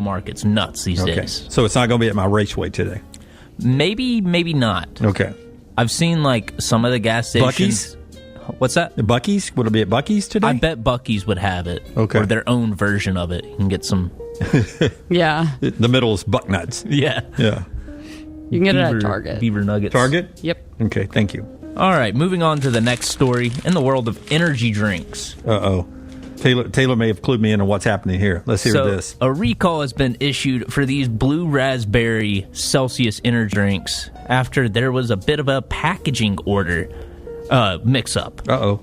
market's nuts these days. So it's not going to be at my Raceway today? Maybe not. Okay. I've seen like some of the gas stations. Buc-ee's? What's that? Buc-ee's? Would it be at Buc-ee's today? I bet Buc-ee's would have it. Okay. Or their own version of it. You can get some. Yeah. The middle is buck nuts. Yeah. Yeah. You can get it at Target. Beaver Nuggets. Target? Yep. Okay, thank you. All right, moving on to the next story in the world of energy drinks. Uh-oh. Taylor may have clued me in on what's happening here. Let's hear this. A recall has been issued for these blue raspberry Celsius energy drinks after there was a bit of a packaging order mix-up. Uh-oh.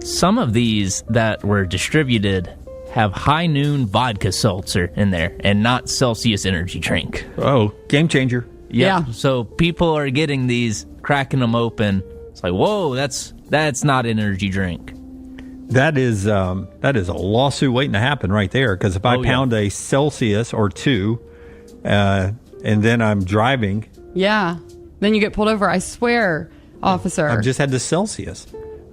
Some of these that were distributed have High Noon vodka seltzer in there and not Celsius energy drink. Oh, game changer. Yeah. So people are getting these, cracking them open. It's like, whoa, that's not an energy drink. That is a lawsuit waiting to happen right there, because if I pound a Celsius or two and then I'm driving. Yeah. Then you get pulled over. I swear, officer. I've just had the Celsius.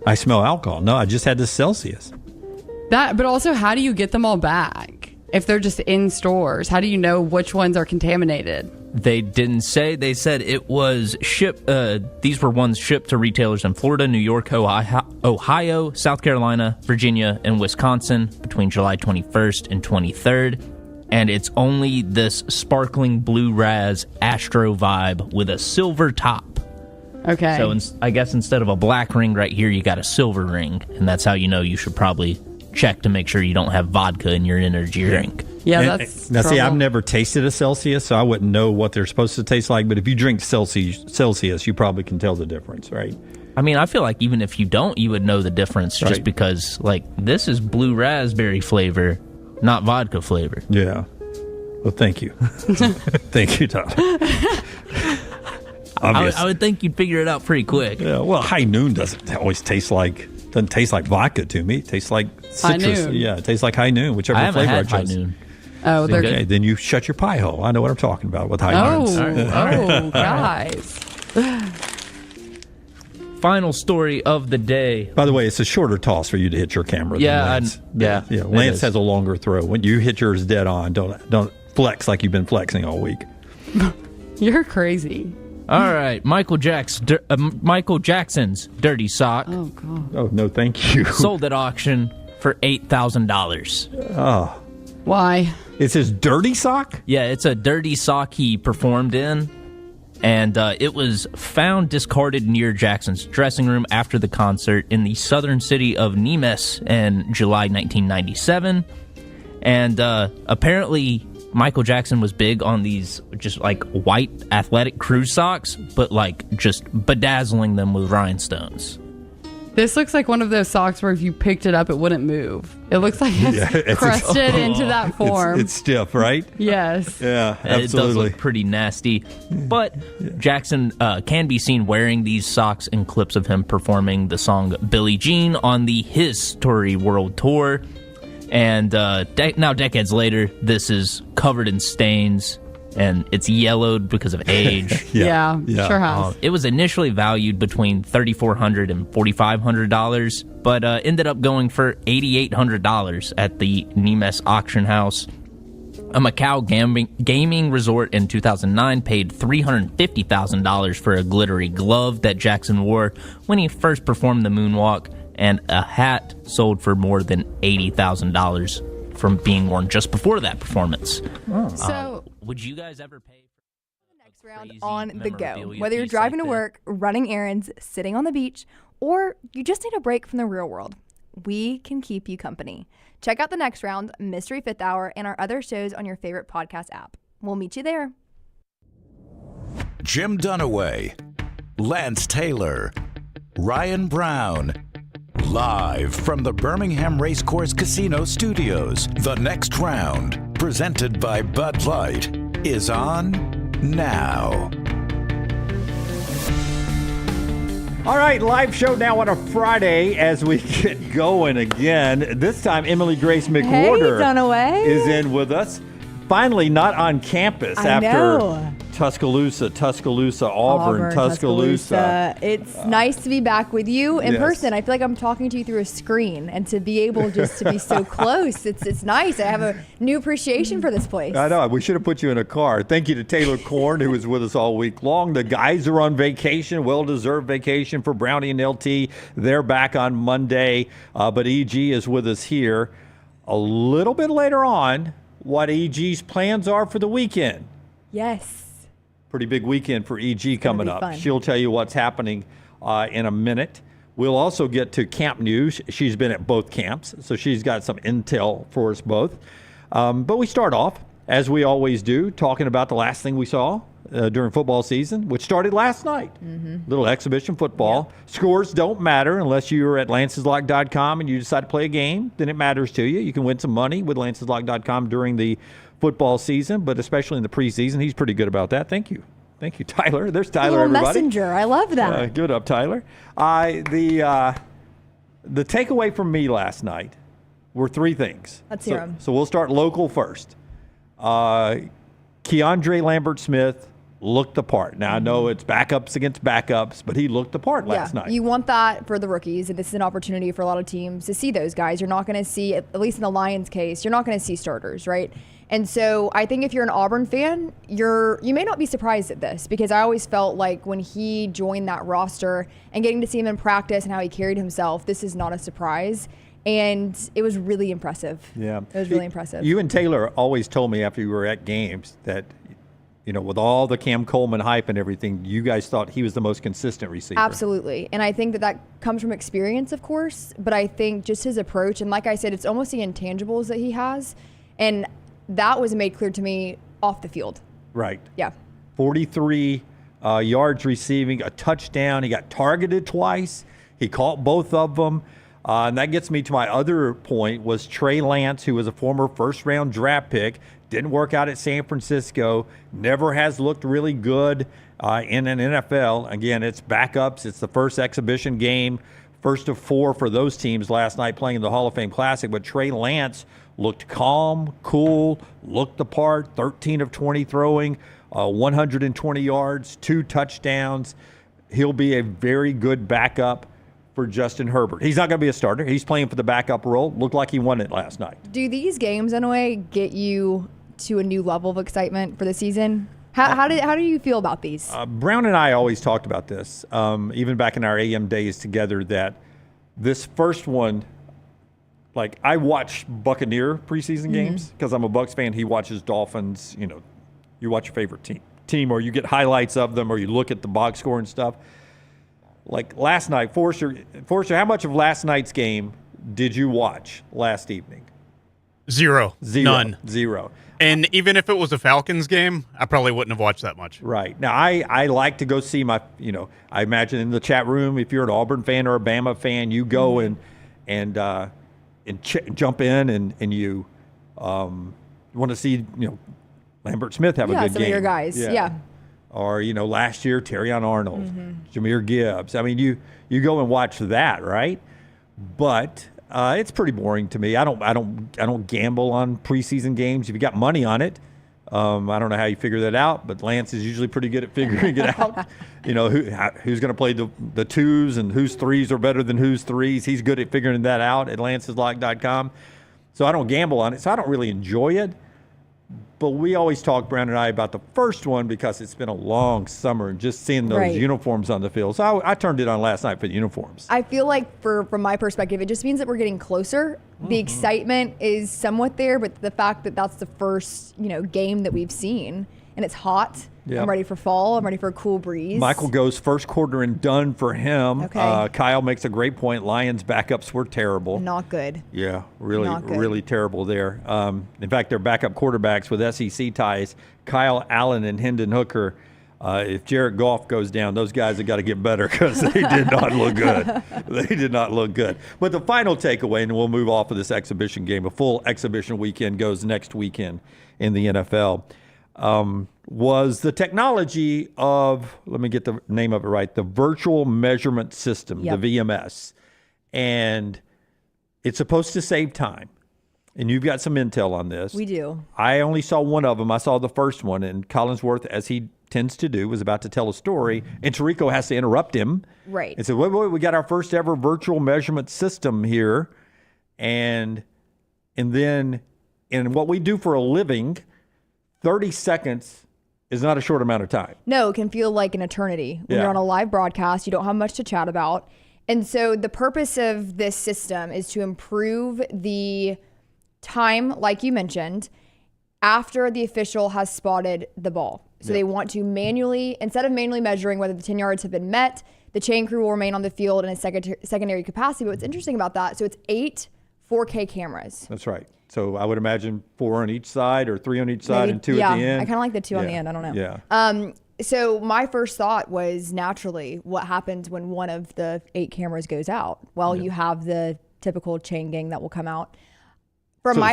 I smell alcohol. No, I just had the Celsius. But also, how do you get them all back? If they're just in stores, how do you know which ones are contaminated? They didn't say. They said it was shipped. These were ones shipped to retailers in Florida, New York, Ohio, South Carolina, Virginia, and Wisconsin between July 21st and 23rd. And it's only this sparkling blue raz Astro Vibe with a silver top. Okay. So I guess instead of a black ring right here, you got a silver ring. And that's how you know you should probably check to make sure you don't have vodka in your energy drink. Yeah, that's now. See, I've never tasted a Celsius, so I wouldn't know what they're supposed to taste like. But if you drink Celsius, you probably can tell the difference, right? I mean, I feel like even if you don't, you would know the difference just because, like, this is blue raspberry flavor, not vodka flavor. Yeah. Well, thank you. Thank you, Todd. I would think you'd figure it out pretty quick. Yeah, well, High Noon doesn't taste like vodka to me. It tastes like citrus. High Noon. Yeah, it tastes like High Noon, whichever I haven't flavor had I High chose. Noon. Oh, they're Okay, then you shut your pie hole. I know what I'm talking about with High Noons. Oh, guys. Final story of the day. By the way, it's a shorter toss for you to hit your camera. Yeah, than Lance. yeah. Lance has a longer throw. When you hit yours dead on, don't flex like you've been flexing all week. You're crazy. All right, Michael Jackson's dirty sock Oh, God. Oh no, thank you. sold at auction for $8,000. Oh, Why? it's his dirty sock. Yeah, it's a dirty sock he performed in, and it was found discarded near Jackson's dressing room after the concert in the southern city of Nimes in July 1997. And apparently Michael Jackson was big on these just like white athletic cruise socks, but like just bedazzling them with rhinestones. This looks like one of those socks where if you picked it up, it wouldn't move. It looks like it's crusted into that form. It's stiff, right? Yes. Yeah, It does absolutely. look pretty nasty. But Jackson can be seen wearing these socks in clips of him performing the song Billie Jean on the His Story World Tour. And now, decades later, this is covered in stains, and it's yellowed because of age. Yeah, sure has. It was initially valued between $3,400 and $4,500, but ended up going for $8,800 at the Nimes auction house. A Macau gaming resort in 2009 paid $350,000 for a glittery glove that Jackson wore when he first performed the moonwalk, and a hat sold for more than $80,000 from being worn just before that performance. So, Would you guys ever pay for the next round crazy on the go? memorabilia Whether you're piece driving like to that? work, running errands, sitting on the beach, or you just need a break from the real world, we can keep you company. Check out the next round, Mystery Fifth Hour, and our other shows on your favorite podcast app. We'll meet you there. Jim Dunaway, Lance Taylor, Ryan Brown. Live from the Birmingham Racecourse Casino Studios, the next round, presented by Bud Light, is on now. All right, live show now on a Friday as we get going again. This time, Emily Grace McWhorter Dunaway. is in with us. Finally, not on campus I after know. Tuscaloosa, Auburn, Tuscaloosa. It's nice to be back with you in person. I feel like I'm talking to you through a screen, and to be able just to be so close, it's nice. I have a new appreciation for this place. I know. We should have put you in a car. Thank you to Taylor Korn, who was with us all week long. The guys are on vacation, well-deserved vacation for Brownie and LT. They're back on Monday, but EG is with us here. A little bit later on, what EG's plans are for the weekend. Yes. Pretty big weekend for EG coming up. Fun. She'll tell you what's happening in a minute. We'll also get to camp news. She's been at both camps, so she's got some intel for us both. But we start off, as we always do, talking about the last thing we saw during football season, which started last night. Little exhibition football. Yeah. Scores don't matter unless you're at lanceslock.com and you decide to play a game. Then it matters to you. You can win some money with lanceslock.com during the football season, but especially in the preseason. He's pretty good about that. Thank you, Tyler. There's Tyler, everybody. Messenger. I love that. Good up, Tyler. The takeaway from me last night were three things. Let's hear them. So we'll start local first. Keandre Lambert-Smith looked the part. Now, I know it's backups against backups, but he looked the part last night. You want that for the rookies, and this is an opportunity for a lot of teams to see those guys. You're not going to see, at least in the Lions case, you're not going to see starters, right? And so I think if you're an Auburn fan, you may not be surprised at this, because I always felt like when he joined that roster and getting to see him in practice and how he carried himself, this is not a surprise. And it was really impressive. Yeah. It was really impressive. You and Taylor always told me after you were at games that, with all the Cam Coleman hype and everything, you guys thought he was the most consistent receiver. Absolutely. And I think that comes from experience, of course, but I think just his approach, and like I said, it's almost the intangibles that he has. And that was made clear to me off the field. Right. Yeah. 43 yards receiving, a touchdown. He got targeted twice. He caught both of them. And that gets me to my other point, was Trey Lance, who was a former first-round draft pick, didn't work out at San Francisco, never has looked really good in an NFL. Again, it's backups. It's the first exhibition game, first of 4 for those teams last night playing in the Hall of Fame Classic. But Trey Lance looked calm, cool, looked the part, 13 of 20 throwing, 120 yards, 2 touchdowns. He'll be a very good backup for Justin Herbert. He's not going to be a starter. He's playing for the backup role. Looked like he won it last night. Do these games, in a way, get you to a new level of excitement for the season? How do you feel about these? Brown and I always talked about this, even back in our AM days together, that this first one, like, I watch Buccaneer preseason games because I'm a Bucs fan. He watches Dolphins. You watch your favorite team, or you get highlights of them, or you look at the box score and stuff. Like last night, Forster, how much of last night's game did you watch last evening? Zero. None. Zero. And even if it was a Falcons game, I probably wouldn't have watched that much. Right. Now, I like to go see my, I imagine in the chat room, if you're an Auburn fan or a Bama fan, you go and jump in and you want to see, Lambert-Smith have a good game. Yeah, some of your guys. Yeah. Or, last year, Terrion Arnold, Jahmyr Gibbs. I mean, you go and watch that, right? But it's pretty boring to me. I don't gamble on preseason games. If you got money on it, I don't know how you figure that out, but Lance is usually pretty good at figuring it out. Who's going to play the twos and whose threes are better than whose threes. He's good at figuring that out at lanceslock.com. So I don't gamble on it. So I don't really enjoy it. But we always talk, Brown and I, about the first one because it's been a long summer and just seeing those uniforms on the field. So I turned it on last night for the uniforms. I feel like from my perspective, it just means that we're getting closer. The excitement is somewhat there, but the fact that that's the first game that we've seen and it's hot. Yep. I'm ready for fall. I'm ready for a cool breeze. Michael goes first quarter and done for him. Okay. Kyle makes a great point. Lions backups were terrible. Not good. Yeah, really terrible there. In fact, their backup quarterbacks with SEC ties, Kyle Allen and Hendon Hooker. If Jared Goff goes down, those guys have got to get better because they did not look good. They did not look good. But the final takeaway, and we'll move off of this exhibition game, a full exhibition weekend goes next weekend in the NFL. Was the technology of, let me get the name of it right, the Virtual Measurement System, the VMS. And it's supposed to save time. And you've got some intel on this. We do. I only saw one of them. I saw the first one. And Collinsworth, as he tends to do, was about to tell a story, and Tirico has to interrupt him. Right. And said, wait, we got our first ever virtual measurement system here. And then in what we do for a living, 30 seconds is not a short amount of time. No, it can feel like an eternity. When you're on a live broadcast, you don't have much to chat about. And so the purpose of this system is to improve the time, like you mentioned, after the official has spotted the ball. So they want to manually, instead of manually measuring whether the 10 yards have been met, the chain crew will remain on the field in a secondary capacity. But what's interesting about that, so it's 8 4K cameras. That's right. So I would imagine 4 on each side or 3 on each side and 2 at the end. I kind of like the 2 on the end. I don't know. Yeah. So my first thought was naturally what happens when one of the 8 cameras goes out? Well, you have the typical chain gang that will come out.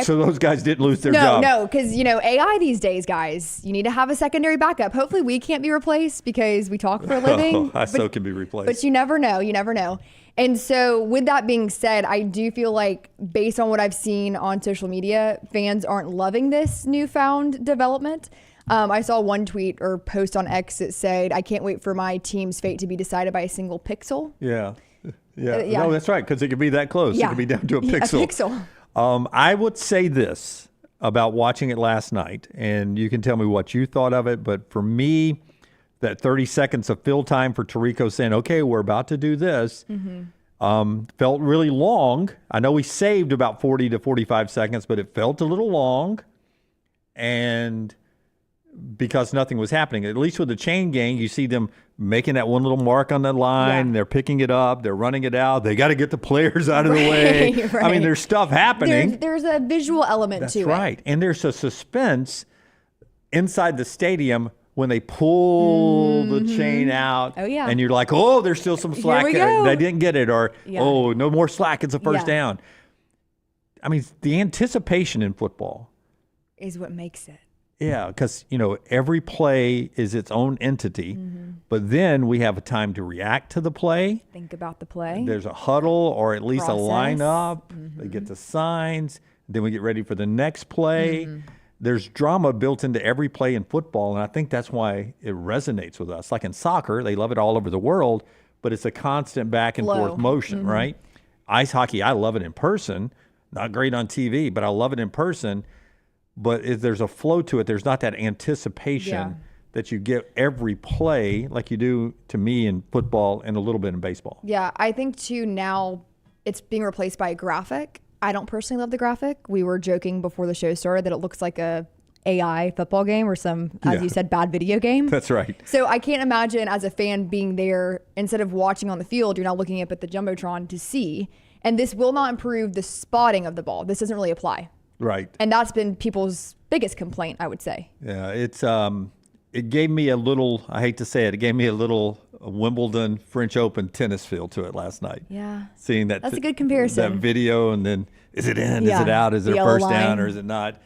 So those guys didn't lose their job. No, because, AI these days, guys, you need to have a secondary backup. Hopefully we can't be replaced because we talk for a living. I so can be replaced. But you never know. You never know. And so with that being said, I do feel like based on what I've seen on social media, fans aren't loving this newfound development. I saw one tweet or post on X that said, I can't wait for my team's fate to be decided by a single pixel. Yeah. No, that's right, because it could be that close. It could be down to a pixel. A pixel. I would say this about watching it last night, and you can tell me what you thought of it, but for me, that 30 seconds of fill time for Tirico saying, okay, we're about to do this, felt really long. I know he saved about 40 to 45 seconds, but it felt a little long, and because nothing was happening. At least with the chain gang, you see them making that one little mark on the line. They're picking it up. They're running it out. They got to get the players out of the way. Right. I mean, there's stuff happening. There's a visual element to it. That's right. And there's a suspense inside the stadium when they pull the chain out. Oh, yeah. And you're like, oh, there's still some slack. Here we go. They didn't get it. Or, oh, no more slack. It's a first down. I mean, the anticipation in football is what makes it. Yeah, because, every play is its own entity, but then we have a time to react to the play. Think about the play. There's a huddle or at least a lineup. They get the signs. Then we get ready for the next play. There's drama built into every play in football, and I think that's why it resonates with us. Like in soccer, they love it all over the world, but it's a constant back and forth motion, right? Ice hockey, I love it in person. Not great on TV, but I love it in person. But if there's a flow to it, there's not that anticipation that you get every play like you do to me in football and a little bit in baseball. Yeah, I think too now it's being replaced by a graphic. I don't personally love the graphic. We were joking before the show started that it looks like a AI football game or some, as you said, bad video game. That's right. So I can't imagine as a fan being there, instead of watching on the field, you're now looking up at the Jumbotron to see. And this will not improve the spotting of the ball. This doesn't really apply. Right. And that's been people's biggest complaint, I would say. Yeah, it gave me a little, I hate to say it gave me a little Wimbledon French Open tennis feel to it last night. Yeah. Seeing that. That's a good comparison. That video, and then is it in? Is it out? Is it a first down or is it not?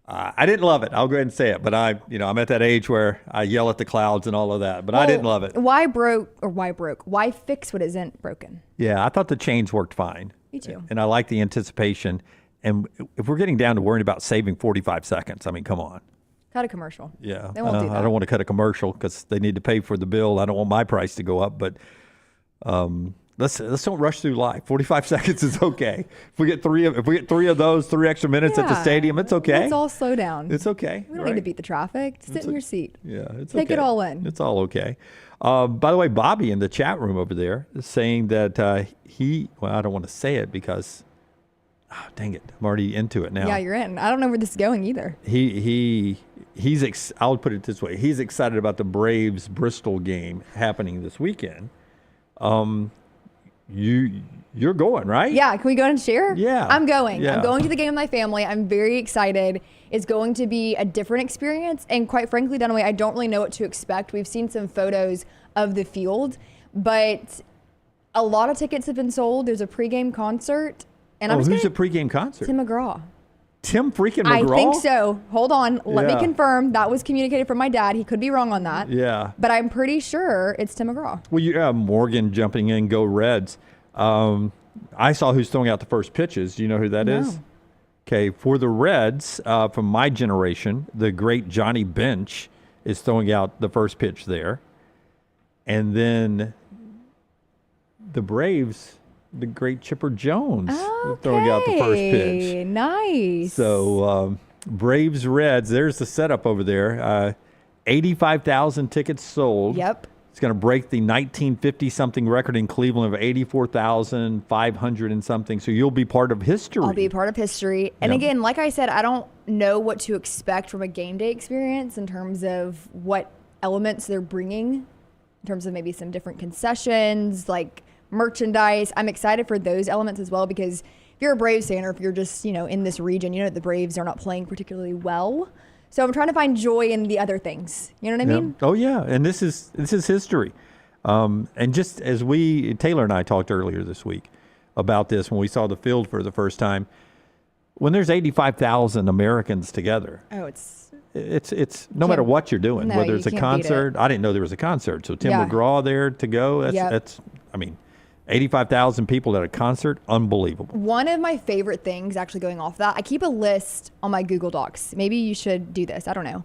I didn't love it. I'll go ahead and say it. But I'm at that age where I yell at the clouds and all of that. But I didn't love it. Why fix what isn't broken? Yeah, I thought the chains worked fine. Me too. And I like the anticipation. And if we're getting down to worrying about saving 45 seconds, I mean, come on. Cut a commercial. Yeah. They won't do that. I don't want to cut a commercial because they need to pay for the bill. I don't want my price to go up. But let's don't rush through life. 45 seconds is okay. If we get three of those 3 extra minutes at the stadium, it's okay. Let's all slow down. It's okay. We don't need to beat the traffic. Sit in your seat. Yeah, it's Take okay. it all in. It's all okay. By the way, Bobby in the chat room over there is saying that I don't want to say it because, dang it, I'm already into it now. Yeah, you're in. I don't know where this is going either. I'll put it this way. He's excited about the Braves Bristol game happening this weekend. You're going, right? Yeah, can we go and share? Yeah. I'm going. Yeah. I'm going to the game with my family. I'm very excited. It's going to be a different experience. And quite frankly, Dunaway, I don't really know what to expect. We've seen some photos of the field, but a lot of tickets have been sold. There's a pregame concert. And who's a pregame concert? Tim McGraw. Tim freaking McGraw? I think so. Hold on. Let me confirm. That was communicated from my dad. He could be wrong on that. Yeah. But I'm pretty sure it's Tim McGraw. Well, you have Morgan jumping in, go Reds. I saw who's throwing out the first pitches. Do you know who that is? Okay, for the Reds, from my generation, the great Johnny Bench is throwing out the first pitch there. And then the Braves, the great Chipper Jones, throwing out the first pitch. Nice. So Braves Reds, there's the setup over there. 85,000 tickets sold. Yep. It's going to break the 1950-something record in Cleveland of 84,500 and something. So you'll be part of history. I'll be a part of history. And again, like I said, I don't know what to expect from a game day experience in terms of what elements they're bringing, in terms of maybe some different concessions, like merchandise. I'm excited for those elements as well, because if you're a Braves fan or if you're just, in this region, the Braves are not playing particularly well. So I'm trying to find joy in the other things. You know what I mean? Oh, yeah. And this is history. And just as Taylor and I talked earlier this week about this when we saw the field for the first time, when there's 85,000 Americans together. Oh, it's no matter what you're doing, whether it's a concert. I didn't know there was a concert. So Tim McGraw there to go. That's 85,000 people at a concert, unbelievable. One of my favorite things, actually going off that, I keep a list on my Google Docs. Maybe you should do this. I don't know.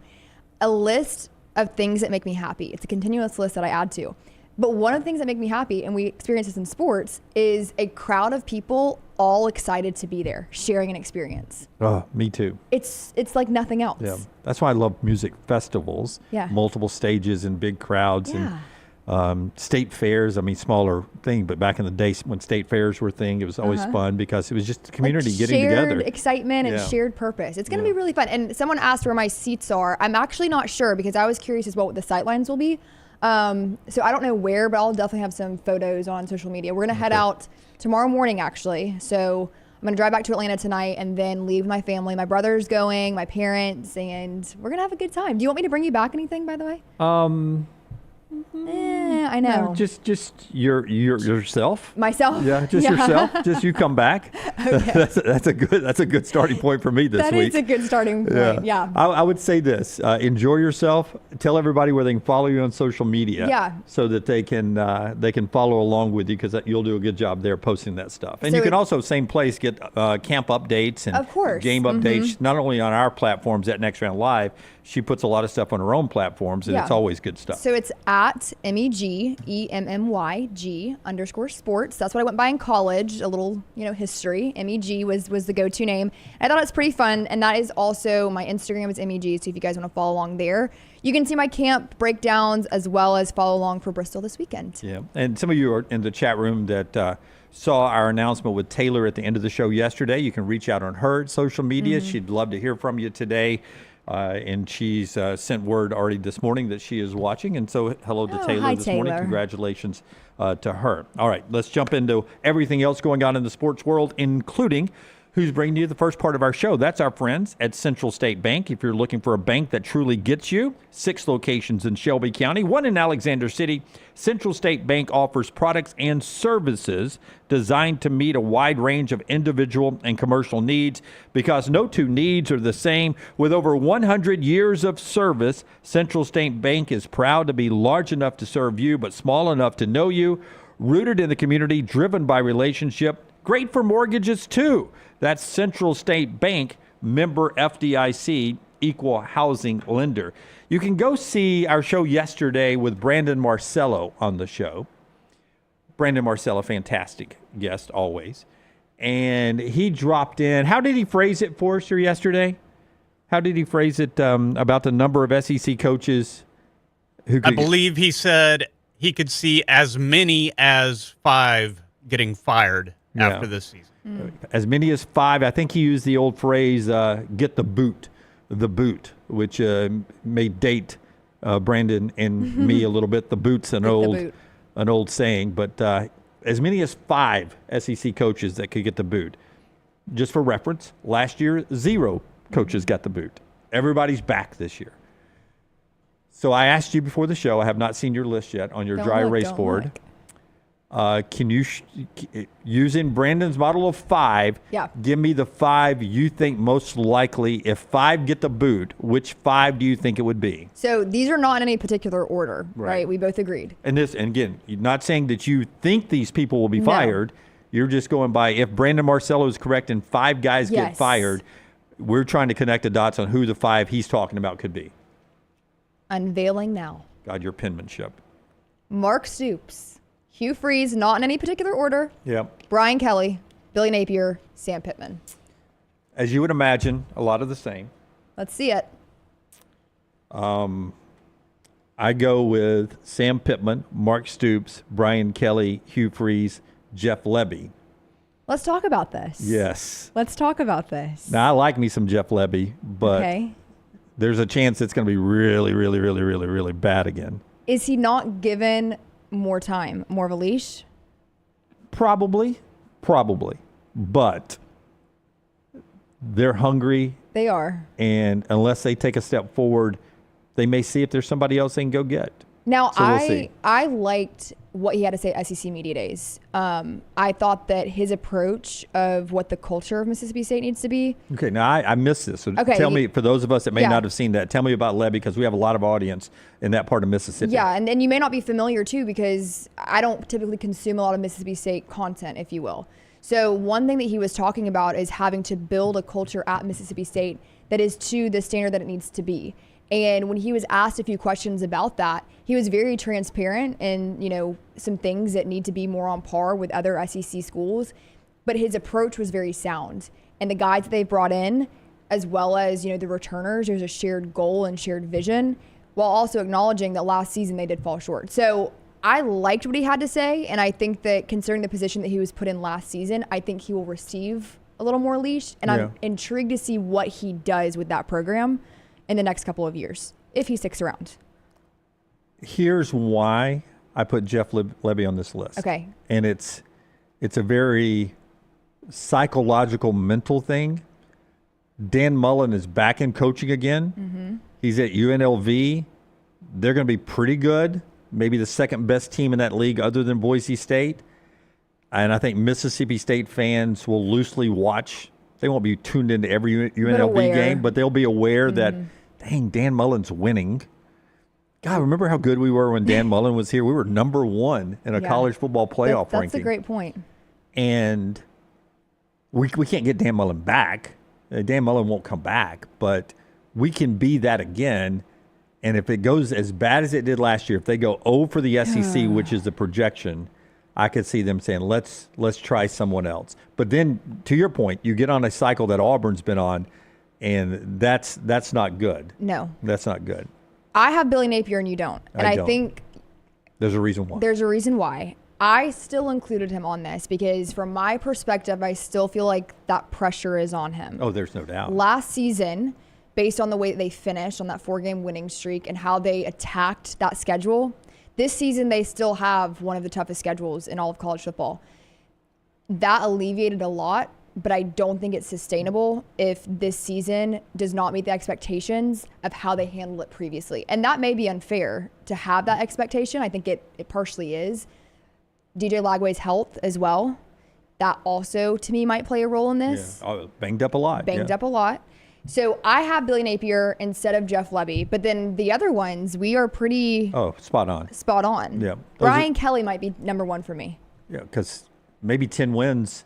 A list of things that make me happy. It's a continuous list that I add to. But one of the things that make me happy, and we experience this in sports, is a crowd of people all excited to be there, sharing an experience. Oh, me too. It's like nothing else. Yeah, that's why I love music festivals. Yeah. Multiple stages and big crowds. Yeah. And state fairs, smaller thing, but back in the day when state fairs were a thing, it was always fun because it was just the community getting together. Shared excitement and shared purpose. It's going to be really fun. And someone asked where my seats are. I'm actually not sure because I was curious as well what the sightlines will be. So I don't know where, but I'll definitely have some photos on social media. We're going to head out tomorrow morning, actually. So I'm going to drive back to Atlanta tonight and then leave my family. My brother's going, my parents, and we're going to have a good time. Do you want me to bring you back anything, by the way? I know. No, just yourself. Myself. Yeah, just yourself. Just you come back. Okay. That's a good starting point for me this week. That is a good starting point. Yeah. I would say this: enjoy yourself. Tell everybody where they can follow you on social media. Yeah. So that they can follow along with you because you'll do a good job there posting that stuff. And so you can also same place get camp updates and of course. Game updates not only on our platforms at Next Round Live. She puts a lot of stuff on her own platforms, and it's always good stuff. So it's at MEG_sports. That's what I went by in college. A little, history. MEG was the go-to name. I thought it's pretty fun, and that is also my Instagram is MEG. So if you guys want to follow along there, you can see my camp breakdowns as well as follow along for Bristol this weekend. Yeah, and some of you are in the chat room that saw our announcement with Taylor at the end of the show yesterday. You can reach out on her social media. She'd love to hear from you today. And she's sent word already this morning that she is watching. And so hello to Taylor this morning. Congratulations to her. All right, let's jump into everything else going on in the sports world, including who's bringing you the first part of our show. That's our friends at Central State Bank. If you're looking for a bank that truly gets you, 6 locations in Shelby County, 1 in Alexander City. Central State Bank offers products and services designed to meet a wide range of individual and commercial needs because no two needs are the same. With over 100 years of service, Central State Bank is proud to be large enough to serve you but small enough to know you, rooted in the community, driven by relationship, great for mortgages too. That's Central State Bank, member FDIC, equal housing lender. You can go see our show yesterday with Brandon Marcello on the show. Brandon Marcello, fantastic guest always. And he dropped in. How did he phrase it, Forrester, yesterday? How did he phrase it about the number of SEC coaches who could... I believe he said he could see as many as 5 getting fired after this season. As many as 5. I think he used the old phrase, get the boot, which may date Brandon and me a little bit. The boot's an old saying, but as many as 5 SEC coaches that could get the boot. Just for reference, last year, 0 coaches got the boot. Everybody's back this year. So I asked you before the show, I have not seen your list yet on your dry erase board. Can you, using Brandon's model of 5, give me the 5 you think most likely, if 5 get the boot, which 5 do you think it would be? So these are not in any particular order, right? We both agreed. And again, you're not saying that you think these people will be fired. You're just going by, if Brandon Marcello is correct and 5 guys get fired, we're trying to connect the dots on who the 5 he's talking about could be. Unveiling now. God, your penmanship. Mark Stoops, Hugh Freeze, not in any particular order. Yep. Brian Kelly, Billy Napier, Sam Pittman. As you would imagine, a lot of the same. Let's see it. I go with Sam Pittman, Mark Stoops, Brian Kelly, Hugh Freeze, Jeff Lebby. Let's talk about this. Yes. Let's talk about this. Now, I like me some Jeff Lebby, but there's a chance it's going to be really, really, really, really, really bad again. Is he not given more time, more of a leash? Probably. But they're hungry. They are. And unless they take a step forward, they may see if there's somebody else they can go get. Now, So we'll see. I liked what he had to say at SEC Media Days. I thought that his approach of what the culture of Mississippi State needs to be. Okay, now I missed this. So Okay, tell me, for those of us that may yeah. not have seen that, tell me about Lebby, because we have a lot of audience in that part of Mississippi. Yeah, and you may not be familiar, too, because I don't typically consume a lot of Mississippi State content, if you will. So one thing that he was talking about is having to build a culture at Mississippi State that is to the standard that it needs to be. And when he was asked a few questions about that, he was very transparent and, some things that need to be more on par with other SEC schools. But his approach was very sound. And the guys that they brought in, as well as, the returners, there's a shared goal and shared vision, while also acknowledging that last season they did fall short. So I liked what he had to say. And I think that considering the position that he was put in last season, I think he will receive a little more leash. And I'm intrigued to see what he does with that program in the next couple of years, if he sticks around. Here's why I put Jeff Lebby on this list. Okay. And it's a very psychological, mental thing. Dan Mullen is back in coaching again. Mm-hmm. He's at UNLV. They're going to be pretty good, maybe the second best team in that league other than Boise State. And I think Mississippi State fans will loosely watch. They won't be tuned into every UNLV game, but they'll be aware that, dang, Dan Mullen's winning. God, remember how good we were when Dan Mullen was here? We were number one in a college football playoff ranking. That's a great point. And we can't get Dan Mullen back. Dan Mullen won't come back, but we can be that again. And if it goes as bad as it did last year, if they go 0 for the SEC, which is the projection, I could see them saying, let's try someone else. But then, to your point, you get on a cycle that Auburn's been on, and that's not good. No. That's not good. I have Billy Napier and you don't. And I don't. think There's a reason why. there's a reason why. I still included him on this because from my perspective, I still feel like that pressure is on him. Oh, there's no doubt. Last season, based on the way that they finished on that 4-game winning streak and how they attacked that schedule, this season they still have one of the toughest schedules in all of college football. That alleviated a lot, but I don't think it's sustainable if this season does not meet the expectations of how they handled it previously. And that may be unfair to have that expectation. I think it partially is. DJ Lagway's health as well. That also, to me, might play a role in this. Yeah. Oh, banged up a lot. Banged up a lot. So I have Billy Napier instead of Jeff Lebby. But then the other ones, we are pretty spot on. Spot on. Yeah. Brian Kelly might be number one for me. Yeah, because maybe 10 wins.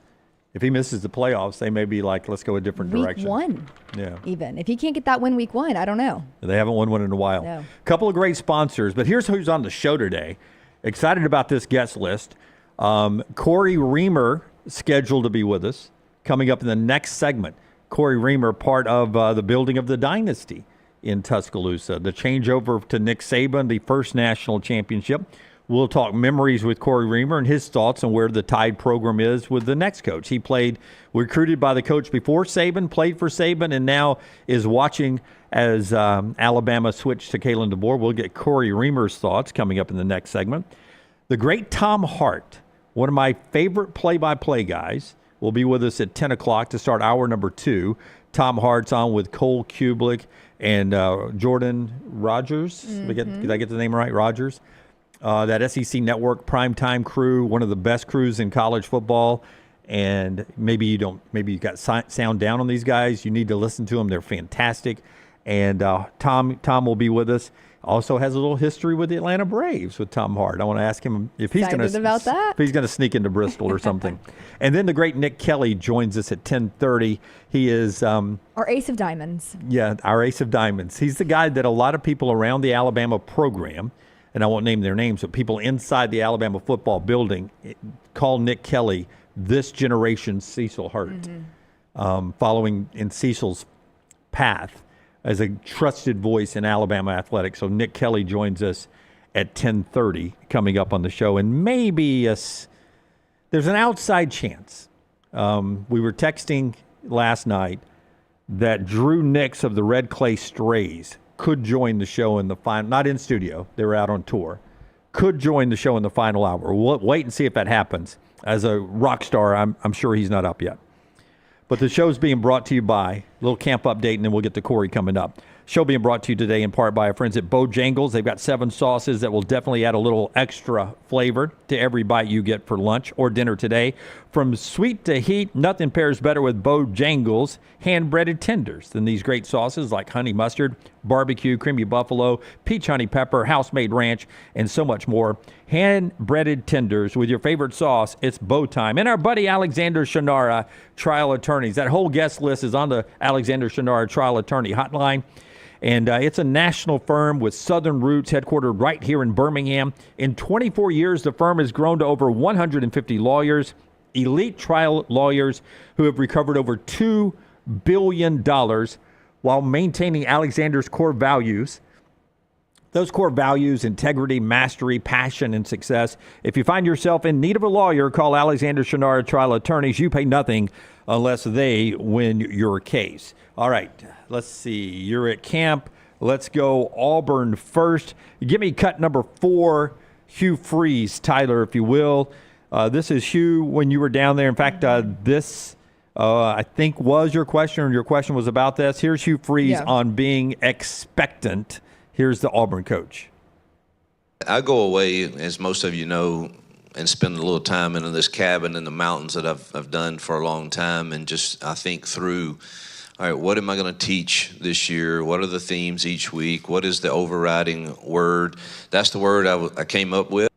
If he misses the playoffs, they may be like, let's go a different direction. Week 1. Yeah. Even. If he can't get that win week 1, I don't know. They haven't won one in a while. No. Couple of great sponsors, but here's who's on the show today. Excited about this guest list. Cory Reamer scheduled to be with us coming up in the next segment. Cory Reamer, part of the building of the dynasty in Tuscaloosa. The changeover to Nick Saban, the first national championship. We'll talk memories with Cory Reamer and his thoughts on where the Tide program is with the next coach. He recruited by the coach before Saban, played for Saban, and now is watching as Alabama switched to Kalen DeBoer. We'll get Cory Reamer's thoughts coming up in the next segment. The great Tom Hart, one of my favorite play-by-play guys, will be with us at 10 o'clock to start hour number 2. Tom Hart's on with Cole Kublik and Jordan Rogers. Did I get the name right? Rogers. That SEC Network primetime crew, one of the best crews in college football. And maybe you got sound down on these guys. You need to listen to them. They're fantastic. And Tom will be with us. Also has a little history with the Atlanta Braves with Tom Hart. I want to ask him if he's going to sneak into Bristol or something. And then the great Nick Kelly joins us at 10:30. He is our ace of diamonds. Yeah, our ace of diamonds. He's the guy that a lot of people around the Alabama program, and I won't name their names, but people inside the Alabama football building call Nick Kelly this generation's Cecil Hurt, following in Cecil's path as a trusted voice in Alabama athletics. So Nick Kelly joins us at 10:30 coming up on the show. And maybe there's an outside chance. We were texting last night that Drew Nix of the Red Clay Strays could join the show in the final, not in studio, they were out on tour, could join the show in the final hour. We'll wait and see if that happens. As a rock star, I'm sure he's not up yet. But the show's being brought to you by a little camp update, and then we'll get to Cory coming up. Show being brought to you today in part by our friends at Bojangles. They've got 7 sauces that will definitely add a little extra flavor to every bite you get for lunch or dinner today. From sweet to heat, nothing pairs better with Bojangles hand-breaded tenders than these great sauces like honey mustard, barbecue, creamy buffalo, peach honey pepper, house-made ranch, and so much more. Hand-breaded tenders with your favorite sauce. It's Bo time. And our buddy Alexander Shunnarah, trial attorneys. That whole guest list is on the Alexander Shunnarah trial attorney hotline. And it's a national firm with southern roots, headquartered right here in Birmingham. In 24 years, the firm has grown to over 150 lawyers, elite trial lawyers who have recovered over $2 billion while maintaining Alexander's core values. Those core values: integrity, mastery, passion, and success. If you find yourself in need of a lawyer, call Alexander Shunnarah Trial Attorneys. You pay nothing unless they win your case. All right, let's see. You're at camp. Let's go Auburn first. Give me cut number 4, Hugh Freeze, Tyler, if you will. This is Hugh when you were down there. In fact, this, I think, was your question, or your question was about this. Here's Hugh Freeze on being expectant. Here's the Auburn coach. I go away, as most of you know, and spend a little time in this cabin in the mountains that I've done for a long time, and just I think through, all right, what am I going to teach this year? What are the themes each week? What is the overriding word? That's the word I came up with,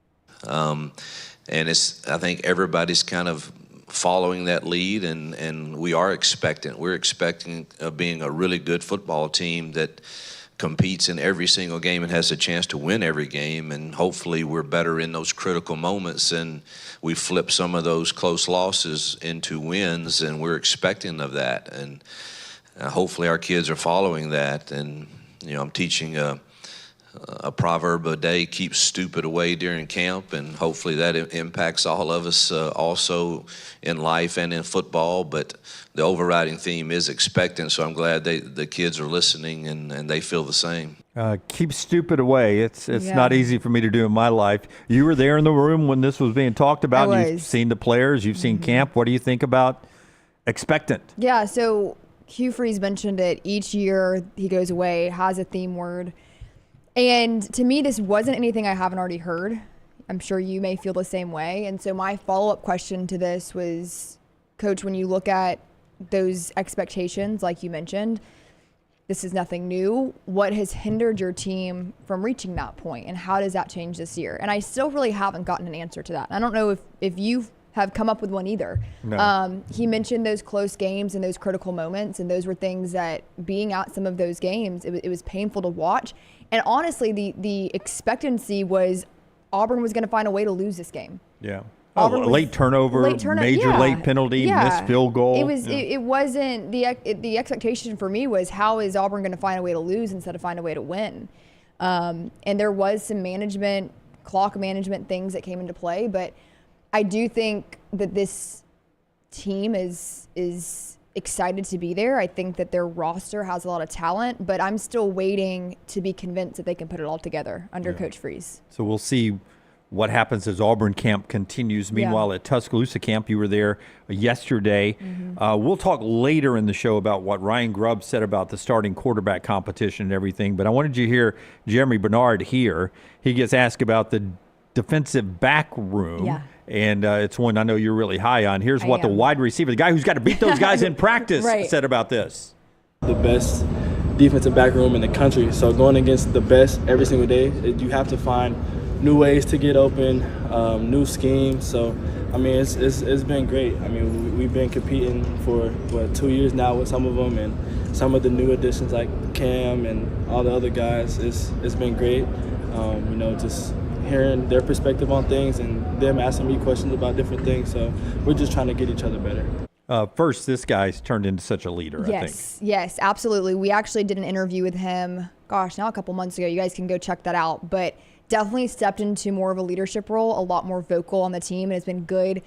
and I think everybody's kind of following that lead, and we are expectant. We're expecting of being a really good football team that competes in every single game and has a chance to win every game, and hopefully we're better in those critical moments, and we flip some of those close losses into wins, and we're expecting of that, and hopefully our kids are following that. And I'm teaching a proverb a day: keep stupid away during camp, and hopefully that impacts all of us also in life and in football. But the overriding theme is expectant, so I'm glad the kids are listening and they feel the same. Keep stupid away. It's not easy for me to do in my life. You were there in the room when this was being talked about. You've seen the players. You've seen camp. What do you think about expectant? Yeah, so Hugh Freeze mentioned it. Each year he goes away, has a theme word. And to me, this wasn't anything I haven't already heard. I'm sure you may feel the same way. And so my follow-up question to this was, Coach, when you look at those expectations, like you mentioned, this is nothing new. What has hindered your team from reaching that point, and how does that change this year? And I still really haven't gotten an answer to that. I don't know if you have come up with one either. No. He mentioned those close games and those critical moments, and those were things that, being at some of those games, it was painful to watch. And honestly, the expectancy was Auburn was going to find a way to lose this game. Yeah. Late turnover, major late penalty, missed field goal. It wasn't the expectation for me was, how is Auburn going to find a way to lose instead of find a way to win? And there was some clock management things that came into play, but I do think that this team is excited to be there. I think that their roster has a lot of talent, but I'm still waiting to be convinced that they can put it all together under Coach Freeze. So we'll see what happens as Auburn camp continues. Meanwhile, at Tuscaloosa camp, you were there yesterday. We'll talk later in the show about what Ryann Grubb said about the starting quarterback competition and everything, but I wanted you to hear Jeremy Bernard here. He gets asked about the defensive back room, and it's one I know you're really high on. Here's what the wide receiver, the guy who's got to beat those guys in practice, said about this. The best defensive back room in the country. So going against the best every single day, you have to find new ways to get open, new schemes. So, I mean, it's been great. I mean, we've been competing for, 2 years now with some of them, and some of the new additions like Cam and all the other guys. It's been great, just hearing their perspective on things and them asking me questions about different things. So we're just trying to get each other better. First, this guy's turned into such a leader, I think. Yes, absolutely. We actually did an interview with him, now a couple months ago. You guys can go check that out. But definitely stepped into more of a leadership role, a lot more vocal on the team, and it's been good.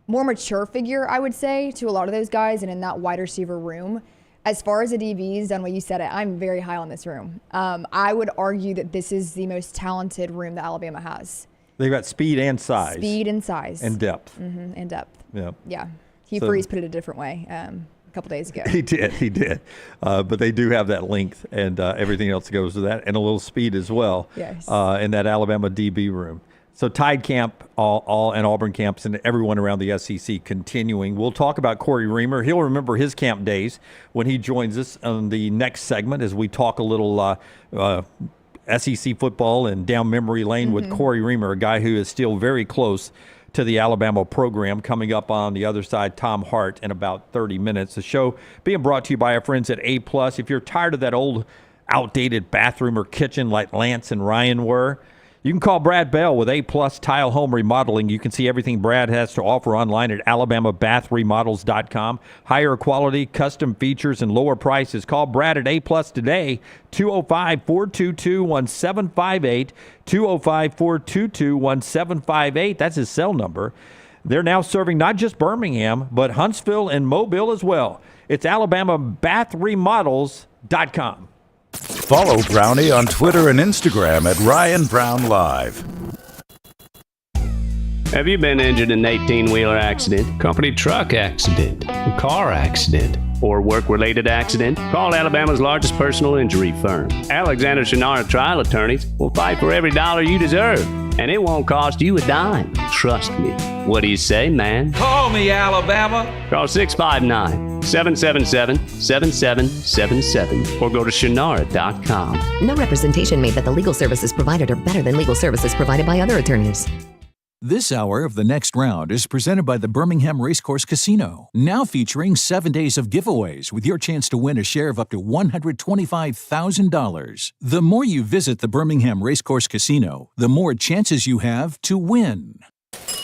More mature figure, I would say, to a lot of those guys and in that wide receiver room. As far as the DBs, Dunaway, you said it, I'm very high on this room. I would argue that this is the most talented room that Alabama has. They've got speed and size. And depth. Mm-hmm, and depth. Yeah. Hugh Freeze put it a different way a couple days ago. He did. But they do have that length and everything else that goes with that, and a little speed as well. Yes. In that Alabama DB room. So Tide camp, all and Auburn camps, and everyone around the SEC continuing. We'll talk about Cory Reamer. He'll remember his camp days when he joins us on the next segment as we talk a little SEC football and down memory lane with Cory Reamer, a guy who is still very close to the Alabama program. Coming up on the other side, Tom Hart in about 30 minutes. The show being brought to you by our friends at A+. If you're tired of that old outdated bathroom or kitchen like Lance and Ryan were, you can call Brad Bell with A+ Tile Home Remodeling. You can see everything Brad has to offer online at alabamabathremodels.com. Higher quality, custom features, and lower prices. Call Brad at A+ today, 205-422-1758, 205-422-1758. That's his cell number. They're now serving not just Birmingham, but Huntsville and Mobile as well. It's alabamabathremodels.com. Follow Brownie on Twitter and Instagram at ryanbrownlive. Have you been injured in an 18-wheeler accident, company truck accident, a car accident, or work-related accident? Call Alabama's largest personal injury firm. Alexander Shunnarah Trial Attorneys will fight for every dollar you deserve, and it won't cost you a dime. Trust me. What do you say, man? Call me, Alabama. Call 659-777-7777 or go to Shunnarah.com. No representation made that the legal services provided are better than legal services provided by other attorneys. This hour of The Next Round is presented by the Birmingham Racecourse Casino, now featuring 7 days of giveaways with your chance to win a share of up to $125,000. The more you visit the Birmingham Racecourse Casino, the more chances you have to win.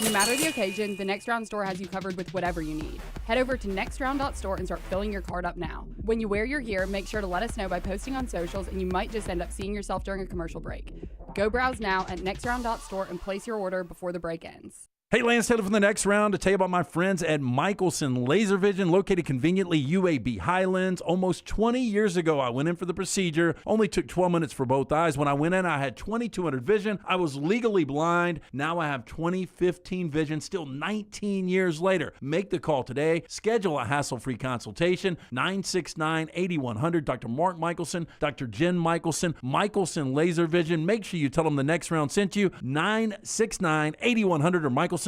No matter the occasion, the Next Round store has you covered with whatever you need. Head over to nextround.store and start filling your cart up now. When you wear your gear, make sure to let us know by posting on socials, and you might just end up seeing yourself during a commercial break. Go browse now at nextround.store and place your order before the break ends. Hey, Lance Taylor from the Next Round to tell you about my friends at Michelson Laser Vision, located conveniently UAB Highlands. Almost 20 years ago, I went in for the procedure. Only took 12 minutes for both eyes. When I went in, I had 20/200 vision. I was legally blind. Now I have 20/15 vision, still 19 years later. Make the call today. Schedule a hassle-free consultation. 969-8100. Dr. Mark Michelson, Dr. Jen Michelson, Michelson Laser Vision. Make sure you tell them the Next Round sent you. 969-8100 or MichelsonLaserVision.com.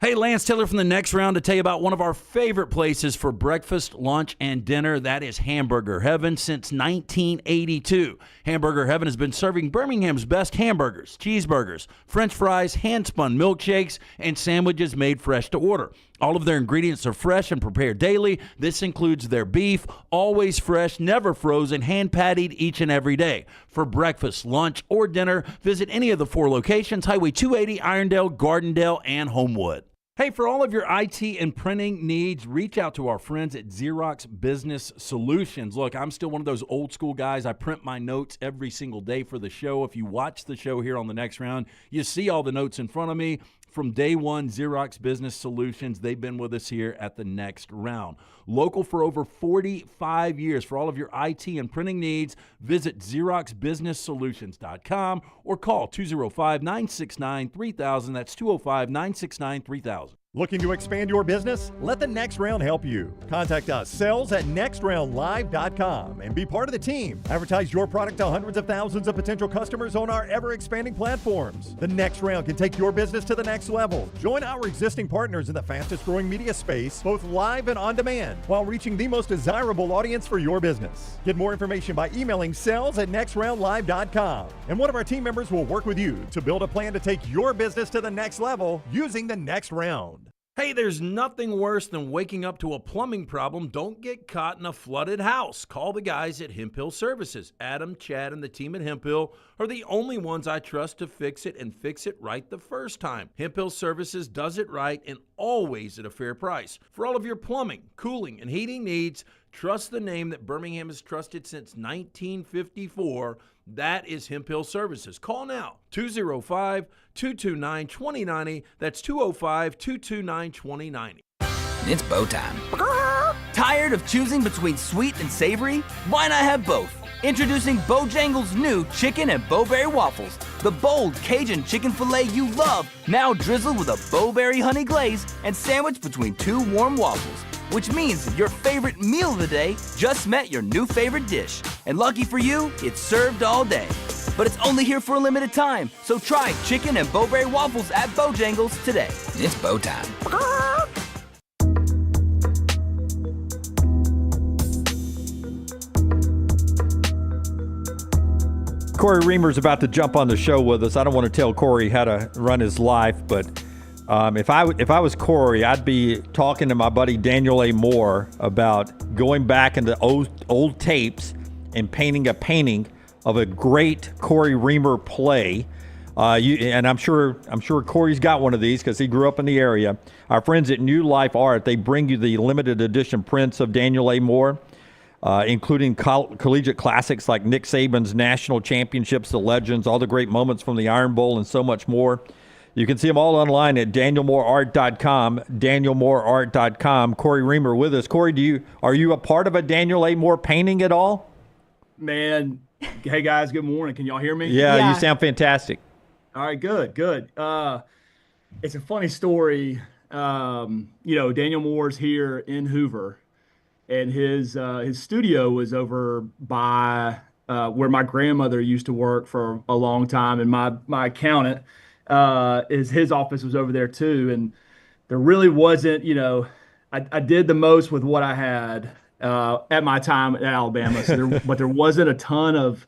Hey, Lance Taylor from the Next Round to tell you about one of our favorite places for breakfast, lunch, and dinner. That is Hamburger Heaven since 1982. Hamburger Heaven has been serving Birmingham's best hamburgers, cheeseburgers, French fries, hand-spun milkshakes, and sandwiches made fresh to order. All of their ingredients are fresh and prepared daily. This includes their beef, always fresh, never frozen, hand-pattied each and every day. For breakfast, lunch, or dinner, visit any of the 4 locations, Highway 280, Irondale, Gardendale, and Homewood. Hey, for all of your IT and printing needs, reach out to our friends at Xerox Business Solutions. Look, I'm still one of those old school guys. I print my notes every single day for the show. If you watch the show here on the Next Round, you see all the notes in front of me. From day one, Xerox Business Solutions, they've been with us here at the Next Round. Local for over 45 years. For all of your IT and printing needs, visit XeroxBusinessSolutions.com or call 205-969-3000. That's 205-969-3000. Looking to expand your business? Let the Next Round help you. Contact us, sales@nextroundlive.com, and be part of the team. Advertise your product to hundreds of thousands of potential customers on our ever-expanding platforms. The Next Round can take your business to the next level. Join our existing partners in the fastest-growing media space, both live and on demand, while reaching the most desirable audience for your business. Get more information by emailing sales@nextroundlive.com, and one of our team members will work with you to build a plan to take your business to the next level using the Next Round. Hey, there's nothing worse than waking up to a plumbing problem. Don't get caught in a flooded house. Call the guys at Hemp Hill Services. Adam, Chad, and the team at Hemp Hill are the only ones I trust to fix it and fix it right the first time. Hemp Hill Services does it right and always at a fair price. For all of your plumbing, cooling, and heating needs, trust the name that Birmingham has trusted since 1954. That is Hemp Hill Services. Call now, 205-229-2090. That's 205-229-2090. It's bow time. Tired of choosing between sweet and savory? Why not have both? Introducing Bojangles' new chicken and bowberry waffles. The bold Cajun chicken filet you love, now drizzled with a bowberry honey glaze and sandwiched between two warm waffles. Which means your favorite meal of the day just met your new favorite dish. And lucky for you, it's served all day. But it's only here for a limited time, so try chicken and bowberry waffles at Bojangles today. It's bow time. Cory Reamer's about to jump on the show with us. I don't want to tell Cory how to run his life, but if I was Cory, I'd be talking to my buddy Daniel A. Moore about going back into old tapes and painting a painting of a great Cory Reamer play. And I'm sure Cory's got one of these because he grew up in the area. Our friends at New Life Art, they bring you the limited edition prints of Daniel A. Moore, including collegiate classics like Nick Saban's national championships, the legends, all the great moments from the Iron Bowl, and so much more. You can see them all online at danielmooreart.com, danielmooreart.com. Cory Reamer with us. Cory, are you a part of a Daniel A. Moore painting at all? Man, hey guys, good morning. Can y'all hear me? Yeah. You sound fantastic. All right, good. It's a funny story. Daniel Moore's here in Hoover, and his studio was over by where my grandmother used to work for a long time, and my accountant, his office was over there too. And there really wasn't, I did the most with what I had at my time at Alabama, but there wasn't a ton of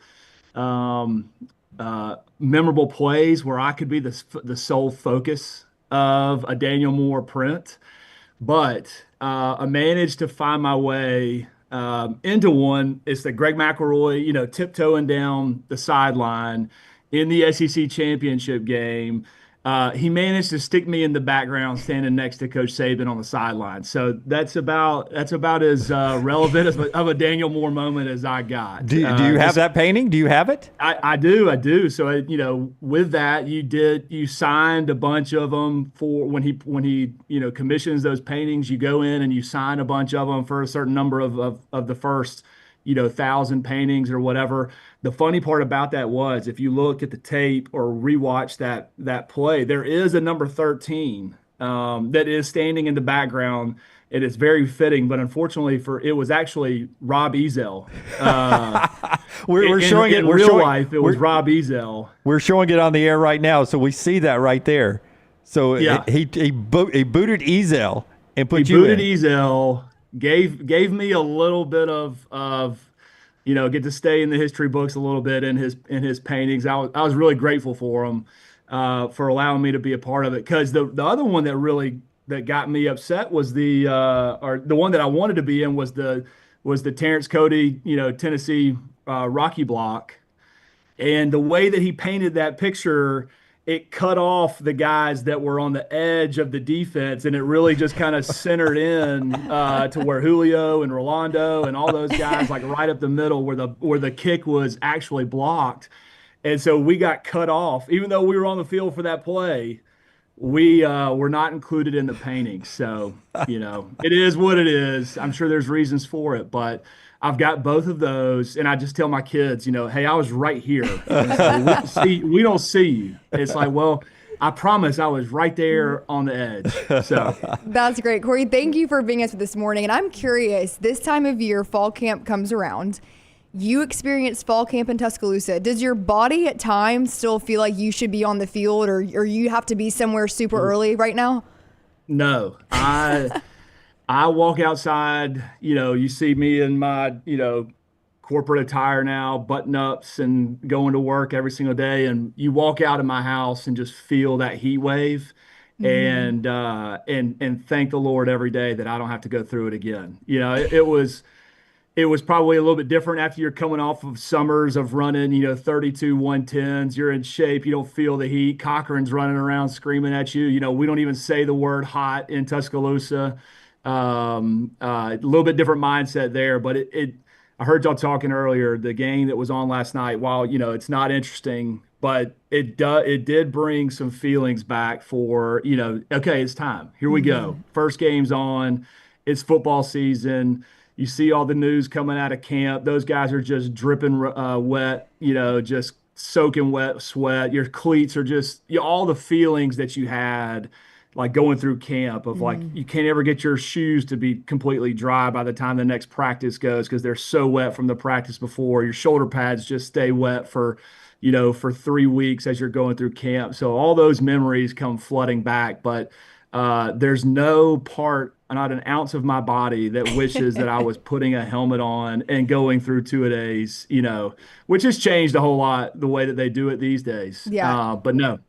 memorable plays where I could be the sole focus of a Daniel Moore print. But I managed to find my way into one. It's the Greg McElroy, tiptoeing down the sideline in the SEC championship game. He managed to stick me in the background standing next to Coach Saban on the sideline. So that's about as relevant of a Daniel Moore moment as I got. Do you have that painting? Do you have it? I do. So, with that, you signed a bunch of them for when he commissions those paintings. You go in and you sign a bunch of them for a certain number of the first 1,000 paintings or whatever. The funny part about that was, if you look at the tape or rewatch that play, there is a number 13 that is standing in the background. It is very fitting, but unfortunately it was actually Rob Ezel. We're showing it in real life. It was Rob Ezel. We're showing it on the air right now, so we see that right there. So yeah. he booted Ezel and put you in. He booted Ezel. Gave me a little bit of get to stay in the history books a little bit in his paintings. I was really grateful for him for allowing me to be a part of it, because the other one that got me upset was the one that I wanted to be in was the Terrence Cody Tennessee Rocky Block, and the way that he painted that picture, it cut off the guys that were on the edge of the defense, and it really just kind of centered in to where Julio and Rolando and all those guys, like right up the middle where the kick was actually blocked. And so we got cut off. Even though we were on the field for that play, we were not included in the painting. So, it is what it is. I'm sure there's reasons for it, but I've got both of those, and I just tell my kids, hey, I was right here. So we don't see you. It's like, well, I promise I was right there on the edge. So That's great. Cory, thank you for being us this morning. And I'm curious, this time of year, fall camp comes around. You experienced fall camp in Tuscaloosa. Does your body at times still feel like you should be on the field, or you have to be somewhere super early right now? no, I walk outside, you see me in my, corporate attire now, button ups and going to work every single day. And you walk out of my house and just feel that heat wave and thank the Lord every day that I don't have to go through it again. It was probably a little bit different after you're coming off of summers of running, 32 110s. You're in shape. You don't feel the heat. Cochran's running around screaming at you. We don't even say the word hot in Tuscaloosa. A little bit different mindset there, but I heard y'all talking earlier, the game that was on last night, while, it's not interesting, but it did bring some feelings back for, okay, it's time. Here we go. First game's on. It's football season. You see all the news coming out of camp. Those guys are just dripping wet, just soaking wet sweat. Your cleats are just all the feelings that you had like going through camp of like, you can't ever get your shoes to be completely dry by the time the next practice goes because they're so wet from the practice before. Your shoulder pads just stay wet for 3 weeks as you're going through camp. So all those memories come flooding back, but there's no part, not an ounce of my body that wishes that I was putting a helmet on and going through two-a-days, which has changed a whole lot the way that they do it these days. Yeah. But no,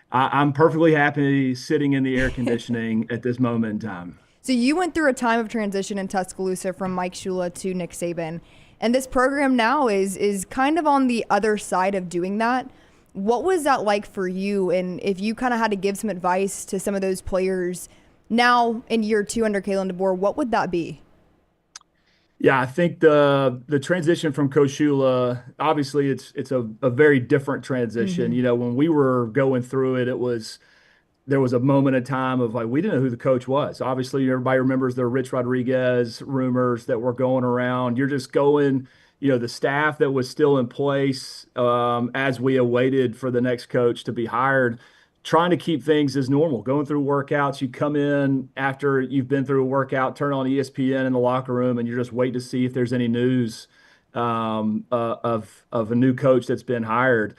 I'm perfectly happy sitting in the air conditioning at this moment in time. So you went through a time of transition in Tuscaloosa from Mike Shula to Nick Saban, and this program now is kind of on the other side of doing that. What was that like for you? And if you kind of had to give some advice to some of those players now in year 2 under Kalen DeBoer, what would that be? Yeah, I think the transition from Coach Shula, obviously it's a very different transition. When we were going through it, there was a moment in time of like, we didn't know who the coach was. Obviously, everybody remembers the Rich Rodriguez rumors that were going around. You're just going, the staff that was still in place as we awaited for the next coach to be hired, trying to keep things as normal, going through workouts. You come in after you've been through a workout, turn on ESPN in the locker room, and you're just waiting to see if there's any news of a new coach that's been hired.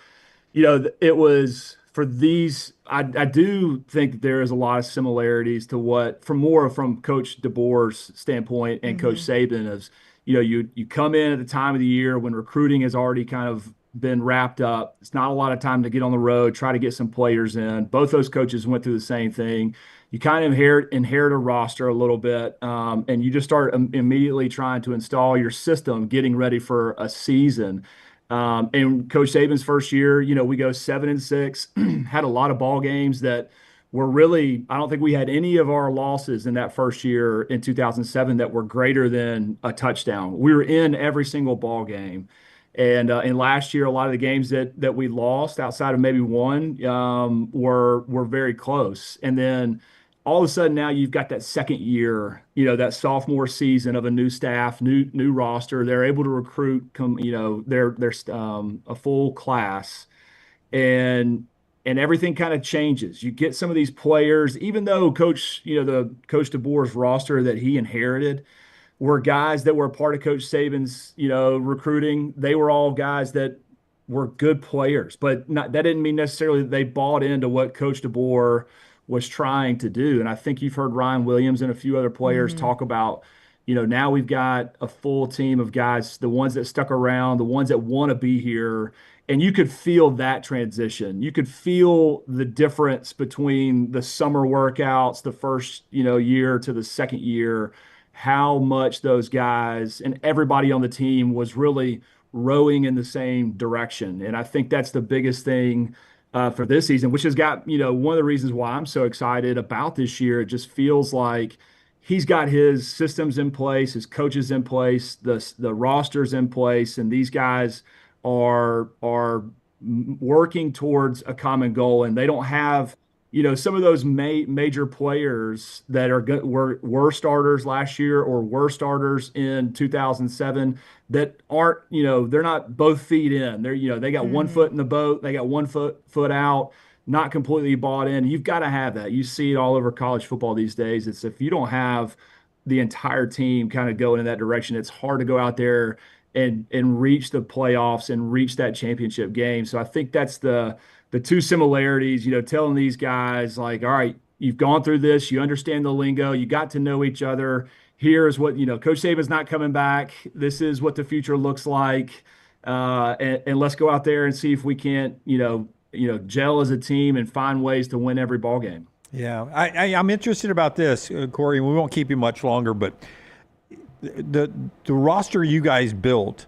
It was for these. I do think that there is a lot of similarities to from Coach DeBoer's standpoint and Coach Saban. As you come in at the time of the year when recruiting has already kind of been wrapped up. It's not a lot of time to get on the road, try to get some players in. Both those coaches went through the same thing. You kind of inherit a roster a little bit, and you just start immediately trying to install your system, getting ready for a season. And Coach Saban's first year, we go 7-6, had a lot of ball games that were really, I don't think we had any of our losses in that first year in 2007 that were greater than a touchdown. We were in every single ball game. And last year, a lot of the games that we lost outside of maybe one were very close. And then all of a sudden now you've got that second year, that sophomore season of a new staff, new roster. They're able to recruit, they're a full class, and everything kind of changes. You get some of these players, even though Coach DeBoer's roster that he inherited were guys that were part of Coach Saban's, recruiting. They were all guys that were good players, but that didn't mean necessarily that they bought into what Coach DeBoer was trying to do. And I think you've heard Ryan Williams and a few other players talk about, now we've got a full team of guys, the ones that stuck around, the ones that want to be here. And you could feel that transition. You could feel the difference between the summer workouts, the first, year to the second year, how much those guys and everybody on the team was really rowing in the same direction. And I think that's the biggest thing for this season, which has got, one of the reasons why I'm so excited about this year. It just feels like he's got his systems in place, his coaches in place, the rosters in place, and these guys are working towards a common goal. And they don't have, some of those major players that were starters last year or were starters in 2007 that aren't, they're not both feet in. They're, they got one foot in the boat, they got one foot out. not completely bought in. You've got to have that. You see it all over college football these days. It's if you don't have the entire team kind of going in that direction, it's hard to go out there and reach the playoffs and reach that championship game. So I think that's the two similarities, telling these guys like, all right, you've gone through this, you understand the lingo, you got to know each other. Here's what, Coach Saban's not coming back. This is what the future looks like. And let's go out there and see if we can't, gel as a team and find ways to win every ball game. Yeah, I'm interested about this, Cory. We won't keep you much longer, but the roster you guys built,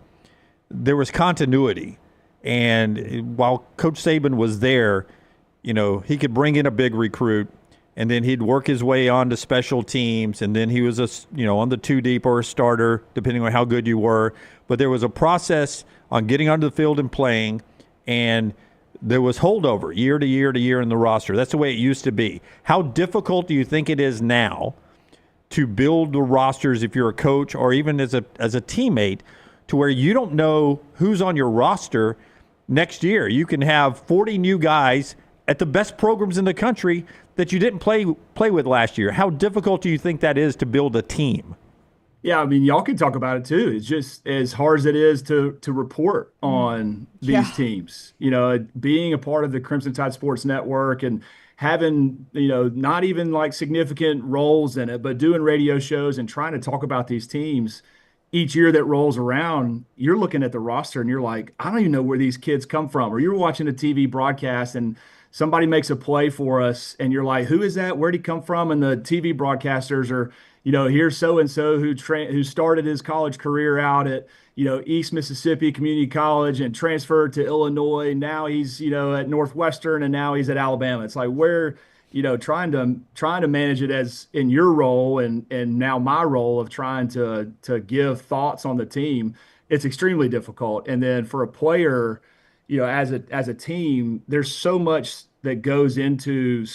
there was continuity. And while Coach Saban was there, he could bring in a big recruit, and then he'd work his way on to special teams, and then he was on the 2 deep or a starter, depending on how good you were. But there was a process on getting onto the field and playing, and there was holdover year to year to year in the roster. That's the way it used to be. How difficult do you think it is now to build the rosters if you're a coach or even as a teammate, to where you don't know who's on your roster next year? You can have 40 new guys at the best programs in the country that you didn't play with last year. How difficult do you think that is to build a team? Yeah, I mean, y'all can talk about it too. It's just as hard as it is to report on these teams. Being a part of the Crimson Tide Sports Network and having, not even like significant roles in it, but doing radio shows and trying to talk about these teams each year that rolls around, you're looking at the roster and you're like, I don't even know where these kids come from. Or you're watching a TV broadcast and somebody makes a play for us and you're like, who is that? Where'd he come from? And the TV broadcasters are, here's so-and-so who started his college career out at, East Mississippi Community College and transferred to Illinois. Now he's, at Northwestern and now he's at Alabama. It's like we're, trying to manage it as in your role and now my role of trying to give thoughts on the team. It's extremely difficult. And then for a player, as a team, there's so much that goes into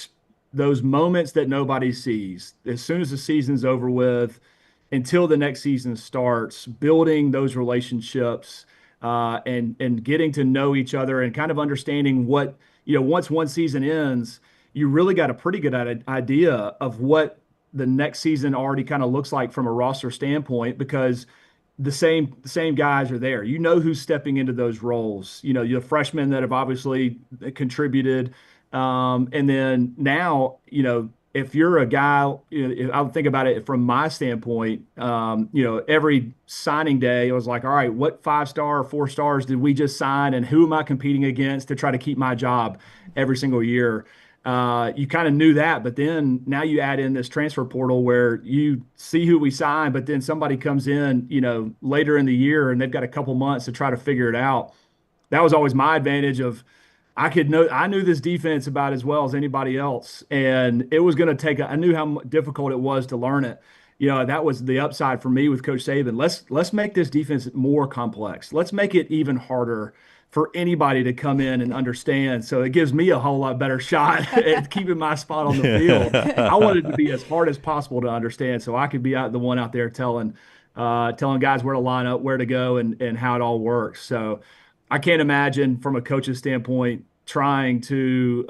those moments that nobody sees. As soon as the season's over with, until the next season starts, building those relationships and getting to know each other and kind of understanding what, once one season ends, you really got a pretty good idea of what the next season already kind of looks like from a roster standpoint, because the same guys are there. Who's stepping into those roles. The freshmen that have obviously contributed. And then now, if you're a guy, I'll think about it from my standpoint, every signing day, it was like, all right, what 5-star or 4 stars did we just sign? And who am I competing against to try to keep my job every single year? You kind of knew that, but then now you add in this transfer portal where you see who we sign, but then somebody comes in, later in the year and they've got a couple months to try to figure it out. That was always my advantage of I knew this defense about as well as anybody else, and it was going to I knew how difficult it was to learn it. That was the upside for me with Coach Saban. Let's make this defense more complex. Let's make it even harder for anybody to come in and understand. So it gives me a whole lot better shot at keeping my spot on the field. I wanted to be as hard as possible to understand so I could be the one out there telling guys where to line up, where to go, and how it all works. So I can't imagine from a coach's standpoint trying to,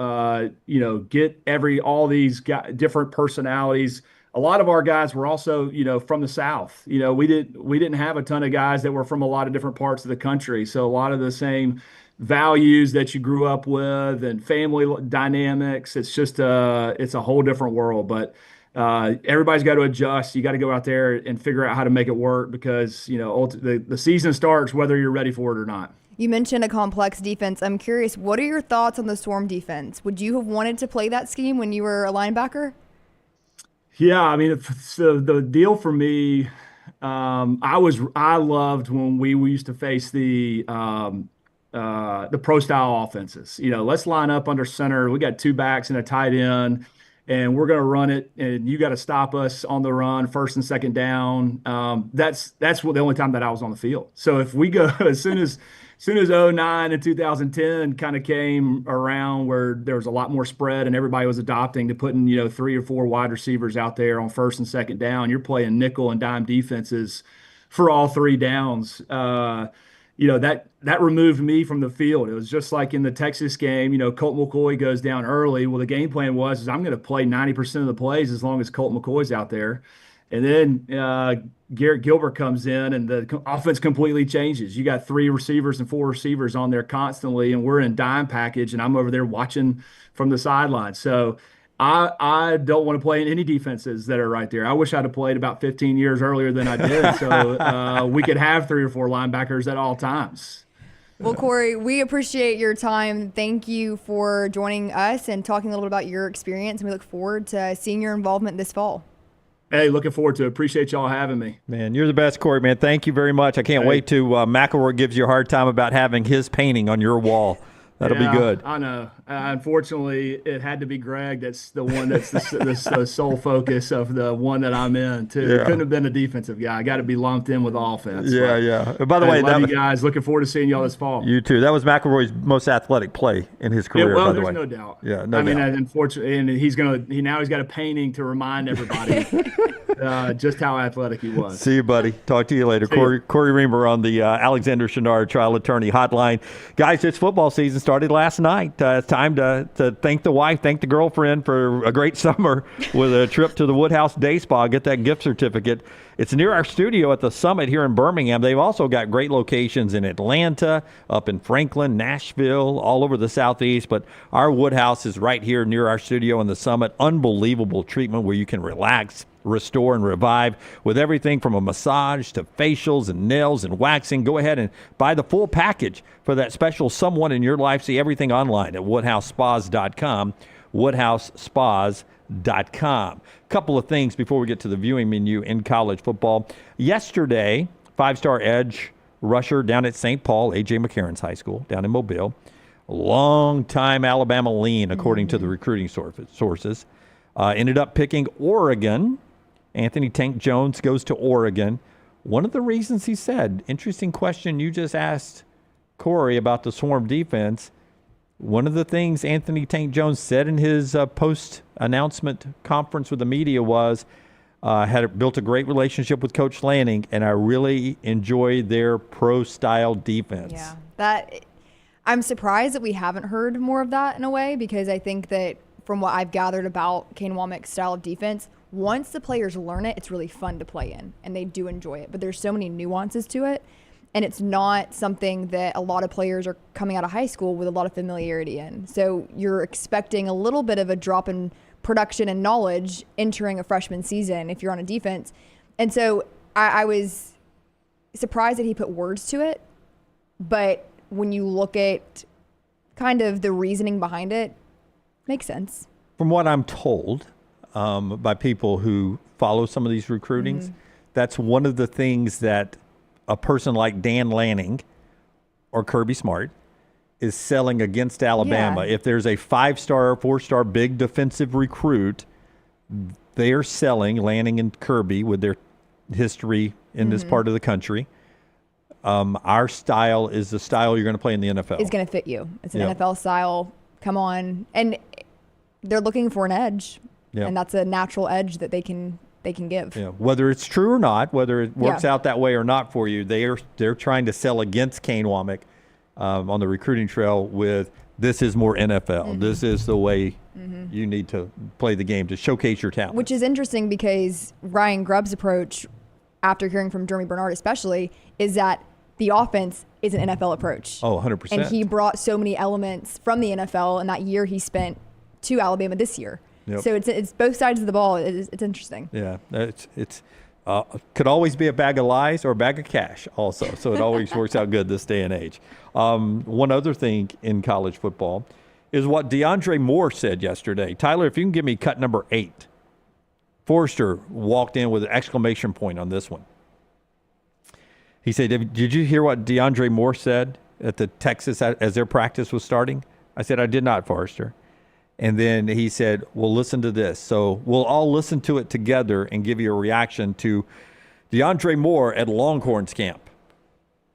get all these different personalities. A lot of our guys were also, from the South. We didn't have a ton of guys that were from a lot of different parts of the country. So a lot of the same values that you grew up with and family dynamics. It's just it's a whole different world. But everybody's got to adjust. You got to go out there and figure out how to make it work because the season starts whether you're ready for it or not. You mentioned a complex defense. I'm curious, what are your thoughts on the Storm defense? Would you have wanted to play that scheme when you were a linebacker? Yeah, I mean, so the deal for me, I loved when we used to face the pro style offenses. Let's line up under center. We got 2 backs and a tight end, and we're going to run it. And you got to stop us on the run, first and second down. That's the only time that I was on the field. So if we go as soon as 2009 and 2010 kind of came around where there was a lot more spread and everybody was adopting to putting, 3 or 4 wide receivers out there on first and second down, you're playing nickel and dime defenses for all 3 downs. that removed me from the field. It was just like in the Texas game, Colt McCoy goes down early. Well, the game plan was I'm going to play 90% of the plays as long as Colt McCoy's out there. And then Garrett Gilbert comes in and the offense completely changes. You got 3 receivers and 4 receivers on there constantly, and we're in dime package, and I'm over there watching from the sideline. So I don't want to play in any defenses that are right there. I wish I'd have played about 15 years earlier than I did, so we could have 3 or 4 linebackers at all times. Well, Cory, we appreciate your time. Thank you for joining us and talking a little bit about your experience, and we look forward to seeing your involvement this fall. Hey, looking forward to it. Appreciate y'all having me. Man, you're the best, Cory, man. Thank you very much. I can't wait to McElroy gives you a hard time about having his painting on your wall. That'll be good. I know. Unfortunately, it had to be Greg. That's the one that's the sole focus of the one that I'm in, too. Yeah. It couldn't have been a defensive guy. I got to be lumped in with offense. Yeah. By the way, love you guys. Looking forward to seeing y'all this fall. You too. That was McElroy's most athletic play in his career, by the way. There's no doubt. Yeah, I mean, unfortunately, and he's got a painting to remind everybody just how athletic he was. See you, buddy. Talk to you later. Cory Reamer on the Alexander Shunnarah Trial Attorney Hotline. Guys, it's football season. Started last night. It's time to thank the wife, thank the girlfriend for a great summer with a trip to the Woodhouse Day Spa. Get that gift certificate. It's near our studio at the Summit here in Birmingham. They've also got great locations in Atlanta, up in Franklin, Nashville, all over the Southeast. But our Woodhouse is right here near our studio in the Summit. Unbelievable treatment where you can relax, restore, and revive with everything from a massage to facials and nails and waxing. Go ahead and buy the full package for that special someone in your life. See everything online at woodhousespas.com, woodhousespas.com. Couple of things before we get to the viewing menu in college football. Yesterday, 5-star edge rusher down at St. Paul, A.J. McCarron's high school down in Mobile, long-time Alabama lean, according to the recruiting sources, ended up picking Oregon. Anthony Tank Jones goes to Oregon. One of the reasons he said, interesting question you just asked Cory about the swarm defense. One of the things Anthony Tank Jones said in his post-announcement conference with the media was, had built a great relationship with Coach Lanning, and I really enjoy their pro-style defense. Yeah, I'm surprised that we haven't heard more of that in a way, because I think that from what I've gathered about Kane Wommack's style of defense, once the players learn it, it's really fun to play in, and they do enjoy it. But there's so many nuances to it, and it's not something that a lot of players are coming out of high school with a lot of familiarity in. So you're expecting a little bit of a drop in production and knowledge entering a freshman season if you're on a defense. And so I was surprised that he put words to it, but when you look at kind of the reasoning behind it, makes sense. From what I'm told by people who follow some of these recruitings, that's one of the things that a person like Dan Lanning or Kirby Smart is selling against Alabama. Yeah. If there's a 5-star, 4-star big defensive recruit, they are selling Lanning and Kirby with their history in this part of the country. Our style is the style you're going to play in the NFL. It's going to fit you. It's an NFL style. Come on. And they're looking for an edge. Yeah. And that's a natural edge that they can give. Yeah. Whether it's true or not, whether it works out that way or not for you, they're trying to sell against Kane Wommack on the recruiting trail with this is more NFL. This is the way you need to play the game to showcase your talent. Which is interesting because Ryann Grubb's approach, after hearing from Jeremy Bernard especially, is that the offense is an NFL approach. Oh, 100%. And he brought so many elements from the NFL in that year he spent to Alabama this year. Yep. So it's both sides of the ball. It's interesting. Yeah, it's could always be a bag of lies or a bag of cash also. So it always works out good this day and age. One other thing in college football is what DeAndre Moore said yesterday. Tyler, if you can give me cut number 8. Forrester walked in with an exclamation point on this one. He said, did you hear what DeAndre Moore said at the Texas as their practice was starting? I said, I did not, Forrester. And then he said, well, listen to this. So we'll all listen to it together and give you a reaction to DeAndre Moore at Longhorns camp.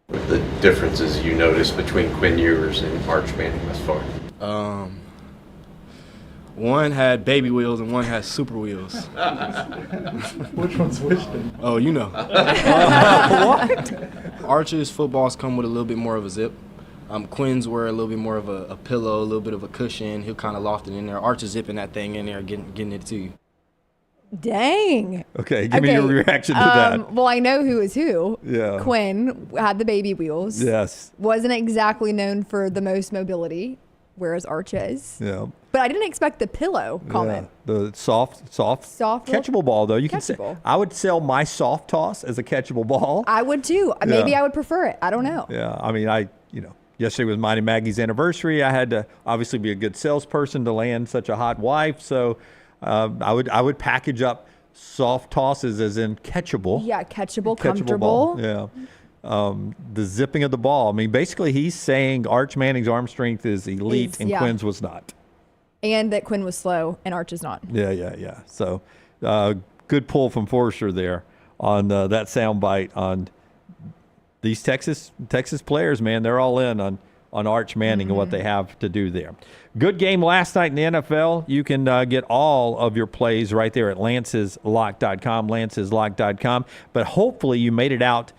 What are the differences you noticed between Quinn Ewers and Arch Manning thus far? One had baby wheels and one had super wheels. Which one's which then? Oh, you know. What? Arch's footballs come with a little bit more of a zip. Quinn's wear a little bit more of a pillow, a little bit of a cushion. He'll kind of loft it in there. Arch is zipping that thing in there, getting it to you. Dang. Okay, give me your reaction to that. Well, I know who is who. Yeah. Quinn had the baby wheels. Yes. Wasn't exactly known for the most mobility, whereas Arch is. Yeah. But I didn't expect the pillow comment. Yeah. The soft catchable ball, though. You can say, I would sell my soft toss as a catchable ball. I would too. Maybe I would prefer it. I don't know. Yeah. I mean, yesterday was mine and Maggie's anniversary. I had to obviously be a good salesperson to land such a hot wife. So I would package up soft tosses as in catchable. Yeah, catchable, comfortable. Ball. Yeah. The zipping of the ball. I mean, basically he's saying Arch Manning's arm strength is elite and Quinn's was not. And that Quinn was slow and Arch is not. Yeah. So good pull from Forrester there on that soundbite on these Texas players, man. They're all in on Arch Manning and what they have to do there. Good game last night in the NFL. You can get all of your plays right there at lanceslock.com, lanceslock.com. But hopefully you made it out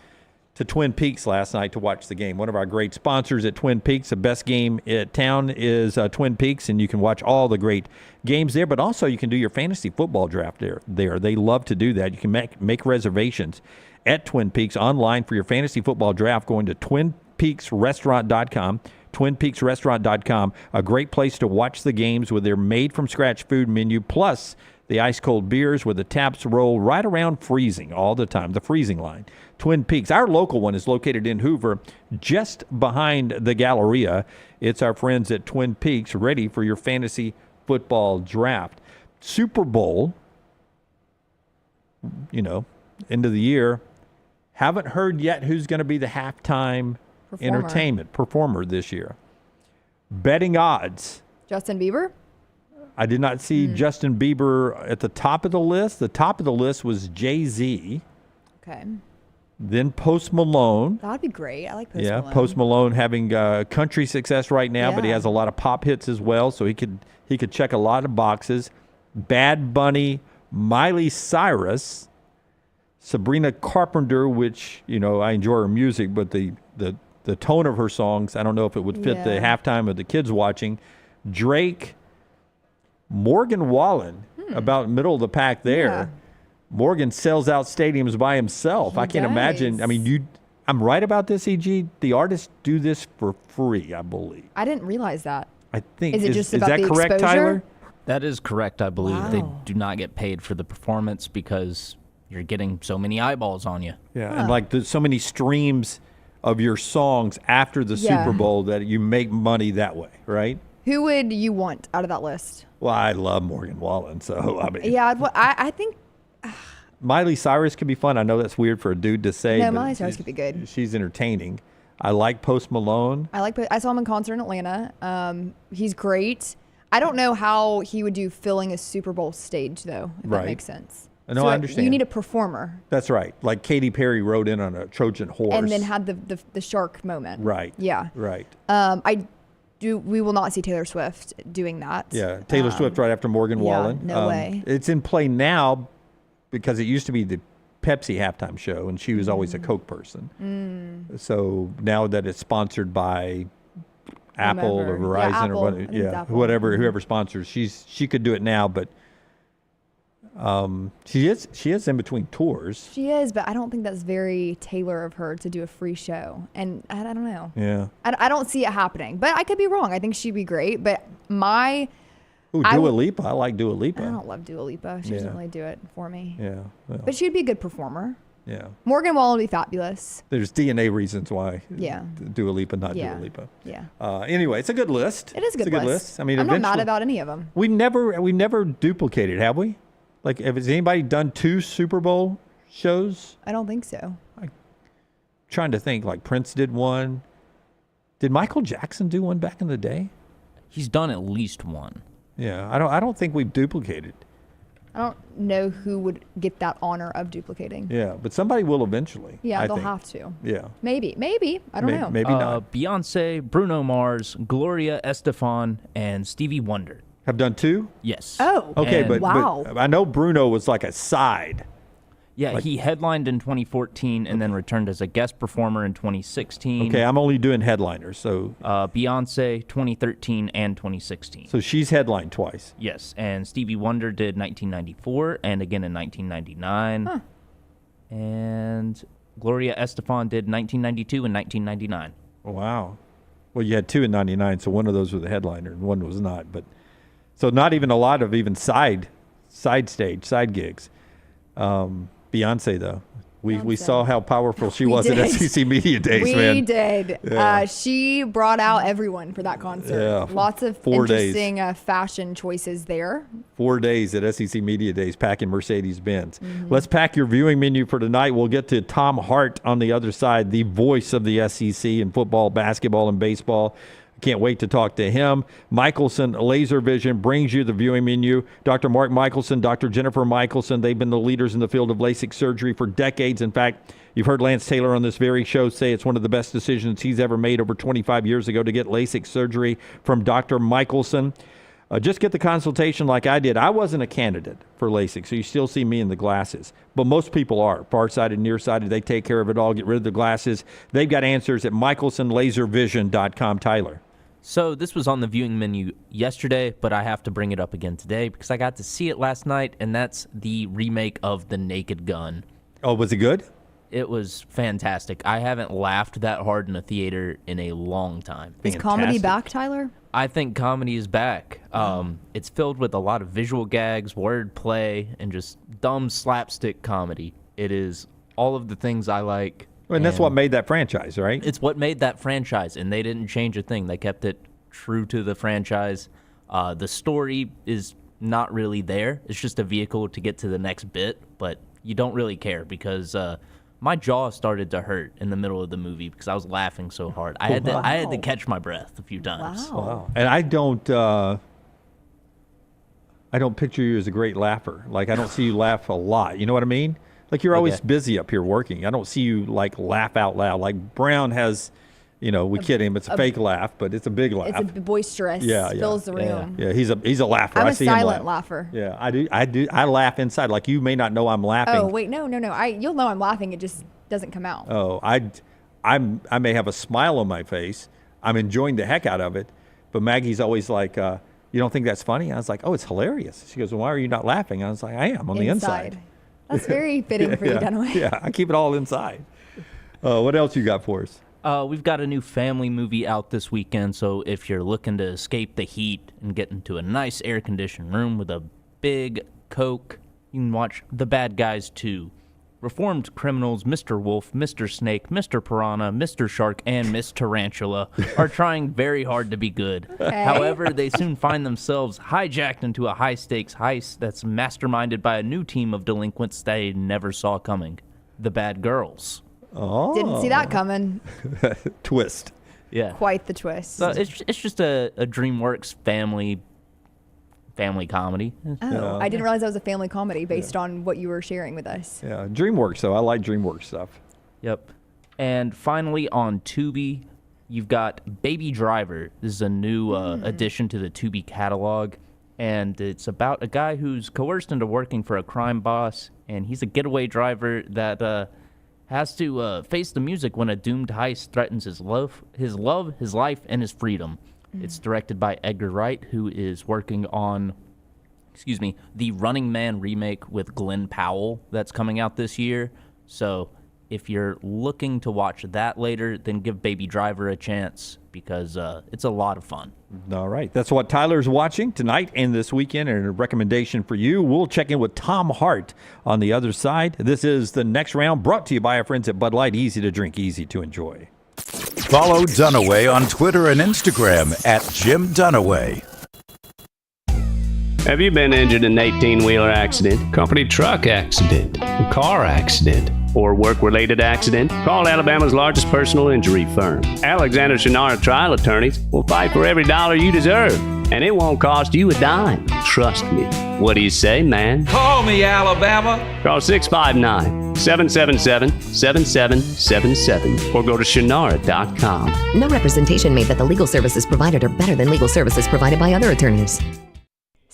to Twin Peaks last night to watch the game. One of our great sponsors at Twin Peaks. The best game at town is Twin Peaks, and you can watch all the great games there. But also you can do your fantasy football draft there. They love to do that. You can make reservations at Twin Peaks online for your fantasy football draft going to twinpeaksrestaurant.com. TwinPeaksRestaurant.com, a great place to watch the games with their made-from-scratch food menu, plus the ice-cold beers with the taps roll right around freezing all the time, the freezing line. Twin Peaks. Our local one is located in Hoover, just behind the Galleria. It's our friends at Twin Peaks, ready for your fantasy football draft. Super Bowl, end of the year. Haven't heard yet who's going to be the halftime entertainment performer this year. Betting odds. Justin Bieber? I did not see Justin Bieber at the top of the list. The top of the list was Jay-Z. Okay. Then Post Malone. That would be great. I like Post Malone. Yeah, Post Malone having country success right now, but he has a lot of pop hits as well, so he could check a lot of boxes. Bad Bunny, Miley Cyrus, Sabrina Carpenter, which, I enjoy her music, but the tone of her songs, I don't know if it would fit the halftime of the kids watching. Drake, Morgan Wallen, about middle of the pack there. Yeah. Morgan sells out stadiums by himself. I can't imagine. I mean, I'm right about this, EG? The artists do this for free, I believe. I didn't realize that. I think. Is it just about that the correct, exposure? Tyler? That is correct, I believe. They do not get paid for the performance because you're getting so many eyeballs on you. Yeah, and like there's so many streams of your songs after the Super Bowl that you make money that way, right? Who would you want out of that list? Well, I love Morgan Wallen, so I mean. Yeah, I think. Miley Cyrus could be fun. I know that's weird for a dude to say. No, Miley Cyrus could be good. She's entertaining. I like Post Malone. I saw him in concert in Atlanta. He's great. I don't know how he would do filling a Super Bowl stage, though, if that makes sense. No, I understand. You need a performer. That's right. Like Katy Perry rode in on a Trojan horse. And then had the shark moment. Right. Yeah. Right. We will not see Taylor Swift doing that. Yeah, Taylor Swift right after Morgan Wallen. No way. It's in play now because it used to be the Pepsi halftime show, and she was always a Coke person. So now that it's sponsored by Apple or Verizon or whoever sponsors, she could do it now, but she is in between tours. She is, but I don't think that's very Taylor of her to do a free show, and I don't know. Yeah, I don't see it happening, but I could be wrong. I think she'd be great, but Dua Lipa. I like Dua Lipa. I don't love Dua Lipa. She doesn't really do it for me. Yeah, well. But she'd be a good performer. Yeah. Morgan Wallen would be fabulous. There's DNA reasons why. Yeah. Dua Lipa, not Dua Lipa. Yeah. Anyway, it's a good list. It is a good list. I mean, I'm not mad about any of them. We never duplicated, have we? Like, has anybody done 2 Super Bowl shows? I don't think so. I'm trying to think. Like Prince did one. Did Michael Jackson do one back in the day? He's done at least one. Yeah, I don't think we've duplicated. I don't know who would get that honor of duplicating. Yeah, but somebody will eventually. Yeah, they'll think. have to. Yeah. Maybe. I don't know. Maybe not. Beyonce, Bruno Mars, Gloria Estefan, and Stevie Wonder. Have done 2? Yes. Oh, Okay, And- but I know Bruno was like a side. Yeah, he headlined in 2014 and then returned as a guest performer in 2016. Okay, I'm only doing headliners, so Beyonce 2013 and 2016. so she's headlined twice. Yes, and Stevie Wonder did 1994 and again in 1999. And Gloria Estefan did 1992 and 1999. Wow. Well, you had 2 in 99, so one of those was the headliner and one was not. But so not even a lot of even side gigs. Beyonce, though. We saw how powerful she was at SEC Media Days, man. We did. Yeah. She brought out everyone for that concert. Yeah, Lots of 4 days. interesting fashion choices there. 4 days at SEC Media Days packing Mercedes-Benz. Mm-hmm. Let's pack your viewing menu for tonight. We'll get to Tom Hart on the other side, the voice of the SEC in football, basketball, and baseball. Can't wait to talk to him. Michelson Laser Vision brings you the viewing menu. Dr. Mark Michelson, Dr. Jennifer Michelson, they've been the leaders in the field of LASIK surgery for decades. In fact, you've heard Lance Taylor on this very show say it's one of the best decisions he's ever made over 25 years ago to get LASIK surgery from Dr. Michelson. Just get the consultation like I did. I wasn't a candidate for LASIK, so you still see me in the glasses. But most people are. Farsighted, nearsighted, they take care of it all, get rid of the glasses. They've got answers at michelsonlaservision.com. Tyler. So this was on the viewing menu yesterday, but I have to bring it up again today because I got to see it last night, and that's the remake of The Naked Gun. Oh, was it good? It was fantastic. I haven't laughed that hard in a theater in a long time. Is comedy back, Tyler? I think comedy is back. It's filled with a lot of visual gags, word play, and just dumb slapstick comedy. It is all of the things I like. And that's what made that franchise, right? It's what made that franchise, and they didn't change a thing. They kept it true to the franchise. The story is not really there. It's just a vehicle to get to the next bit, but you don't really care because my jaw started to hurt in the middle of the movie because I was laughing so hard. I had to catch my breath a few times. Wow. And I don't picture you as a great laugher. Like, I don't see you laugh a lot. You know what I mean? Like, you're always busy up here working. I don't see you, like, laugh out loud. Like, Brown has, we kid him. It's a fake laugh, but it's a big laugh. It's a boistrous. Fills the room. Yeah, he's a laugher. I'm I a see him silent laugh. laugher. Yeah, I do. I laugh inside. Like, you may not know I'm laughing. Oh, wait, no. You'll know I'm laughing. It just doesn't come out. Oh, I may have a smile on my face. I'm enjoying the heck out of it. But Maggie's always like, you don't think that's funny? I was like, oh, it's hilarious. She goes, well, why are you not laughing? I was like, I am on the inside. That's very fitting for you, Dunaway. Yeah, I keep it all inside. What else you got for us? We've got a new family movie out this weekend, so if you're looking to escape the heat and get into a nice air-conditioned room with a big Coke, you can watch The Bad Guys 2. Reformed criminals Mr. Wolf, Mr. Snake, Mr. Piranha, Mr. Shark, and Miss Tarantula are trying very hard to be good. Okay. However, they soon find themselves hijacked into a high-stakes heist that's masterminded by a new team of delinquents they never saw coming, the Bad Girls. Oh. Didn't see that coming. Twist. Yeah. Quite the twist. So it's just a DreamWorks family comedy. Oh, I didn't realize that was a family comedy based on what you were sharing with us. Yeah, DreamWorks, though. I like DreamWorks stuff. Yep. And finally on Tubi, you've got Baby Driver. This is a new addition to the Tubi catalog, and it's about a guy who's coerced into working for a crime boss, and he's a getaway driver that has to face the music when a doomed heist threatens his love, his life, and his freedom. It's directed by Edgar Wright, who is working on, the Running Man remake with Glenn Powell that's coming out this year. So if you're looking to watch that later, then give Baby Driver a chance because it's a lot of fun. All right. That's what Tyler's watching tonight and this weekend, and a recommendation for you. We'll check in with Tom Hart on the other side. This is The Next Round, brought to you by our friends at Bud Light. Easy to drink, easy to enjoy. Follow Dunaway on Twitter and Instagram at jimdunaway. Have you been injured in an 18-wheeler accident, company truck accident, car accident, or work-related accident? Call Alabama's largest personal injury firm. Alexander Shunnarah Trial Attorneys will fight for every dollar you deserve, and it won't cost you a dime. Trust me. What do you say, man? Call me, Alabama. Call 659-777-7777 or go to Shunnarah.com. No representation made that the legal services provided are better than legal services provided by other attorneys.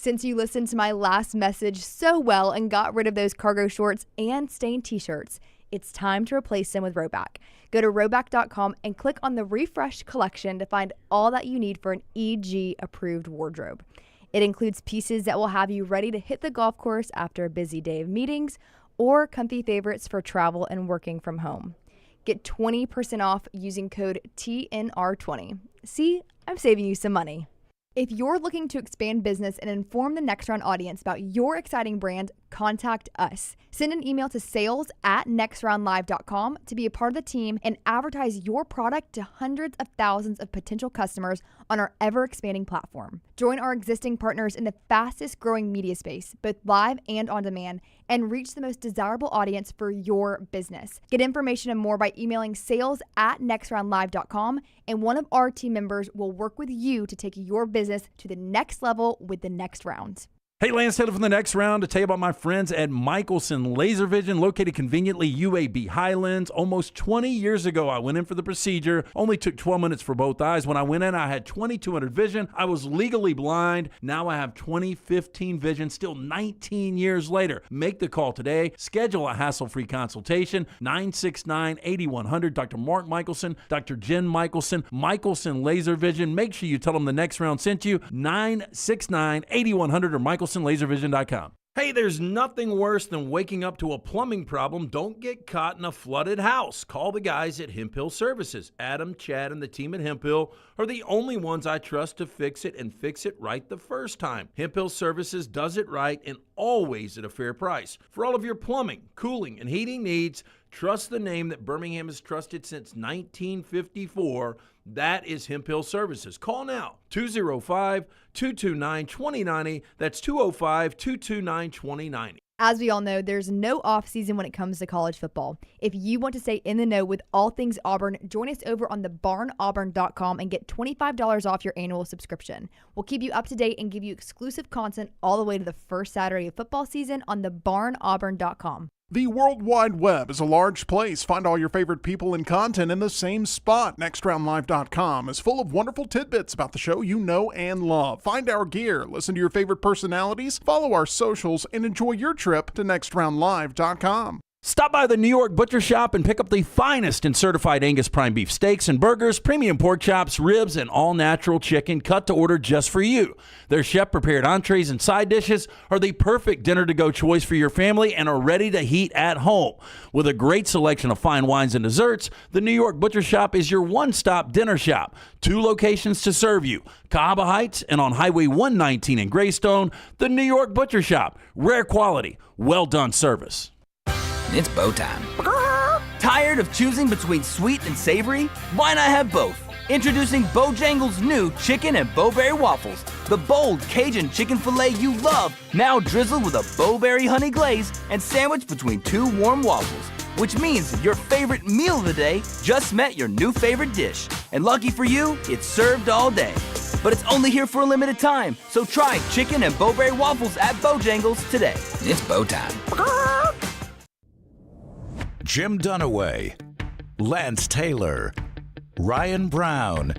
Since you listened to my last message so well and got rid of those cargo shorts and stained t-shirts, it's time to replace them with Rhoback. Go to rhoback.com and click on the refreshed collection to find all that you need for an EG-approved wardrobe. It includes pieces that will have you ready to hit the golf course after a busy day of meetings or comfy favorites for travel and working from home. Get 20% off using code TNR20. See, I'm saving you some money. If you're looking to expand business and inform the Next Round audience about your exciting brand, contact us. Send an email to sales@nextroundlive.com to be a part of the team and advertise your product to hundreds of thousands of potential customers on our ever-expanding platform. Join our existing partners in the fastest-growing media space, both live and on demand, and reach the most desirable audience for your business. Get information and more by emailing sales@nextroundlive.com, and one of our team members will work with you to take your business to the next level with the Next Round. Hey, Lance Taylor from the Next Round to tell you about my friends at Michelson Laser Vision, located conveniently UAB Highlands. Almost 20 years ago, I went in for the procedure. Only took 12 minutes for both eyes. When I went in, I had 2200 vision. I was legally blind. Now I have 20/15 vision, still 19 years later. Make the call today. Schedule a hassle-free consultation. 969-8100. Dr. Mark Michelson, Dr. Jen Michelson, Michelson Laser Vision. Make sure you tell them the Next Round sent you. 969-8100 or MichelsonLaserVision.com. Hey, there's nothing worse than waking up to a plumbing problem. Don't get caught in a flooded house. Call the guys at Hemp Hill Services. Adam, Chad, and the team at Hemp Hill are the only ones I trust to fix it and fix it right the first time. Hemp Hill Services does it right and always at a fair price. For all of your plumbing, cooling, and heating needs, trust the name that Birmingham has trusted since 1954. That is Hemp Hill Services. Call now, 205-229-2090. That's 205-229-2090. As we all know, there's no off season when it comes to college football. If you want to stay in the know with all things Auburn, join us over on thebarnauburn.com and get $25 off your annual subscription. We'll keep you up to date and give you exclusive content all the way to the first Saturday of football season on thebarnauburn.com. The World Wide Web is a large place. Find all your favorite people and content in the same spot. NextRoundLive.com is full of wonderful tidbits about the show you know and love. Find our gear, listen to your favorite personalities, follow our socials, and enjoy your trip to NextRoundLive.com. Stop by the New York Butcher Shop and pick up the finest in certified Angus prime beef steaks and burgers, premium pork chops, ribs, and all-natural chicken cut to order just for you. Their chef-prepared entrees and side dishes are the perfect dinner-to-go choice for your family and are ready to heat at home. With a great selection of fine wines and desserts, the New York Butcher Shop is your one-stop dinner shop. 2 locations to serve you, Cahaba Heights and on Highway 119 in Greystone. The New York Butcher Shop. Rare quality, well-done service. It's bow time. Tired of choosing between sweet and savory? Why not have both? Introducing Bojangles' new chicken and bowberry waffles. The bold Cajun chicken filet you love, now drizzled with a bowberry honey glaze and sandwiched between 2 warm waffles. Which means your favorite meal of the day just met your new favorite dish. And lucky for you, it's served all day. But it's only here for a limited time, so try chicken and bowberry waffles at Bojangles today. It's bow time. Jim Dunaway, Lance Taylor, Ryan Brown,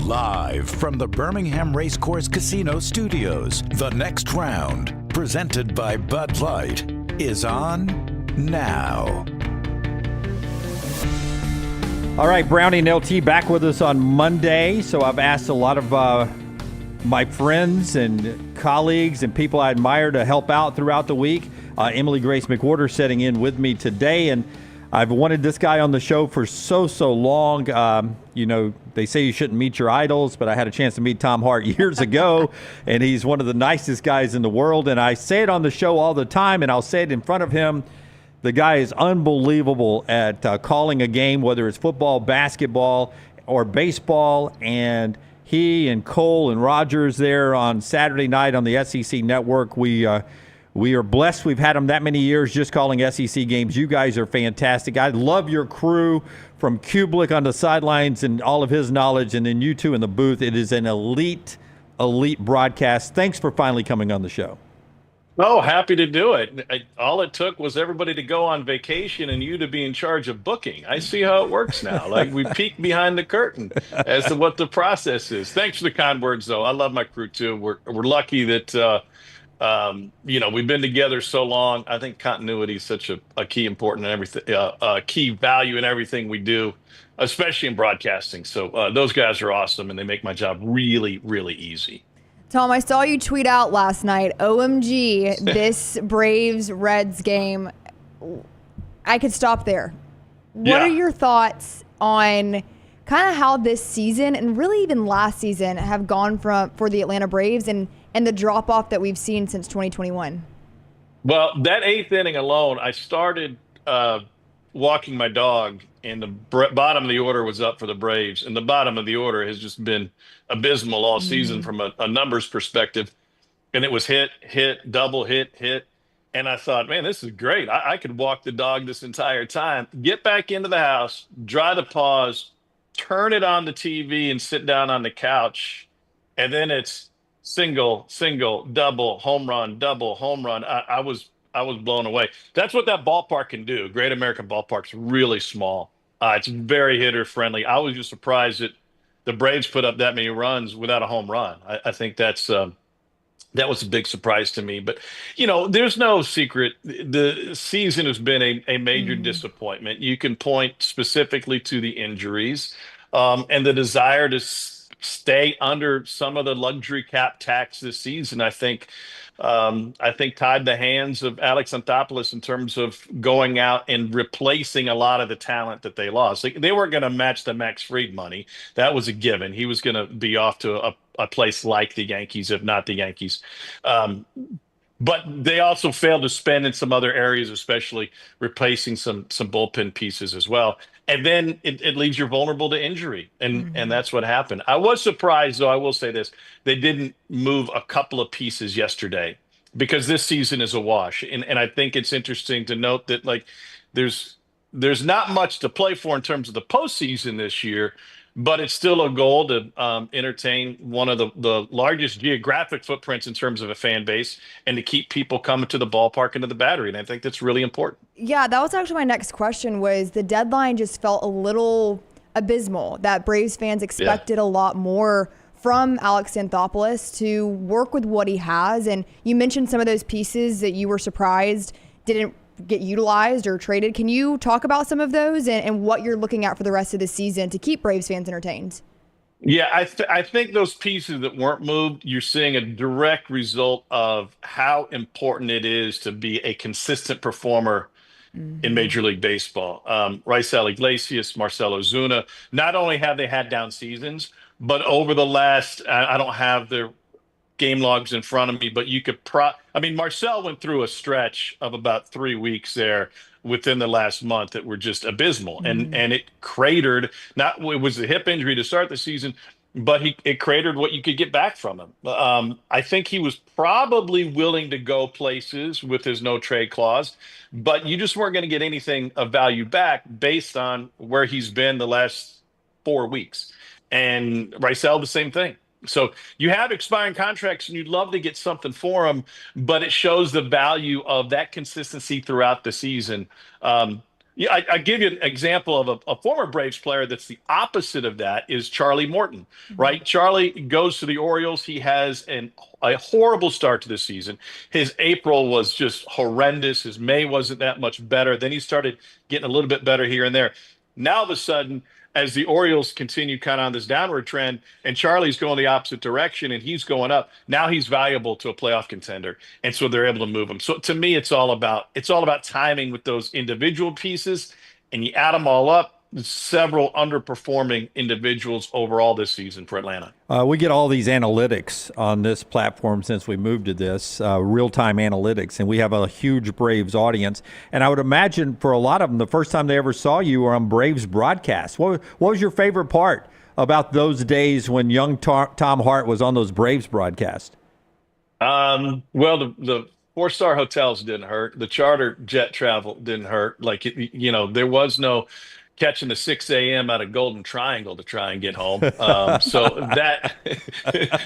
live from the Birmingham Racecourse Casino Studios. The Next Round, presented by Bud Light, is on now. All right, Brownie and LT back with us on Monday. So I've asked a lot of my friends and colleagues and people I admire to help out throughout the week. Emily Grace McWhorter sitting in with me today, and I've wanted this guy on the show for so long. You know, they say you shouldn't meet your idols, but I had a chance to meet Tom Hart years ago, and he's one of the nicest guys in the world, and I say it on the show all the time, and I'll say it in front of him. The guy is unbelievable at calling a game, whether it's football, basketball, or baseball, and he and Cole and Rogers there on Saturday night on the SEC Network, we are blessed we've had him that many years just calling SEC games. You guys are fantastic. I love your crew, from Kublik on the sidelines and all of his knowledge, and then you two in the booth. It is an elite broadcast. Thanks for finally coming on the show. Oh, happy to do it. All it took was everybody to go on vacation and you to be in charge of booking. I see how it works now. Like we peek behind the curtain as to what the process is. Thanks for the kind words, though. I love my crew too. We're lucky that we've been together so long. I think continuity is such a key important in everything, key value in everything we do, especially in broadcasting. So those guys are awesome, and they make my job really, really easy. Tom, I saw you tweet out last night, OMG, this Braves-Reds game. I could stop there. What are your thoughts on kind of how this season and really even last season have gone for the Atlanta Braves and the drop-off that we've seen since 2021? Well, that eighth inning alone, I started walking my dog, and the bottom of the order was up for the Braves, and the bottom of the order has just been abysmal all season from a numbers perspective. And it was hit, double, hit. And I thought, man, this is great. I could walk the dog this entire time, get back into the house, dry the paws, turn it on the TV and sit down on the couch. And then it's single, double, home run, double, home run. I was blown away. That's what that ballpark can do. Great American Ballpark's really small. It's very hitter friendly. I was just surprised that the Braves put up that many runs without a home run. I think that was a big surprise to me. But, there's no secret. The season has been a major disappointment. You can point specifically to the injuries and the desire to stay under some of the luxury cap tax this season. I think tied the hands of Alex Anthopoulos in terms of going out and replacing a lot of the talent that they lost. They weren't going to match the Max Fried money. That was a given. He was going to be off to a place like the Yankees, if not the Yankees. But they also failed to spend in some other areas, especially replacing some bullpen pieces as well. And then it leaves you vulnerable to injury. And that's what happened. I was surprised, though, I will say this. They didn't move a couple of pieces yesterday because this season is a wash. And I think it's interesting to note that, there's not much to play for in terms of the postseason this year, but it's still a goal to entertain one of the largest geographic footprints in terms of a fan base and to keep people coming to the ballpark and to the Battery. And I think that's really important. Yeah, that was actually my next question. Was the deadline just felt a little abysmal, that Braves fans expected a lot more from Alex Anthopoulos to work with what he has. And you mentioned some of those pieces that you were surprised didn't get utilized or traded. Can you talk about some of those and what you're looking at for the rest of the season to keep Braves fans entertained? Yeah, I think those pieces that weren't moved, you're seeing a direct result of how important it is to be a consistent performer in Major League Baseball. Raisel Iglesias, Marcello Zuna, not only have they had down seasons, but over the last, I don't have their game logs in front of me, but you could Marcel went through a stretch of about 3 weeks there within the last month that were just abysmal. And it cratered. It was a hip injury to start the season, but it cratered what you could get back from him. I think he was probably willing to go places with his no trade clause, but you just weren't going to get anything of value back based on where he's been the last 4 weeks. And Raisel, the same thing. So you have expiring contracts and you'd love to get something for them, but it shows the value of that consistency throughout the season. I give you an example of a former Braves player that's the opposite of that is Charlie Morton, right? Charlie goes to the Orioles. He has a horrible start to the season. His April was just horrendous. His May wasn't that much better. Then he started getting a little bit better here and there. Now, all of a sudden, as the Orioles continue kind of on this downward trend and Charlie's going the opposite direction and he's going up, now he's valuable to a playoff contender. And so they're able to move him. So to me, it's all about timing with those individual pieces, and you add them all up. Several underperforming individuals overall this season for Atlanta. We get all these analytics on this platform since we moved to this, real-time analytics, and we have a huge Braves audience. And I would imagine for a lot of them, the first time they ever saw you were on Braves broadcast. What was your favorite part about those days when young Tom Hart was on those Braves broadcasts? Well, the four-star hotels didn't hurt. The charter jet travel didn't hurt. There was no catching the 6 a.m. out of Golden Triangle to try and get home. So that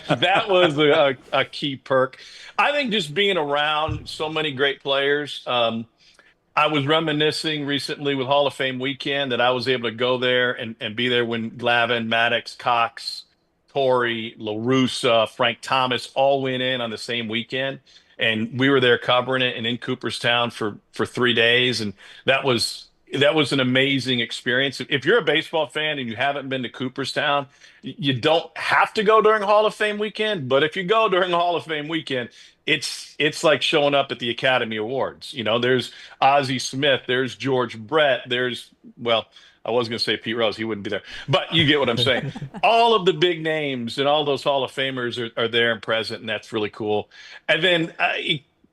that was a key perk. I think just being around so many great players. I was reminiscing recently with Hall of Fame weekend that I was able to go there and be there when Glavine, Maddox, Cox, Cory, La Russa, Frank Thomas all went in on the same weekend. And we were there covering it and in Cooperstown for 3 days. And that was an amazing experience. If you're a baseball fan and you haven't been to Cooperstown, you don't have to go during Hall of Fame weekend. But if you go during Hall of Fame weekend, it's like showing up at the Academy Awards. You know, there's Ozzie Smith, there's George Brett, there's, well, I was going to say Pete Rose. He wouldn't be there. But you get what I'm saying. All of the big names and all those Hall of Famers are there and present, and that's really cool. And then,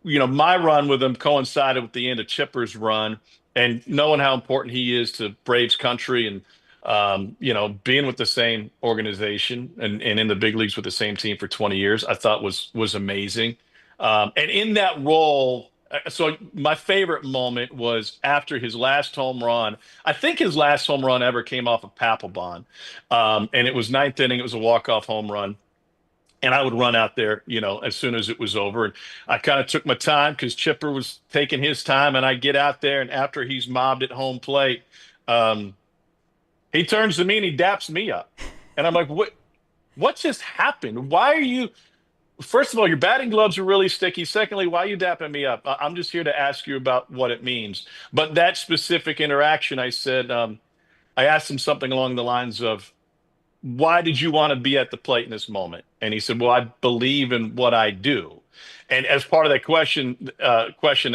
you know, my run with him coincided with the end of Chipper's run, and knowing how important he is to Braves country and, you know, being with the same organization and in the big leagues with the same team for 20 years, I thought was amazing. And in that role, so my favorite moment was after his last home run. I think his last home run ever came off of Papelbon. And it was ninth inning. It was a walk-off home run. And I would run out there, you know, as soon as it was over. And I kind of took my time because Chipper was taking his time. And I get out there, and after he's mobbed at home plate, he turns to me and he daps me up. And I'm like, what just happened? Why are you... First of all, your batting gloves are really sticky. Secondly, why are you dapping me up? I'm just here to ask you about what it means. But that specific interaction, I said, I asked him something along the lines of, why did you want to be at the plate in this moment? And he said, well, I believe in what I do. And as part of that question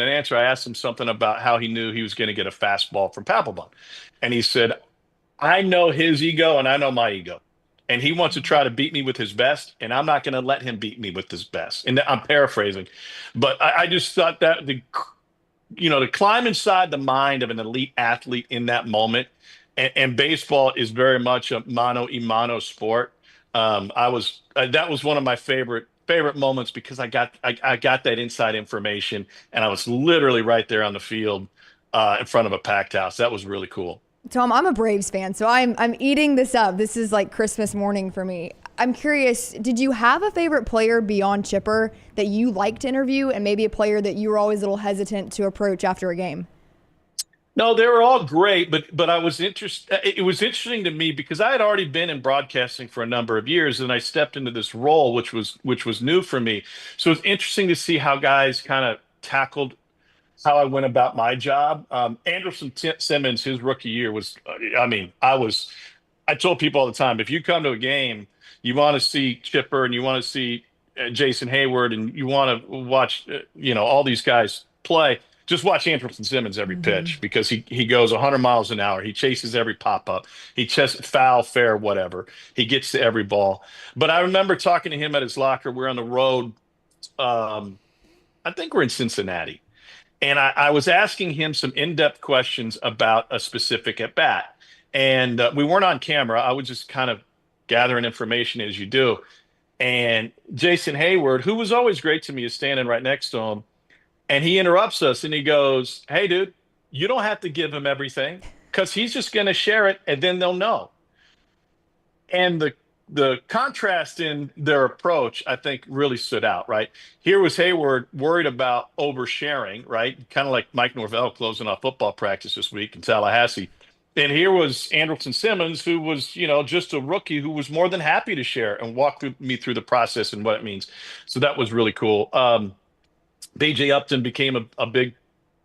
and answer, I asked him something about how he knew he was going to get a fastball from Papelbon. And he said, I know his ego and I know my ego. And he wants to try to beat me with his best, and I'm not going to let him beat me with his best. And I'm paraphrasing, but I just thought that to climb inside the mind of an elite athlete in that moment, and baseball is very much a mano-a-mano sport. That was one of my favorite moments because I got that inside information, and I was literally right there on the field in front of a packed house. That was really cool. Tom, I'm a Braves fan, so I'm eating this up. This is like Christmas morning for me. I'm curious, did you have a favorite player beyond Chipper that you liked to interview, and maybe a player that you were always a little hesitant to approach after a game? No, they were all great, but I was interested. It was interesting to me because I had already been in broadcasting for a number of years, and I stepped into this role, which was new for me. So it's interesting to see how guys kind of tackled how I went about my job. Anderson Simmons, his rookie year was, I told people all the time, if you come to a game, you want to see Chipper and you want to see Jason Hayward and you want to watch, all these guys play, just watch Anderson Simmons every pitch because he goes 100 miles an hour. He chases every pop-up. He chases foul, fair, whatever. He gets to every ball. But I remember talking to him at his locker. We're on the road. I think we're in Cincinnati. And I was asking him some in-depth questions about a specific at-bat. And we weren't on camera. I was just kind of gathering information as you do. And Jason Hayward, who was always great to me, is standing right next to him. And he interrupts us and he goes, hey, dude, you don't have to give him everything because he's just going to share it and then they'll know. And the contrast in their approach, I think, really stood out, right? Here was Hayward worried about oversharing, right? Kind of like Mike Norvell closing off football practice this week in Tallahassee. And here was Anderson Simmons, who was, just a rookie who was more than happy to share and walk me through the process and what it means. So that was really cool. B.J. Upton became a big,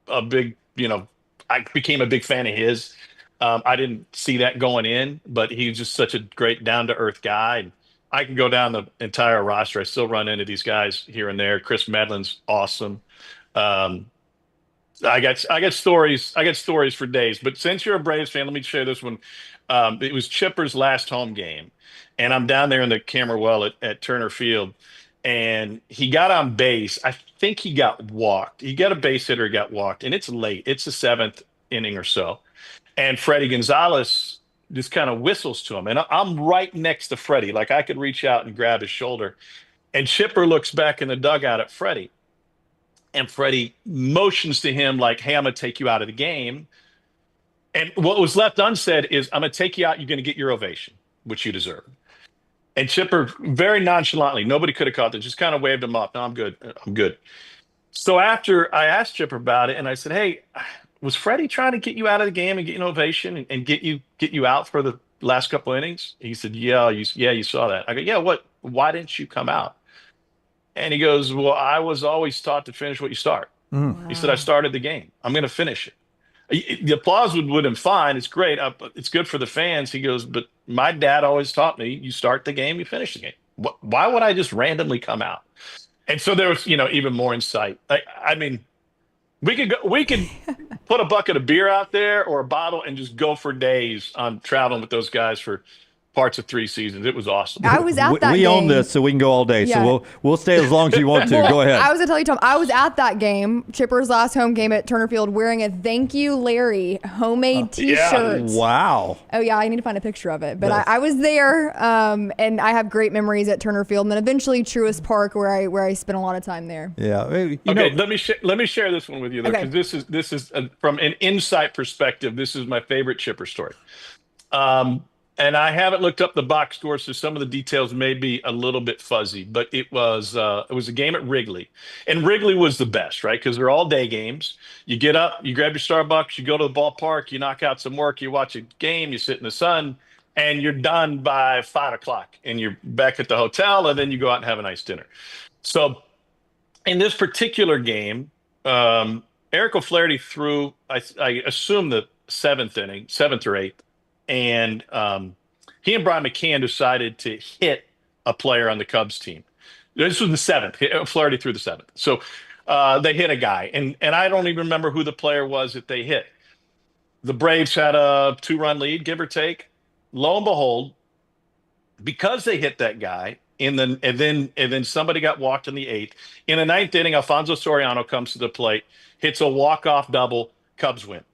I became a big fan of his. I didn't see that going in, but he's just such a great down-to-earth guy. And I can go down the entire roster. I still run into these guys here and there. Chris Medlin's awesome. I got stories. I got stories for days. But since you're a Braves fan, let me share this one. It was Chipper's last home game, and I'm down there in the camera well at Turner Field, and he got on base. I think he got walked. He got a base hitter, got walked, and it's late. It's the 7th inning or so. And Freddie Gonzalez just kind of whistles to him. And I'm right next to Freddie. Like I could reach out and grab his shoulder. And Chipper looks back in the dugout at Freddie. And Freddie motions to him like, hey, I'm going to take you out of the game. And what was left unsaid is, I'm going to take you out. You're going to get your ovation, which you deserve. And Chipper, very nonchalantly, nobody could have caught that, just kind of waved him off. No, I'm good. I'm good. So after I asked Chipper about it, and I said, hey, was Freddie trying to get you out of the game and get you an ovation and get you out for the last couple innings? He said, yeah, you saw that. I go, yeah, what? Why didn't you come out? And he goes, well, I was always taught to finish what you start. Wow. He said, I started the game. I'm going to finish it. The applause would have been fine. It's great. It's good for the fans. He goes, but my dad always taught me, you start the game, you finish the game. Why would I just randomly come out? And so there was, even more insight. I mean, we could put a bucket of beer out there or a bottle and just go for days on traveling with those guys for parts of 3 seasons. It was awesome. I was at that we game. own this, so we can go all day. Yeah. So we'll stay as long as you want to. Well, Go ahead. I was going to tell you, Tom, I was at that game, Chipper's last home game at Turner Field, wearing a Thank You, Larry homemade T-shirt. Yeah. Wow. Oh, yeah, I need to find a picture of it. But I was there, and I have great memories at Turner Field, and then eventually Truist Park, where I spent a lot of time there. Yeah. Let me share this one with you, though, Okay. because this is from an insight perspective, this is my favorite Chipper story. And I haven't looked up the box score, so some of the details may be a little bit fuzzy. But it was a game at Wrigley, and Wrigley was the best, right? Because they're all day games. You get up, you grab your Starbucks, you go to the ballpark, you knock out some work, you watch a game, you sit in the sun, and you're done by 5:00, and you're back at the hotel, and then you go out and have a nice dinner. So, in this particular game, Eric O'Flaherty threw, I assume, the 7th inning, 7th or 8th. And he and Brian McCann decided to hit a player on the Cubs team. This was the 7th. Flaherty threw the 7th. So they hit a guy. And I don't even remember who the player was that they hit. The Braves had a 2-run lead, give or take. Lo and behold, because they hit that guy, and then somebody got walked in the 8th. In the 9th inning, Alfonso Soriano comes to the plate, hits a walk-off double, Cubs win.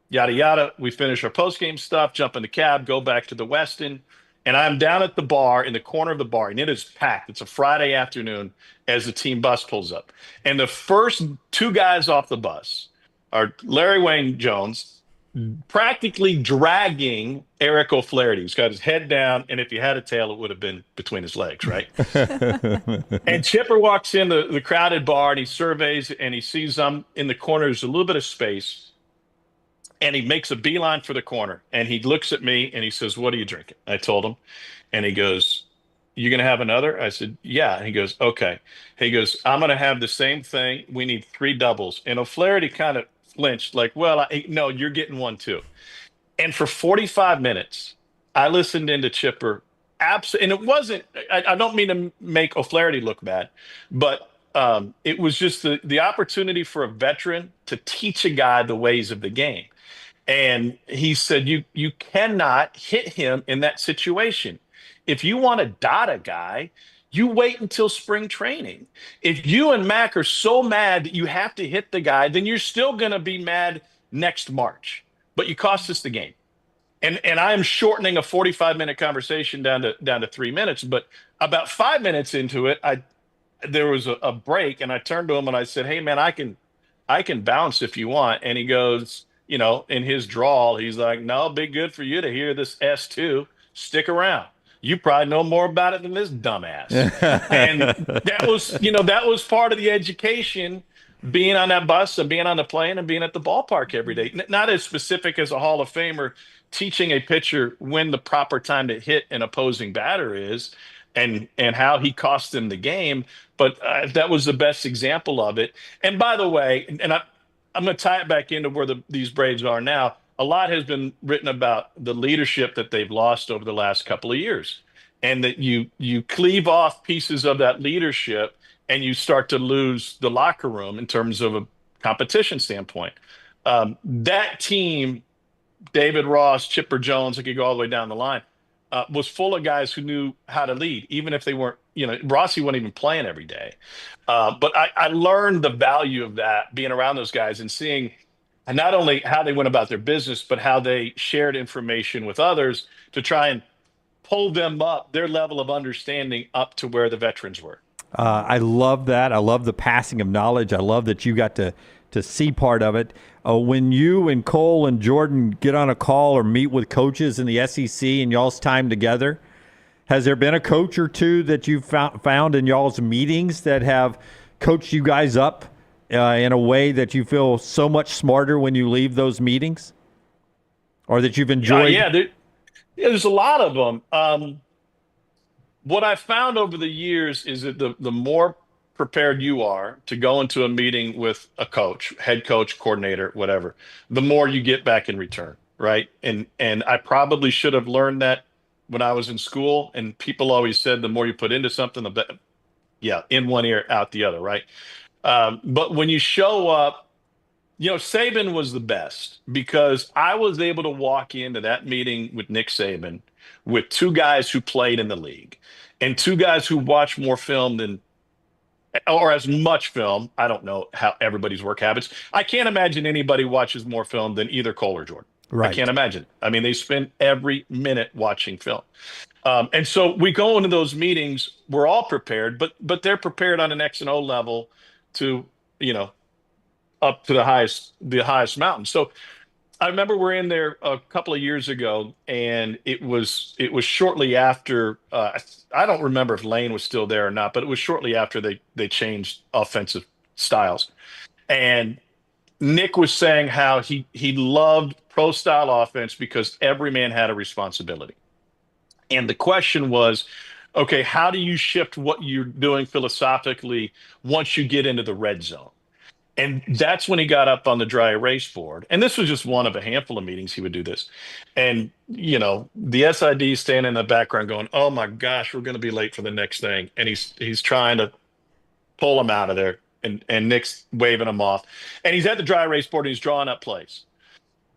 Yada, yada. We finish our post-game stuff, jump in the cab, go back to the Westin, and I'm down at the bar, in the corner of the bar, and it is packed. It's a Friday afternoon as the team bus pulls up. And the first 2 guys off the bus are Larry Wayne Jones, practically dragging Eric O'Flaherty. He's got his head down, and if he had a tail, it would have been between his legs, right? And Chipper walks in the crowded bar, and he surveys, and he sees I'm in the corner. There's a little bit of space. And he makes a beeline for the corner, and he looks at me, and he says, what are you drinking? I told him, and he goes, you going to have another? I said, yeah. And he goes, okay. He goes, I'm going to have the same thing. We need 3 doubles. And O'Flaherty kind of flinched, like, well, no, you're getting one too. And for 45 minutes, I listened into Chipper. And it wasn't, I don't mean to make O'Flaherty look bad, but it was just the opportunity for a veteran to teach a guy the ways of the game. And he said, you cannot hit him in that situation. If you want to dot a guy, you wait until spring training. If you and Mac are so mad that you have to hit the guy, then you're still going to be mad next March. But you cost us the game. And I am shortening a 45-minute conversation down to 3 minutes. But about 5 minutes into it, there was a break, and I turned to him and I said, hey, man, I can bounce if you want. And he goes, in his drawl, he's like, no, be good for you to hear this S2. Stick around. You probably know more about it than this dumbass. And that was part of the education, being on that bus and being on the plane and being at the ballpark every day. Not as specific as a Hall of Famer teaching a pitcher when the proper time to hit an opposing batter is and how he cost them the game. But that was the best example of it. And by the way, and I'm going to tie it back into where these Braves are now. A lot has been written about the leadership that they've lost over the last couple of years, and that you cleave off pieces of that leadership and you start to lose the locker room in terms of a competition standpoint. That team, David Ross, Chipper Jones, I could go all the way down the line, was full of guys who knew how to lead, even if they weren't, Rossi wasn't even playing every day. But I learned the value of that, being around those guys and seeing not only how they went about their business, but how they shared information with others to try and pull them up, their level of understanding up to where the veterans were. I love that. I love the passing of knowledge. I love that you got to to see part of it. When you and Cole and Jordan get on a call or meet with coaches in the SEC and y'all's time together, has there been a coach or two that you've found in y'all's meetings that have coached you guys up in a way that you feel so much smarter when you leave those meetings, or that you've enjoyed? There's a lot of them. What I've found over the years is that the more prepared you are to go into a meeting with a coach, head coach, coordinator, whatever, the more you get back in return, right? And I probably should have learned that when I was in school, and people always said the more you put into something, the better. Yeah, in one ear, out the other, right? But when you show up, Saban was the best, because I was able to walk into that meeting with Nick Saban with two guys who played in the league and two guys who watched more film than, or as much film. I don't know how everybody's work habits. I can't imagine anybody watches more film than either Cole or Jordan. Right. I can't imagine. I mean, they spend every minute watching film. And so we go into those meetings, we're all prepared, but they're prepared on an X and O level to, up to the highest mountain. So I remember we're in there a couple of years ago, and it was shortly after, I don't remember if Lane was still there or not, but it was shortly after they changed offensive styles. And Nick was saying how he loved pro style offense because every man had a responsibility. And the question was, okay, how do you shift what you're doing philosophically once you get into the red zone? And that's when he got up on the dry erase board. And this was just one of a handful of meetings he would do this. And, the SID standing in the background going, oh my gosh, we're going to be late for the next thing. And he's trying to pull him out of there. And Nick's waving him off. And he's at the dry erase board and he's drawing up plays.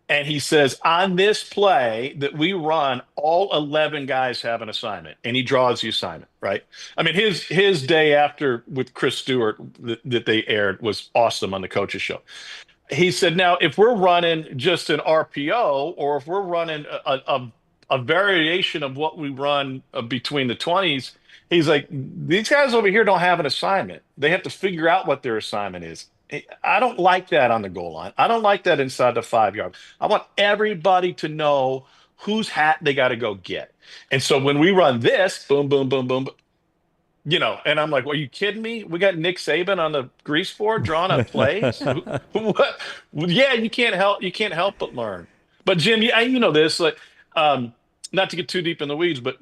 And he says, on this play that we run, all 11 guys have an assignment. And he draws the assignment, right? I mean, his day after with Chris Stewart that they aired was awesome on the Coaches Show. He said, now, if we're running just an RPO, or if we're running a variation of what we run between the 20s, he's like, these guys over here don't have an assignment. They have to figure out what their assignment is. I don't like that on the goal line. I don't like that inside the 5 yard. I want everybody to know whose hat they got to go get. And so when we run this, boom, boom, boom, boom, and I'm like, well, are you kidding me? We got Nick Saban on the grease board drawing up plays. What? Yeah, you can't help but learn. But Jim, you know this, like, not to get too deep in the weeds, but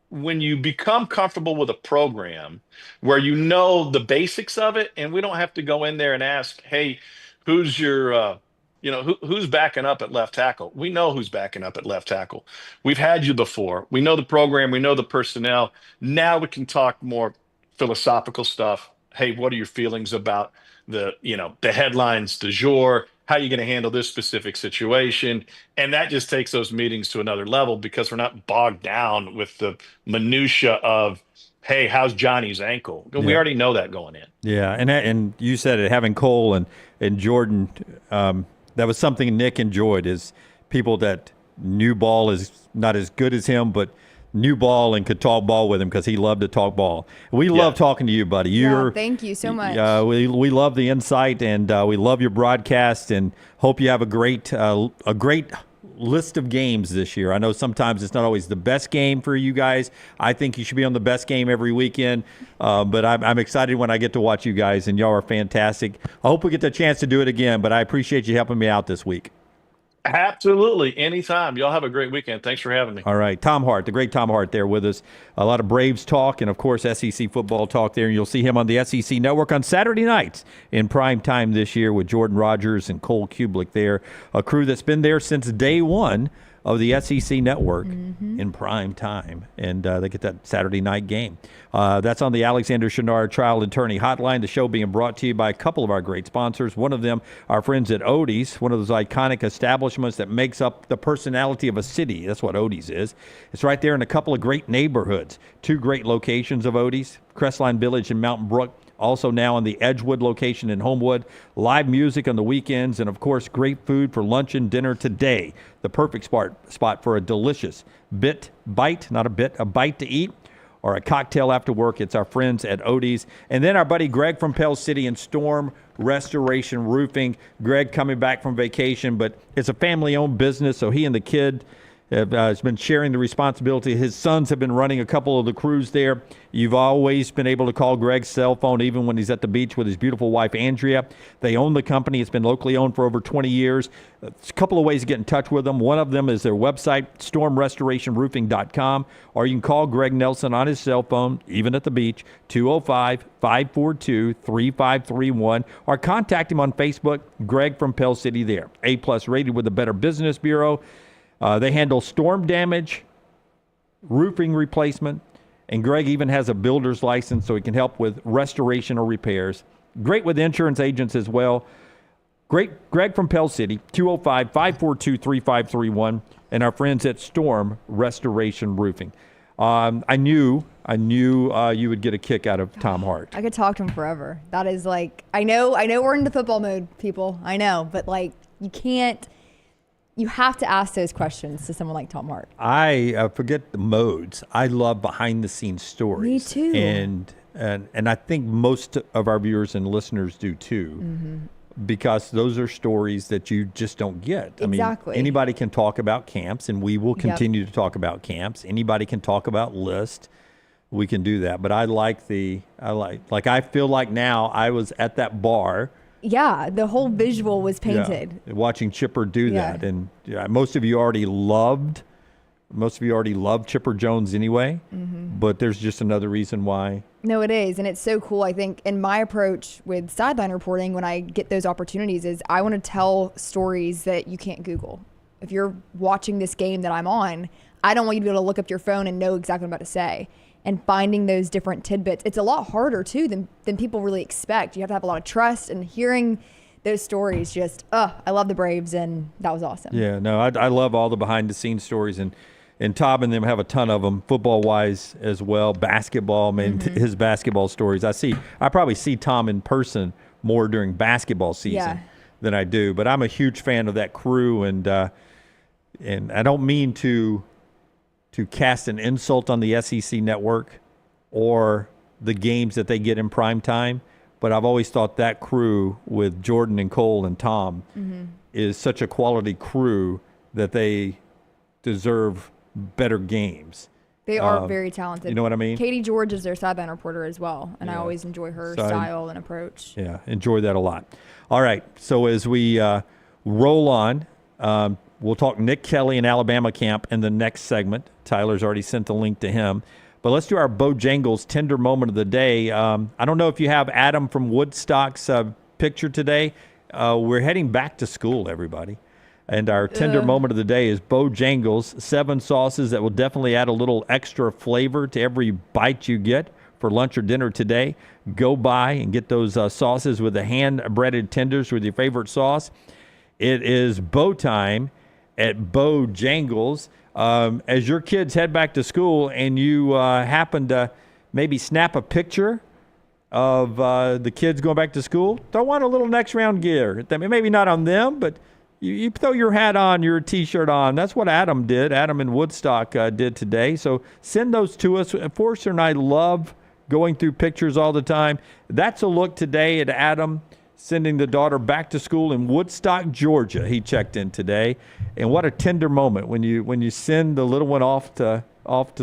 when you become comfortable with a program where you know the basics of it, and we don't have to go in there and ask, hey, who's your, who's backing up at left tackle? We know who's backing up at left tackle. We've had you before. We know the program. We know the personnel. Now we can talk more philosophical stuff. Hey, what are your feelings about the headlines du jour? How are you going to handle this specific situation? And that just takes those meetings to another level, because we're not bogged down with the minutia of, hey, how's Johnny's ankle? We already know that going in. Yeah, and you said it, having Cole and Jordan, that was something Nick enjoyed, is people that knew ball is not as good as him, but knew ball and could talk ball with him, because he loved to talk ball. We love talking to you, buddy. Thank you so much. We love the insight, and we love your broadcast, and hope you have a great list of games this year. I know sometimes it's not always the best game for you guys. I think you should be on the best game every weekend, but I'm excited when I get to watch you guys, and y'all are fantastic. I hope we get the chance to do it again, but I appreciate you helping me out this week. Absolutely. Anytime. Y'all have a great weekend. Thanks for having me. All right. Tom Hart, the great Tom Hart there with us. A lot of Braves talk and, of course, SEC football talk there. And you'll see him on the SEC Network on Saturday nights in prime time this year with Jordan Rogers and Cole Kubelik there, a crew that's been there since day one of the SEC Network in prime time. And they get that Saturday night game. That's on the Alexander Shunnarah Trial Attorney Hotline. The show being brought to you by a couple of our great sponsors. One of them, our friends at Odie's, one of those iconic establishments that makes up the personality of a city. That's what Odie's is. It's right there in a couple of great neighborhoods. Two great locations of Odie's, Crestline Village and Mountain Brook. Also now in the Edgewood location in Homewood. Live music on the weekends, and, of course, great food for lunch and dinner today. The perfect spot for a delicious bite to eat, or a cocktail after work, it's our friends at Odie's. And then our buddy Greg from Pell City and Storm Restoration Roofing. Greg coming back from vacation, but it's a family-owned business, so he and the kid has been sharing the responsibility. His sons have been running a couple of the crews there. You've always been able to call Greg's cell phone even when he's at the beach with his beautiful wife, Andrea. They own the company. It's been locally owned for over 20 years. There's a couple of ways to get in touch with them. One of them is their website, stormrestorationroofing.com, or you can call Greg Nelson on his cell phone, even at the beach, 205-542-3531, or contact him on Facebook, Greg from Pell City there. A-plus rated with the Better Business Bureau. They handle storm damage, roofing replacement, and Greg even has a builder's license so he can help with restoration or repairs. Great with insurance agents as well. Great Greg from Pell City, 205-542-3531, and our friends at Storm Restoration Roofing. I knew you would get a kick out of Tom Hart. I could talk to him forever. That is like, I know we're into football mode, people. I know, but like you have to ask those questions to someone like Tom Hart. I forget the modes. I love behind-the-scenes stories. Me too. And I think most of our viewers and listeners do too, because those are stories that you just don't get. Exactly. I mean, anybody can talk about camps, and we will continue to talk about camps. Anybody can talk about lists. We can do that. But I feel like now I was at that bar. Yeah, the whole visual was painted. Yeah, watching Chipper do that, and most of you already loved Chipper Jones anyway. But there's just another reason why. No, it is, and it's so cool. I think in my approach with sideline reporting, when I get those opportunities, is I want to tell stories that you can't Google. If you're watching this game that I'm on, I don't want you to be able to look up your phone and know exactly what I'm about to say. And finding those different tidbits, it's a lot harder too than people really expect. You have to have a lot of trust, and hearing those stories just, I love the Braves, and that was awesome. Yeah, no, I love all the behind the scenes stories, and Tom and them have a ton of them, football wise as well, basketball. Man, his basketball stories. I probably see Tom in person more during basketball season than I do, but I'm a huge fan of that crew, and I don't mean to cast an insult on the SEC network or the games that they get in prime time, but I've always thought that crew with Jordan and Cole and Tom is such a quality crew that they deserve better games. They are very talented. You know what I mean? Katie George is their sideline reporter as well, and I always enjoy her style and approach. Yeah, enjoy that a lot. All right, so as we roll on, we'll talk Nick Kelly and Alabama camp in the next segment. Tyler's already sent the link to him. But let's do our Bojangles tender moment of the day. I don't know if you have Adam from Woodstock's picture today. We're heading back to school, everybody. And our tender moment of the day is Bojangles, 7 sauces that will definitely add a little extra flavor to every bite you get for lunch or dinner today. Go by and get those sauces with the hand-breaded tenders with your favorite sauce. It is Bo time at Bojangles. As your kids head back to school and you happen to maybe snap a picture of the kids going back to school, throw on a little next round gear. Maybe not on them, but you throw your hat on, your T-shirt on. That's what Adam did. Adam in Woodstock did today. So send those to us. Forster and I love going through pictures all the time. That's a look today at Adam sending the daughter back to school in Woodstock, Georgia. He checked in today. And what a tender moment when you send the little one off to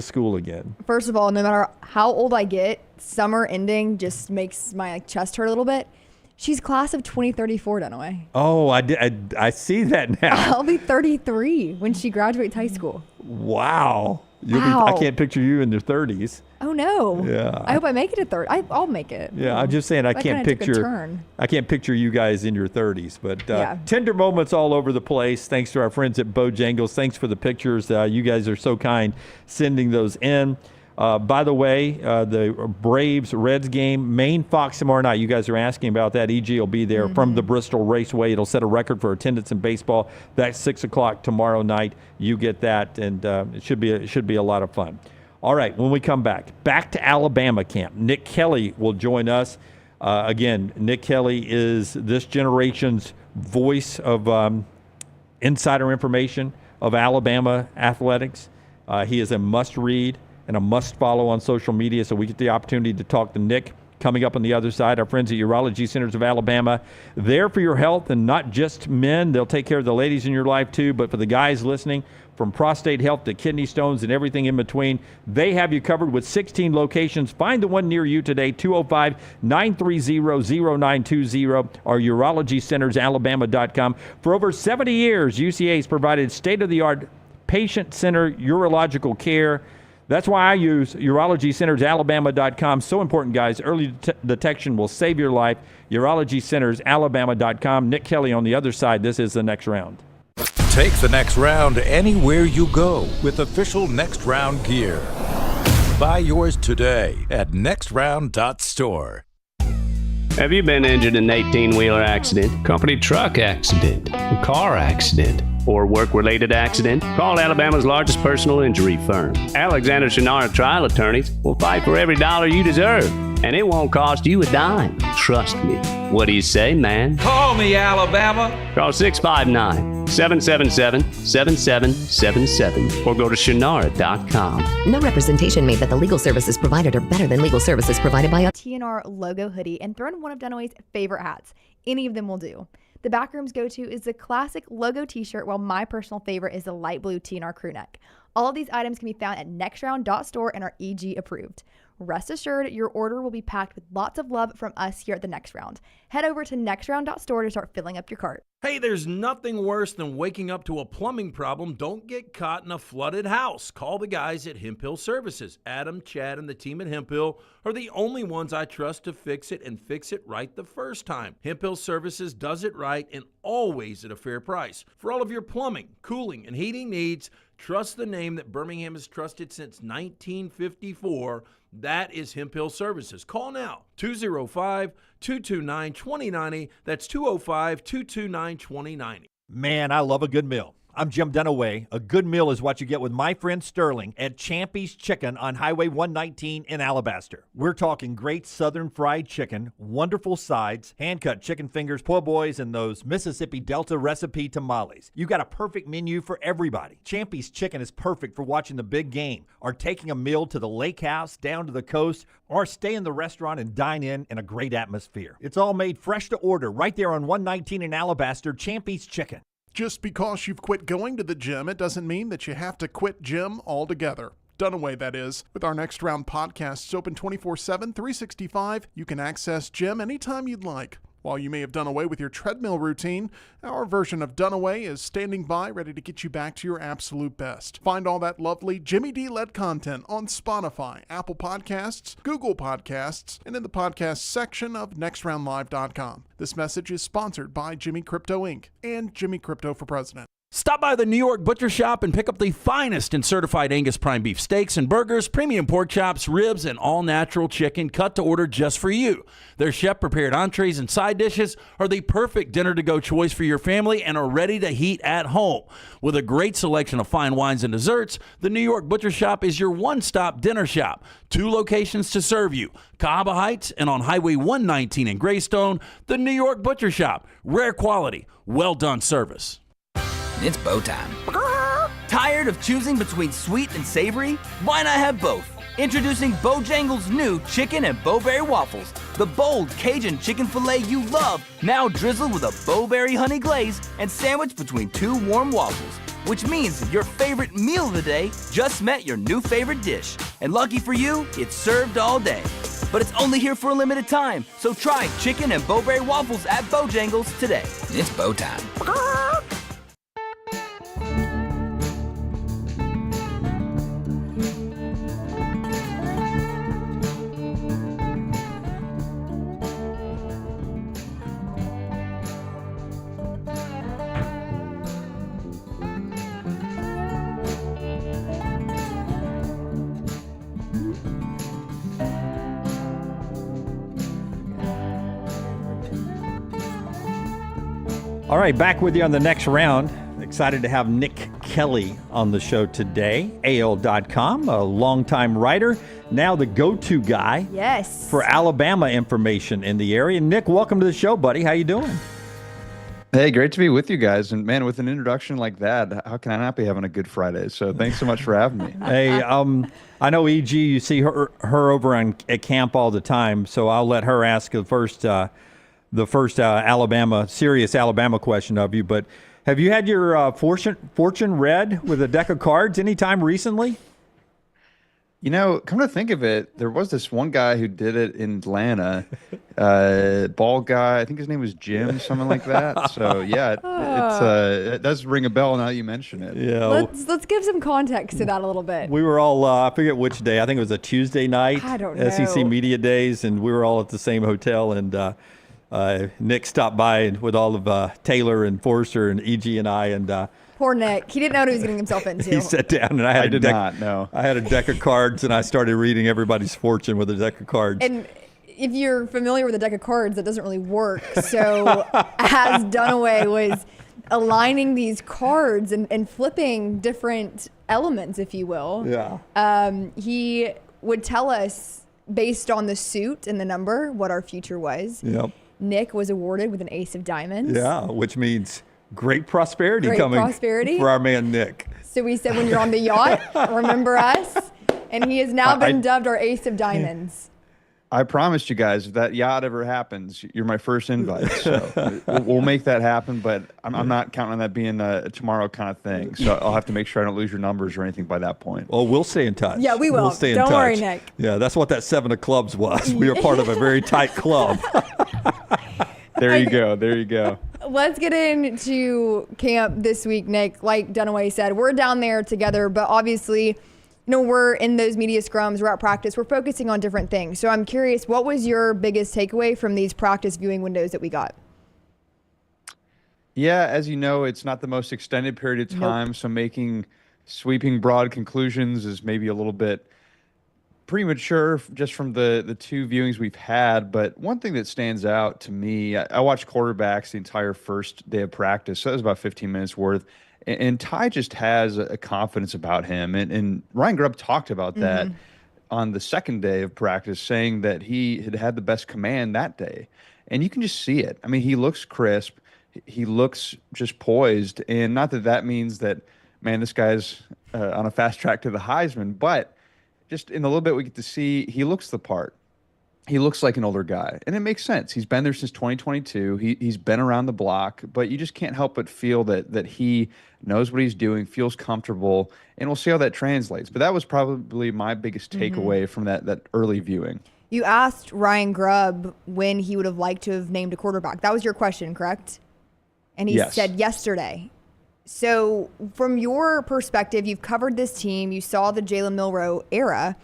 school again. First of all, no matter how old I get, summer ending just makes my chest hurt a little bit. She's class of 2034, Dunaway. Oh, I see that now. I'll be 33 when she graduates high school. Wow. Wow. I can't picture you in your 30s. Oh no. Yeah. I hope I make it to 30. I'll make it. Yeah, I'm just saying I can't picture you guys in your 30s. But tender moments all over the place. Thanks to our friends at Bojangles. Thanks for the pictures. You guys are so kind sending those in. By the way, the Braves-Reds game, Maine Fox tomorrow night. You guys are asking about that. EG will be there from the Bristol Raceway. It'll set a record for attendance in baseball. That's 6 o'clock tomorrow night. You get that, and it should be a lot of fun. All right, when we come back to Alabama camp. Nick Kelly will join us. Again, Nick Kelly is this generation's voice of insider information of Alabama athletics. He is a must-read. and a must-follow on social media, so we get the opportunity to talk to Nick. Coming up on the other side, our friends at Urology Centers of Alabama, there for your health, and not just men. They'll take care of the ladies in your life too, but for the guys listening, from prostate health to kidney stones and everything in between, they have you covered with 16 locations. Find the one near you today, 205-930-0920 or urologycentersalabama.com. For over 70 years, UCA has provided state-of-the-art patient-centered urological care. That's why I use urologycentersalabama.com. So important, guys. Early detection will save your life. urologycentersalabama.com. Nick Kelly on the other side. This is the next round. Take the next round anywhere you go with official Next Round gear. Buy yours today at nextround.store. Have you been injured in an 18-wheeler accident, company truck accident, a car accident, or work-related accident? Call Alabama's largest personal injury firm. Alexander Shunnarah trial attorneys will fight for every dollar you deserve, and it won't cost you a dime. Trust me. What do you say, man? Call me, Alabama. Call 659-777-7777 or go to Shunnarah.com. No representation made that the legal services provided are better than legal services provided by a TNR logo hoodie and throw in one of Dunaway's favorite hats. Any of them will do. The Backroom's go-to is the classic logo t-shirt, while my personal favorite is the light blue TNR crew neck. All of these items can be found at nextround.store and are EG approved. Rest assured, your order will be packed with lots of love from us here at the Next Round. Head over to nextround.store to start filling up your cart. Hey, there's nothing worse than waking up to a plumbing problem. Don't get caught in a flooded house. Call the guys at Hemp Hill Services. Adam, Chad, and the team at Hemp Hill are the only ones I trust to fix it and fix it right the first time. Hemp Hill Services does it right and always at a fair price. For all of your plumbing, cooling, and heating needs, trust the name that Birmingham has trusted since 1954. That is Hemp Hill Services. Call now, 205-229-2090. That's 205-229-2090. Man, I love a good meal. I'm Jim Dunaway. A good meal is what you get with my friend Sterling at Champy's Chicken on Highway 119 in Alabaster. We're talking great southern fried chicken, wonderful sides, hand-cut chicken fingers, po' boys, and those Mississippi Delta recipe tamales. You got a perfect menu for everybody. Champy's Chicken is perfect for watching the big game, or taking a meal to the lake house, down to the coast, or stay in the restaurant and dine in a great atmosphere. It's all made fresh to order right there on 119 in Alabaster, Champy's Chicken. Just because you've quit going to the gym, it doesn't mean that you have to quit gym altogether. Dunaway, that is. With our Next Round podcasts open 24/7, 365, you can access gym anytime you'd like. While you may have done away with your treadmill routine, our version of Dunaway is standing by, ready to get you back to your absolute best. Find all that lovely Jimmy D-led content on Spotify, Apple Podcasts, Google Podcasts, and in the podcast section of nextroundlive.com. This message is sponsored by Jimmy Crypto Inc. and Jimmy Crypto for President. Stop by the New York Butcher Shop and pick up the finest in certified Angus prime beef steaks and burgers, premium pork chops, ribs, and all-natural chicken cut to order just for you. Their chef-prepared entrees and side dishes are the perfect dinner-to-go choice for your family and are ready to heat at home. With a great selection of fine wines and desserts, the New York Butcher Shop is your one-stop dinner shop. 2 locations to serve you, Cahaba Heights and on Highway 119 in Greystone. The New York Butcher Shop. Rare quality, well-done service. It's bow time. Tired of choosing between sweet and savory? Why not have both? Introducing Bojangles' new chicken and bowberry waffles. The bold Cajun chicken filet you love, now drizzled with a bowberry honey glaze and sandwiched between 2 warm waffles. Which means your favorite meal of the day just met your new favorite dish. And lucky for you, it's served all day. But it's only here for a limited time, so try chicken and bowberry waffles at Bojangles today. It's bow time. All right, back with you on the next round. Excited to have Nick Kelly on the show today. AL.com, a longtime writer, now the go-to guy yes, for Alabama information in the area. Nick, welcome to the show, buddy. How you doing? Hey, great to be with you guys. And man, with an introduction like that, how can I not be having a good Friday? So thanks so much for having me. Hey, I know EG, you see her over at camp all the time, so I'll let her ask the first serious Alabama question of you. But have you had your fortune read with a deck of cards anytime recently? You know, come to think of it, there was this one guy who did it in Atlanta, bald guy. I think his name was Jim, something like that. So yeah, it does ring a bell now that you mention it. Yeah. Let's give some context to that a little bit. We were all, I forget which day. I think it was a Tuesday night. I don't know. SEC Media Days, and we were all at the same hotel, and Nick stopped by with all of Taylor and Forster and EG and I, and Poor Nick. He didn't know what he was getting himself into. he sat down, and I had I had a deck of cards, and I started reading everybody's fortune with a deck of cards. And if you're familiar with a deck of cards, that doesn't really work. So as Dunaway was aligning these cards and flipping different elements, if you will, he would tell us based on the suit and the number what our future was. Yep. Nick was awarded with an ace of diamonds. Yeah, which means great prosperity coming for our man Nick. So we said, when you're on the yacht, remember us. And he has now been dubbed our ace of diamonds. I promised you guys, if that yacht ever happens, you're my first invite. So we'll make that happen, but I'm not counting on that being a tomorrow kind of thing. So I'll have to make sure I don't lose your numbers or anything by that point. Oh, we'll stay in touch. Yeah, we will. We'll stay in Don't touch. worry, Nick. Yeah, that's what that 7 of clubs was. We were part of a very tight club. There you go. There you go. Let's get into camp this week, Nick. Like Dunaway said, we're down there together, but obviously, we're in those media scrums, we're at practice, we're focusing on different things. So I'm curious, what was your biggest takeaway from these practice viewing windows that we got? Yeah, as you know, it's not the most extended period of time, so making sweeping broad conclusions is maybe a little bit premature just from the two viewings we've had. But one thing that stands out to me, I watched quarterbacks the entire first day of practice, so that was about 15 minutes worth. And Ty just has a confidence about him. And Ryann Grubb talked about that on the second day of practice, saying that he had the best command that day. And you can just see it. I mean, he looks crisp. He looks just poised. And not that means that, man, this guy's on a fast track to the Heisman, but just in the little bit we get to see, he looks the part. He looks like an older guy, and it makes sense. He's been there since 2022. He's been around the block, but you just can't help but feel that he knows what he's doing, feels comfortable, and we'll see how that translates. But that was probably my biggest takeaway from that early viewing. You asked Ryann Grubb when he would have liked to have named a quarterback. That was your question, correct? And he said yesterday. So from your perspective, you've covered this team. You saw the Jalen Milroe era.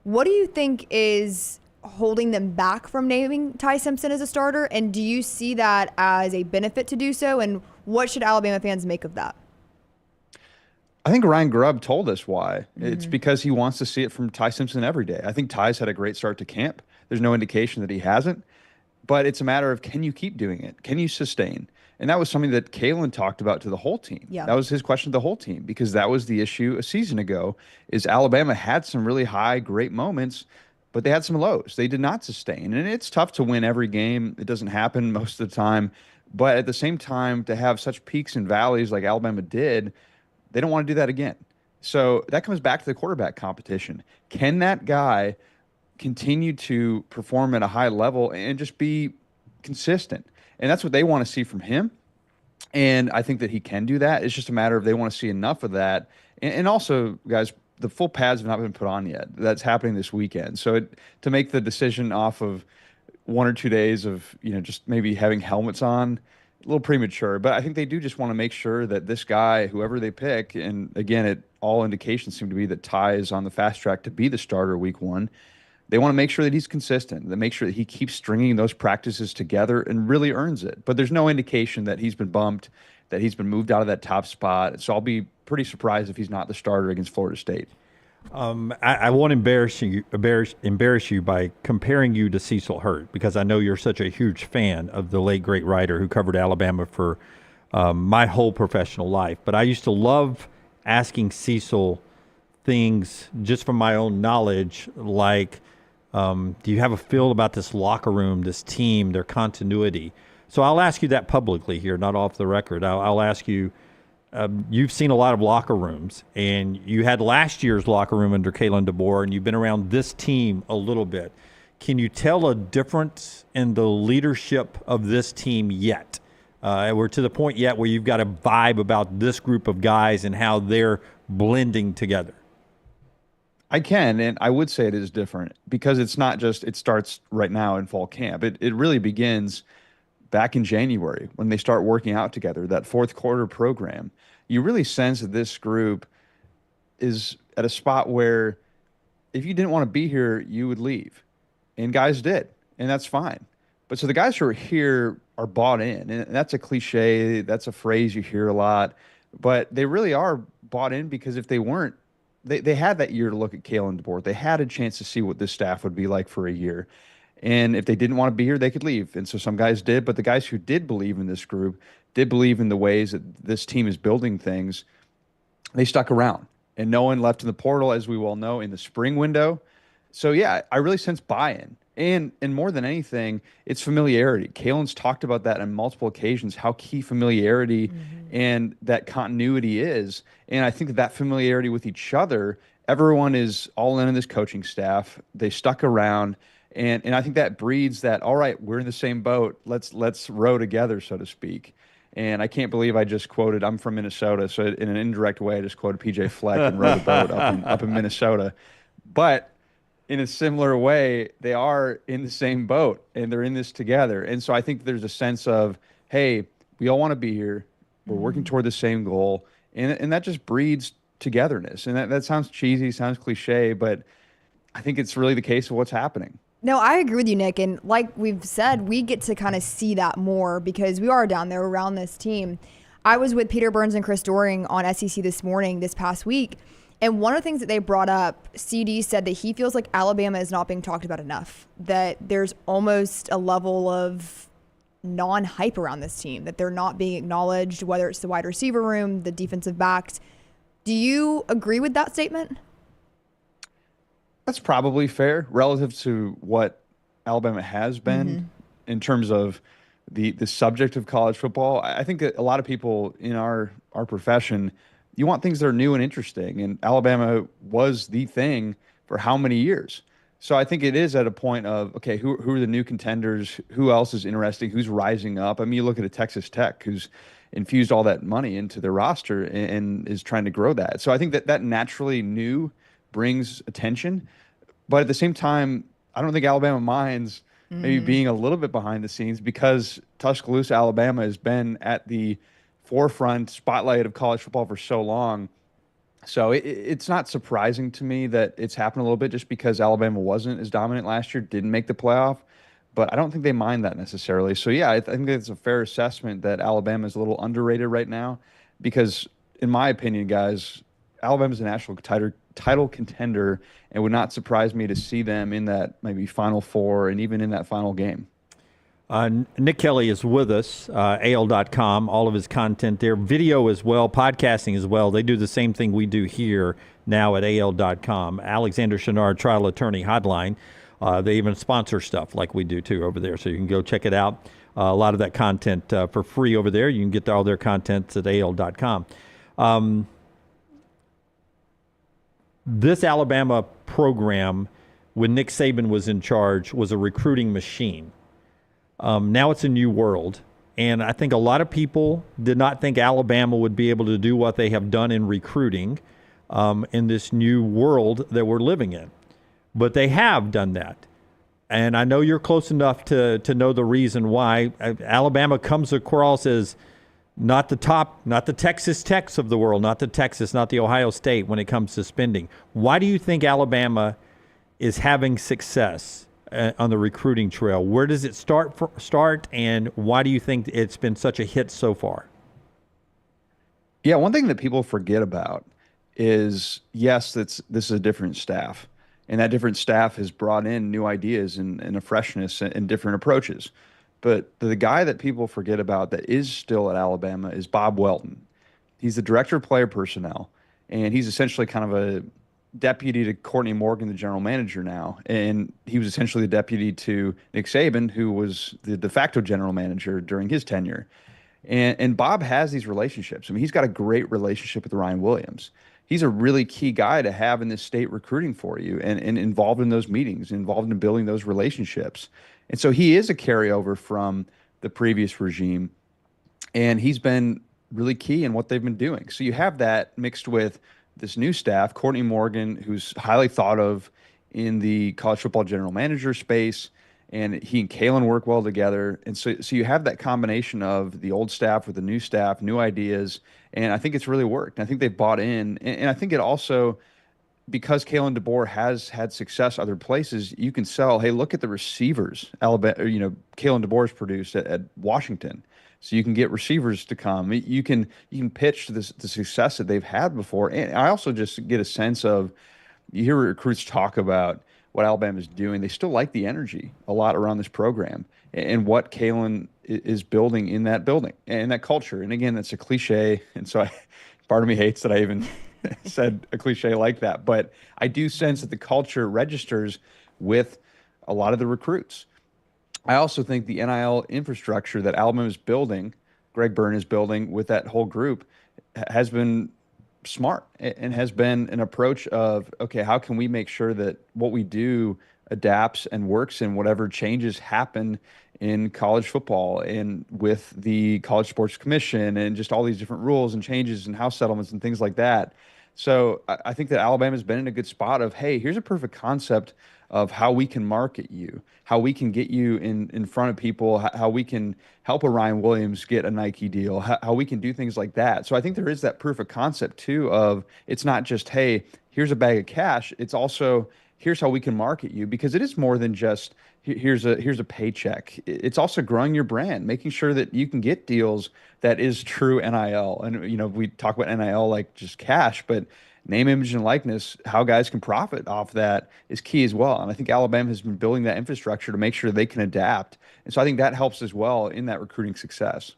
What do you think is holding them back from naming Ty Simpson as a starter? And do you see that as a benefit to do so? And what should Alabama fans make of that? I think Ryann Grubb told us why. It's because he wants to see it from Ty Simpson every day. I think Ty's had a great start to camp. There's no indication that he hasn't. But it's a matter of, can you keep doing it? Can you sustain? And that was something that Kalen talked about to the whole team. Yeah. That was his question to the whole team, because that was the issue a season ago, is Alabama had some really high, great moments, but they had some lows. They did not sustain. And it's tough to win every game. It doesn't happen most of the time. But at the same time, to have such peaks and valleys like Alabama did, they don't want to do that again. So that comes back to the quarterback competition. Can that guy continue to perform at a high level and just be consistent? And that's what they want to see from him. And I think that he can do that. It's just a matter of they want to see enough of that. And also, guys, the full pads have not been put on yet. That's happening this weekend. So to make the decision off of 1 or 2 days of, just maybe having helmets on, a little premature. But I think they do just want to make sure that this guy, whoever they pick, and again, all indications seem to be that Ty is on the fast track to be the starter week 1. They want to make sure that he's consistent. They make sure that he keeps stringing those practices together and really earns it. But there's no indication that he's been bumped, that he's been moved out of that top spot. So I'll be pretty surprised if he's not the starter against Florida State. I won't embarrass you by comparing you to Cecil Hurt, because I know you're such a huge fan of the late great writer who covered Alabama for my whole professional life. But I used to love asking Cecil things just from my own knowledge, like, do you have a feel about this locker room, this team, their continuity? So I'll ask you that publicly here, not off the record. I'll ask you, you've seen a lot of locker rooms, and you had last year's locker room under Kalen DeBoer, and you've been around this team a little bit. Can you tell a difference in the leadership of this team yet? We're to the point yet where you've got a vibe about this group of guys and how they're blending together. I can, and I would say it is different because it's not just it starts right now in fall camp. It really begins back in January when they start working out together, that fourth quarter program. You really sense that this group is at a spot where if you didn't want to be here, you would leave. And guys did, and that's fine. But so the guys who are here are bought in, and that's a cliche. That's a phrase you hear a lot. But they really are bought in because if they weren't, they had that year to look at Kalen DeBoer. They had a chance to see what this staff would be like for a year. And if they didn't want to be here, they could leave. And so some guys did, but the guys who did believe in this group, did believe in the ways that this team is building things, they stuck around. And no one left in the portal, as we well know, in the spring window. So, yeah, I really sense buy-in. And more than anything, it's familiarity. Kalen's talked about that on multiple occasions, how key familiarity and that continuity is. And I think that familiarity with each other, everyone is all in this coaching staff. They stuck around. And I think that breeds that, all right, we're in the same boat. Let's row together, so to speak. And I can't believe I just quoted, I'm from Minnesota, so in an indirect way, I just quoted PJ Fleck and rowed a boat up in Minnesota. But in a similar way, they are in the same boat, and they're in this together. And so I think there's a sense of, hey, we all want to be here. We're working toward the same goal. And that just breeds togetherness. And that sounds cheesy, sounds cliche, but I think it's really the case of what's happening. No, I agree with you, Nick. And like we've said, we get to kind of see that more because we are down there around this team. I was with Peter Burns and Chris Doring on SEC this past week. And one of the things that they brought up, CD said that he feels like Alabama is not being talked about enough, that there's almost a level of non-hype around this team, that they're not being acknowledged, whether it's the wide receiver room, the defensive backs. Do you agree with that statement? That's probably fair relative to what Alabama has been in terms of the subject of college football. I think that a lot of people in our profession, you want things that are new and interesting, and Alabama was the thing for how many years? So I think it is at a point of, okay, who are the new contenders? Who else is interesting? Who's rising up? I mean, you look at a Texas Tech who's infused all that money into their roster and is trying to grow that. So I think that naturally new brings attention. But at the same time, I don't think Alabama minds maybe being a little bit behind the scenes because Tuscaloosa, Alabama has been at the forefront spotlight of college football for so long. So it's not surprising to me that it's happened a little bit just because Alabama wasn't as dominant last year, didn't make the playoff. But I don't think they mind that necessarily. So, yeah, I think it's a fair assessment that Alabama is a little underrated right now because, in my opinion, guys, Alabama's a national title contender, and would not surprise me to see them in that maybe Final Four and even in that final game. Nick Kelly is with us, AL.com, all of his content there, video as well, podcasting as well. They do the same thing we do here now at AL.com. Alexander Shunnarah, trial attorney, Hotline. They even sponsor stuff like we do too over there, so you can go check it out. A lot of that content for free over there. You can get all their content at AL.com. This Alabama program, when Nick Saban was in charge, was a recruiting machine. Now it's a new world, and I think a lot of people did not think Alabama would be able to do what they have done in recruiting in this new world that we're living in. But they have done that, and I know you're close enough to know the reason why. Alabama comes across as not the top, not the Texas Techs of the world, not the Texas, not the Ohio State when it comes to spending. Why do you think Alabama is having success on the recruiting trail? Where does it start, and why do you think it's been such a hit so far? Yeah, one thing that people forget about is, yes, this is a different staff, and that different staff has brought in new ideas and a freshness and different approaches. But the guy that people forget about that is still at Alabama is Bob Welton. He's the director of player personnel, and he's essentially kind of deputy to Courtney Morgan, the general manager now, and he was essentially the deputy to Nick Saban, who was the de facto general manager during his tenure. And Bob has these relationships. I mean, he's got a great relationship with Ryan Williams. He's a really key guy to have in this state recruiting for you and involved in those meetings, involved in building those relationships. And so he is a carryover from the previous regime, and he's been really key in what they've been doing. So you have that mixed with this new staff, Courtney Morgan, who's highly thought of in the college football general manager space, and he and Kalen work well together. And so you have that combination of the old staff with the new staff, new ideas, and I think it's really worked. I think they've bought in, and I think it also, because Kalen DeBoer has had success other places, you can sell, hey, look at the receivers Alabama, Kalen DeBoer's produced at Washington. So you can get receivers to come. You can pitch the success that they've had before. And I also just get a sense of, you hear recruits talk about what Alabama's doing. They still like the energy a lot around this program and what Kalen is building in that building and that culture. And again, that's a cliche. And so part of me hates that I even said a cliche like that. But I do sense that the culture registers with a lot of the recruits. I also think the NIL infrastructure that Alabama is building, Greg Byrne is building with that whole group, has been smart and has been an approach of, okay, how can we make sure that what we do adapts and works in whatever changes happen in college football and with the College Sports Commission and just all these different rules and changes and house settlements and things like that. So I think that Alabama's been in a good spot of, hey, here's a perfect concept of how we can market you, how we can get you in front of people, how we can help a Ryan Williams get a Nike deal, how we can do things like that. So I think there is that proof of concept too of, it's not just, hey, here's a bag of cash. It's also, here's how we can market you, because it is more than just here's a paycheck. It's also growing your brand, making sure that you can get deals that is true NIL. And we talk about NIL like just cash, but name, image, and likeness, how guys can profit off that is key as well. And I think Alabama has been building that infrastructure to make sure they can adapt. And so I think that helps as well in that recruiting success.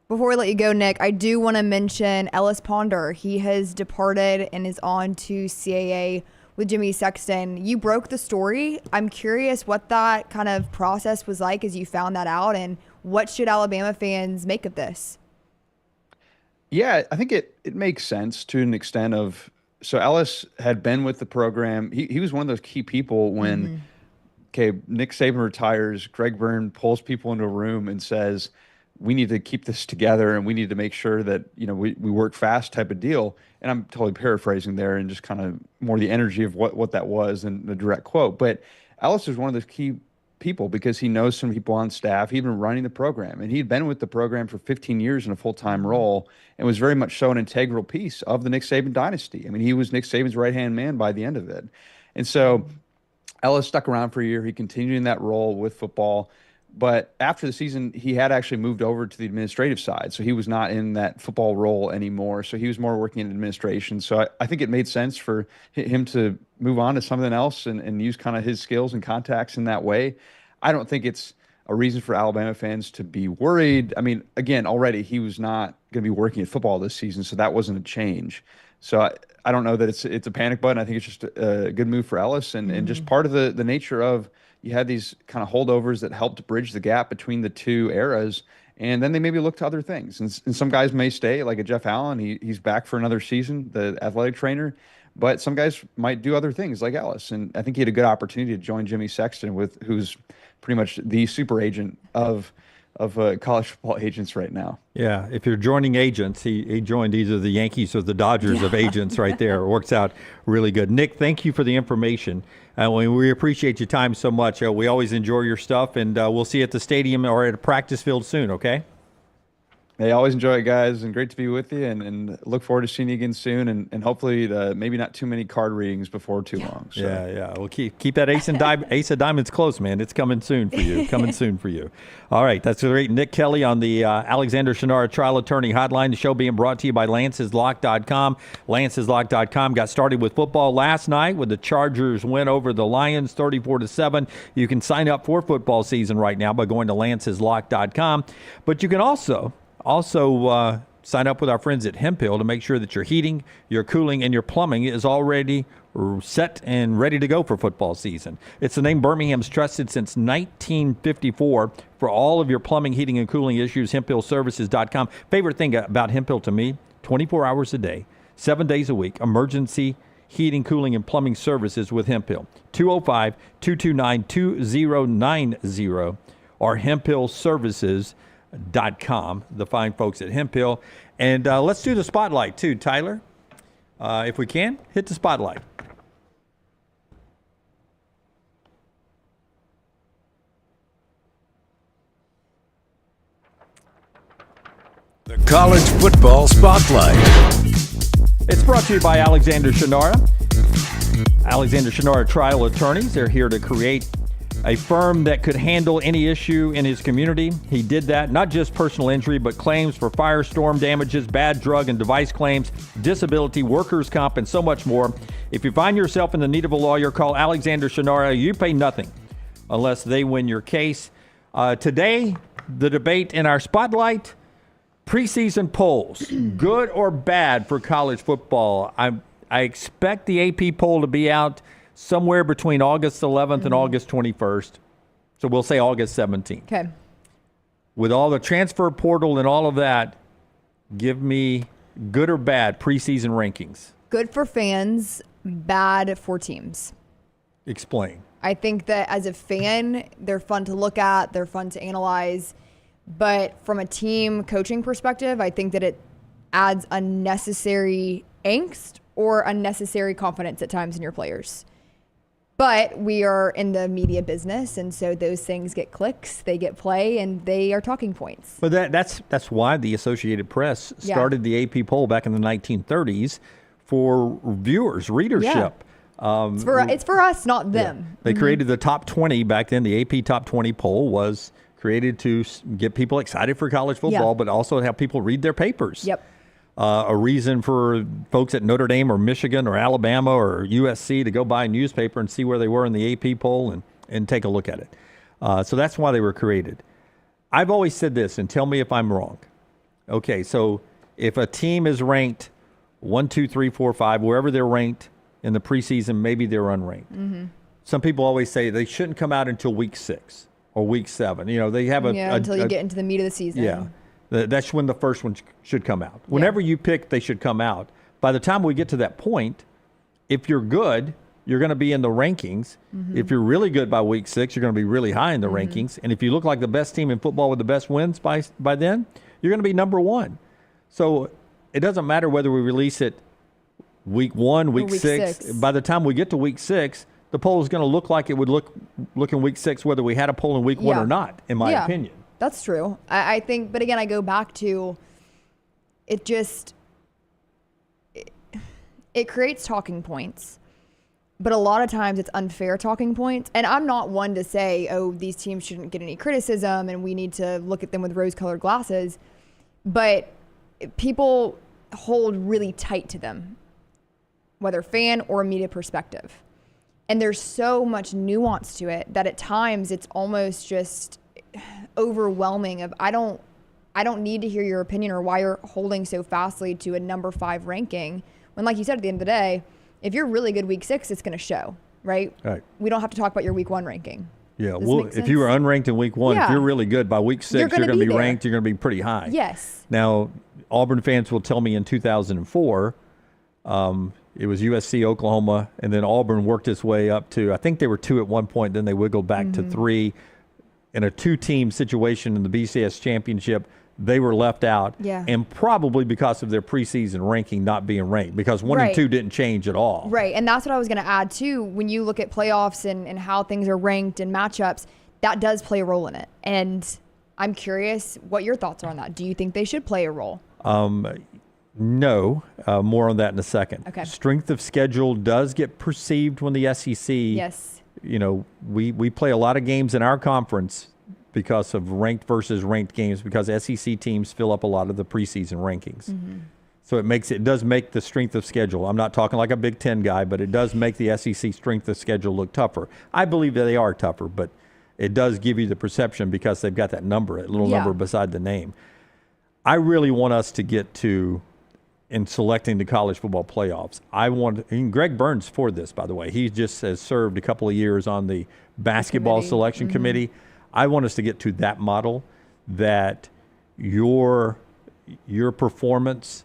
Before we let you go, Nick, I do want to mention Ellis Ponder. He has departed and is on to CAA with Jimmy Sexton. You broke the story. I'm curious what that kind of process was like as you found that out, and what should Alabama fans make of this? Yeah, I think it makes sense to an extent of, so Ellis had been with the program. He was one of those key people when, Nick Saban retires, Greg Byrne pulls people into a room and says, we need to keep this together and we need to make sure that, we work fast type of deal. And I'm totally paraphrasing there and just kind of more the energy of what that was than the direct quote. But Ellis is one of those key people because he knows some people on staff. He'd been running the program, and he'd been with the program for 15 years in a full-time role and was very much so an integral piece of the Nick Saban dynasty. I mean, he was Nick Saban's right-hand man by the end of it. And so Ellis stuck around for a year. He continued in that role with football. But after the season, he had actually moved over to the administrative side. So he was not in that football role anymore. So he was more working in administration. So I think it made sense for him to move on to something else and use kind of his skills and contacts in that way. I don't think it's a reason for Alabama fans to be worried. I mean, again, already he was not going to be working at football this season, so that wasn't a change. So I don't know that it's a panic button. I think it's just a good move for Ellis and just part of the nature of, you had these kind of holdovers that helped bridge the gap between the two eras, and then they maybe look to other things. And some guys may stay, like a Jeff Allen. He's back for another season, the athletic trainer. But some guys might do other things, like Ellis. And I think he had a good opportunity to join Jimmy Sexton, who's pretty much the super agent of college football agents right now. Yeah, if you're joining agents, he joined either the Yankees or the Dodgers of agents right there. It works out really good. Nick, thank you for the information. We appreciate your time so much. We always enjoy your stuff, and we'll see you at the stadium or at a practice field soon, okay? Hey, always enjoy it, guys, and great to be with you, and look forward to seeing you again soon, and hopefully maybe not too many card readings before too long. So. Yeah. We'll keep that ace of diamonds close, man. It's coming soon for you. All right, that's great. Nick Kelly on the Alexander Shunnarah Trial Attorney Hotline. The show being brought to you by LancesLock.com. LancesLock.com got started with football last night with the Chargers win over the Lions 34-7. You can sign up for football season right now by going to LancesLock.com, but you can also Sign up with our friends at Hemp Hill to make sure that your heating, your cooling, and your plumbing is already set and ready to go for football season. It's the name Birmingham's trusted since 1954 for all of your plumbing, heating, and cooling issues. HempHillServices.com. Favorite thing about Hemp Hill to me, 24 hours a day, 7 days a week, emergency heating, cooling, and plumbing services with Hemp Hill. 205-229-2090 or HempHillServices.com, the fine folks at Hemp Hill. And let's do the spotlight too, Tyler. If we can, hit the spotlight. The College Football Spotlight. It's brought to you by Alexander Shunnarah. Alexander Shunnarah Trial Attorneys. They're here to create a firm that could handle any issue in his community. He did that, not just personal injury, but claims for firestorm damages, bad drug and device claims, disability, workers' comp, and so much more. If you find yourself in the need of a lawyer, call Alexander Shunnarah. You pay nothing unless they win your case. Today, the debate in our spotlight, preseason polls, good or bad for college football? I expect the AP poll to be out somewhere between August 11th and August 21st. So we'll say August 17th. Okay. With all the transfer portal and all of that, give me good or bad preseason rankings. Good for fans, bad for teams. Explain. I think that as a fan, they're fun to look at, they're fun to analyze. But from a team coaching perspective, I think that it adds unnecessary angst or unnecessary confidence at times in your players. But we are in the media business, and so those things get clicks, they get play, and they are talking points. But that's why the Associated Press started the AP poll back in the 1930s for viewers, readership. Yeah. It's for us, not them. Yeah. They created the top 20 back then. The AP top 20 poll was created to get people excited for college football, but also have people read their papers. Yep. A reason for folks at Notre Dame or Michigan or Alabama or USC to go buy a newspaper and see where they were in the AP poll and take a look at it. So that's why they were created. I've always said this, and tell me if I'm wrong. Okay, so if a team is ranked 1, 2, 3, 4, 5, wherever they're ranked in the preseason, maybe they're unranked. Mm-hmm. Some people always say they shouldn't come out until week 6 or week 7. You know, they have until you get into the meat of the season. Yeah. That's when the first one should come out. Whenever you pick, they should come out. By the time we get to that point, if you're good, you're going to be in the rankings. Mm-hmm. If you're really good by week 6, you're going to be really high in the rankings. And if you look like the best team in football with the best wins by then, you're going to be number 1. So it doesn't matter whether we release it week 1, week 6. By the time we get to week 6, the poll is going to look like it would look in week 6, whether we had a poll in week 1 or not, in my opinion. That's true. I think, but again, I go back to it creates talking points, but a lot of times it's unfair talking points. And I'm not one to say, oh, these teams shouldn't get any criticism and we need to look at them with rose-colored glasses, but people hold really tight to them, whether fan or media perspective. And there's so much nuance to it that at times it's almost just overwhelming of I don't need to hear your opinion or why you're holding so fastly to a number 5 ranking when, like you said, at the end of the day, if you're really good week 6, it's going to show, right? We don't have to talk about your week 1 ranking. Yeah, well, if you were unranked in week 1, if you're really good by week 6, you're going to be ranked, you're going to be pretty high. Yes. Now, Auburn fans will tell me in 2004, it was USC, Oklahoma, and then Auburn worked its way up to, I think they were 2 at one point, then they wiggled back to 3. In a 2-team situation in the BCS championship, they were left out. Yeah. And probably because of their preseason ranking not being ranked, because 1 and 2 didn't change at all. Right. And that's what I was going to add, too. When you look at playoffs and how things are ranked and matchups, that does play a role in it. And I'm curious what your thoughts are on that. Do you think they should play a role? No. More on that in a second. Okay. Strength of schedule does get perceived when the SEC. Yes. You know, we play a lot of games in our conference because of ranked versus ranked games, because SEC teams fill up a lot of the preseason rankings. Mm-hmm. So it does make the strength of schedule. I'm not talking like a Big Ten guy, but it does make the SEC strength of schedule look tougher. I believe that they are tougher, but it does give you the perception because they've got that number, a little number beside the name. I really want us to get to, in selecting the college football playoffs, and Greg Burns for this, by the way. He just has served a couple of years on the basketball selection committee. I want us to get to that model that your performance